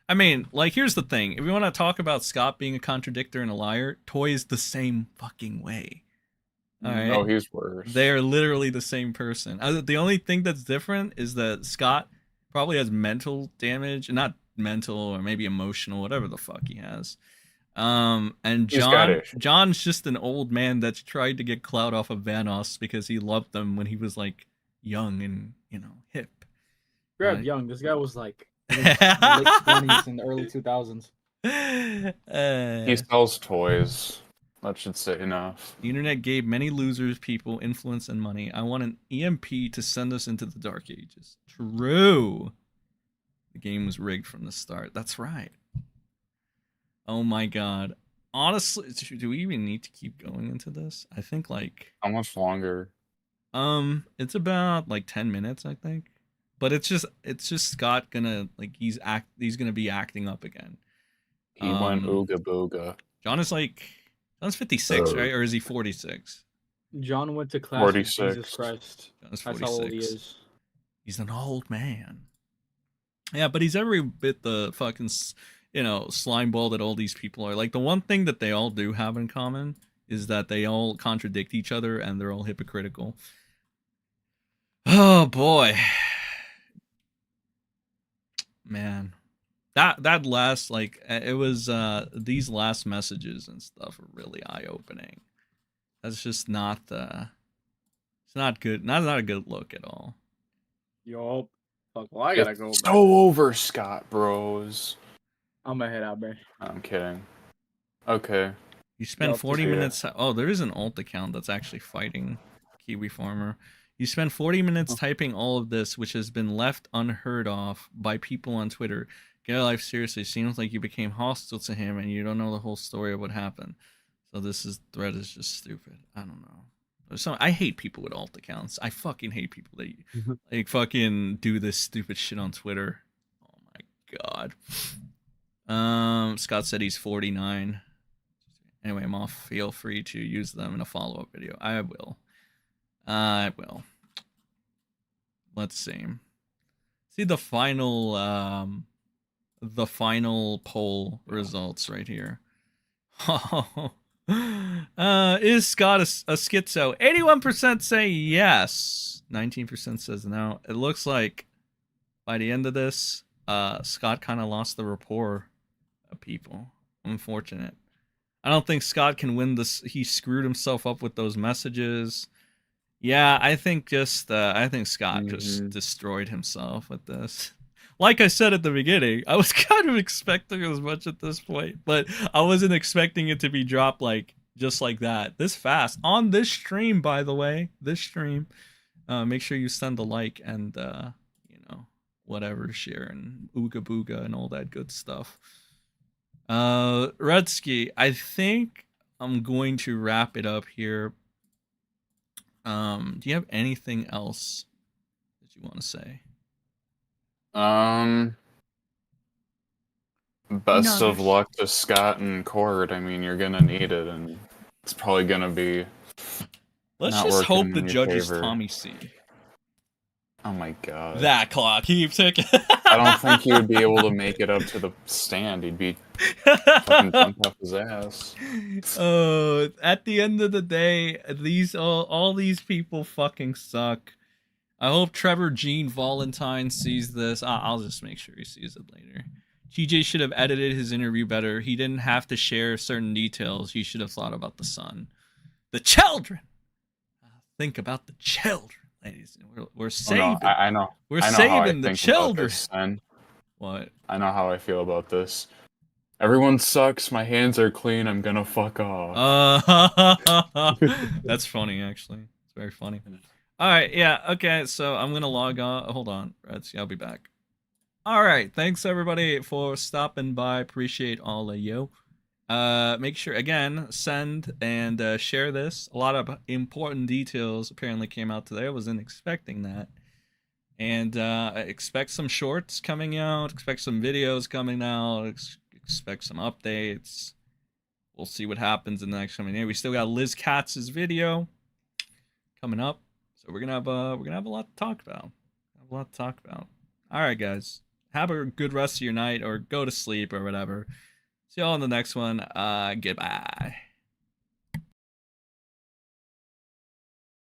I mean, like, here's the thing. If we want to talk about Scott being a contradictor and a liar, Toy is the same fucking way. All right. No, he's worse. They are literally the same person. The only thing that's different is that Scott probably has mental damage, not mental or maybe emotional, whatever the fuck he has. And John's just an old man that's tried to get clout off of Vanoss because he loved them when he was like young and hip. Grab young. This guy was like in his late 20s and early 2000s. He sells toys. That should say enough. The internet gave many losers people influence and money. I want an EMP to send us into the dark ages. True. The game was rigged from the start. That's right. Oh my god. Honestly, do we even need to keep going into this? I think like how much longer? It's about like 10 minutes, I think. But it's just Scott gonna like he's gonna be acting up again. He went ooga booga. John's 56, right? Or is he 46? John went to class 46. with Jesus Christ. John's 46. That's how old he is. He's an old man. Yeah, but he's every bit the fucking, slime ball that all these people are. Like, the one thing that they all do have in common is that they all contradict each other and they're all hypocritical. Oh, boy. Man. That last, it was, these last messages and stuff are really eye-opening. That's just not, it's not good. Not a good look at all. Yo. Fuck, well, I gotta go. It's so over, Scott Bros. I'm gonna head out, bro. I'm kidding. Okay. You spend 40 minutes. Oh, there is an alt account that's actually fighting Kiwi Farmer. You spend 40 minutes typing all of this, which has been left unheard of by people on Twitter. Get a life seriously. Seems like you became hostile to him and you don't know the whole story of what happened. So thread is just stupid. I don't know. I hate people with alt accounts. I fucking hate people that like fucking do this stupid shit on Twitter. Oh my god. Scott said he's 49. Anyway, Moff, feel free to use them in a follow-up video. I will. Let's see. See the final poll results right here. Is Scott a schizo? 81% say yes. 19% says no. It looks like by the end of this, Scott kind of lost the rapport of people. Unfortunate. I don't think Scott can win this. He screwed himself up with those messages. Yeah, I think Scott just destroyed himself with this. Like I said at the beginning, I was kind of expecting as much at this point, but I wasn't expecting it to be dropped like just like that, this fast on this stream. By the way, this stream, make sure you send a like and whatever, share and ooga booga and all that good stuff. Redsky, I think I'm going to wrap it up here. Do you have anything else that you want to say? Best of luck to Scott and Cord. I mean, you're gonna need it, and it's probably gonna be. Let's not just hope working the in your judge is favor. Tommy C. Oh my god. That clock keeps ticking. I don't think he would be able to make it up to the stand. He'd be fucking dumped off his ass. At the end of the day, all these people fucking suck. I hope Trevor Gene Valentine sees this. I'll just make sure he sees it later. TJ should have edited his interview better. He didn't have to share certain details. He should have thought about the son. The children! Think about the children, ladies. We're saving. Oh, no, I know. We're I know how I saving the think children. about this, Sen. What? I know how I feel about this. Everyone sucks. My hands are clean. I'm gonna fuck off. That's funny, actually. It's very funny. All right, yeah, okay. So I'm gonna log on. Hold on, Reds. I'll be back. All right, thanks everybody for stopping by. Appreciate all of you. Make sure again send and share this. A lot of important details apparently came out today. I wasn't expecting that. And expect some shorts coming out. Expect some videos coming out. Expect some updates. We'll see what happens in the next coming day. We still got Liz Katz's video coming up, so we're gonna have a lot to talk about. All right, guys, have a good rest of your night, or go to sleep, or whatever. See y'all in the next one. Goodbye.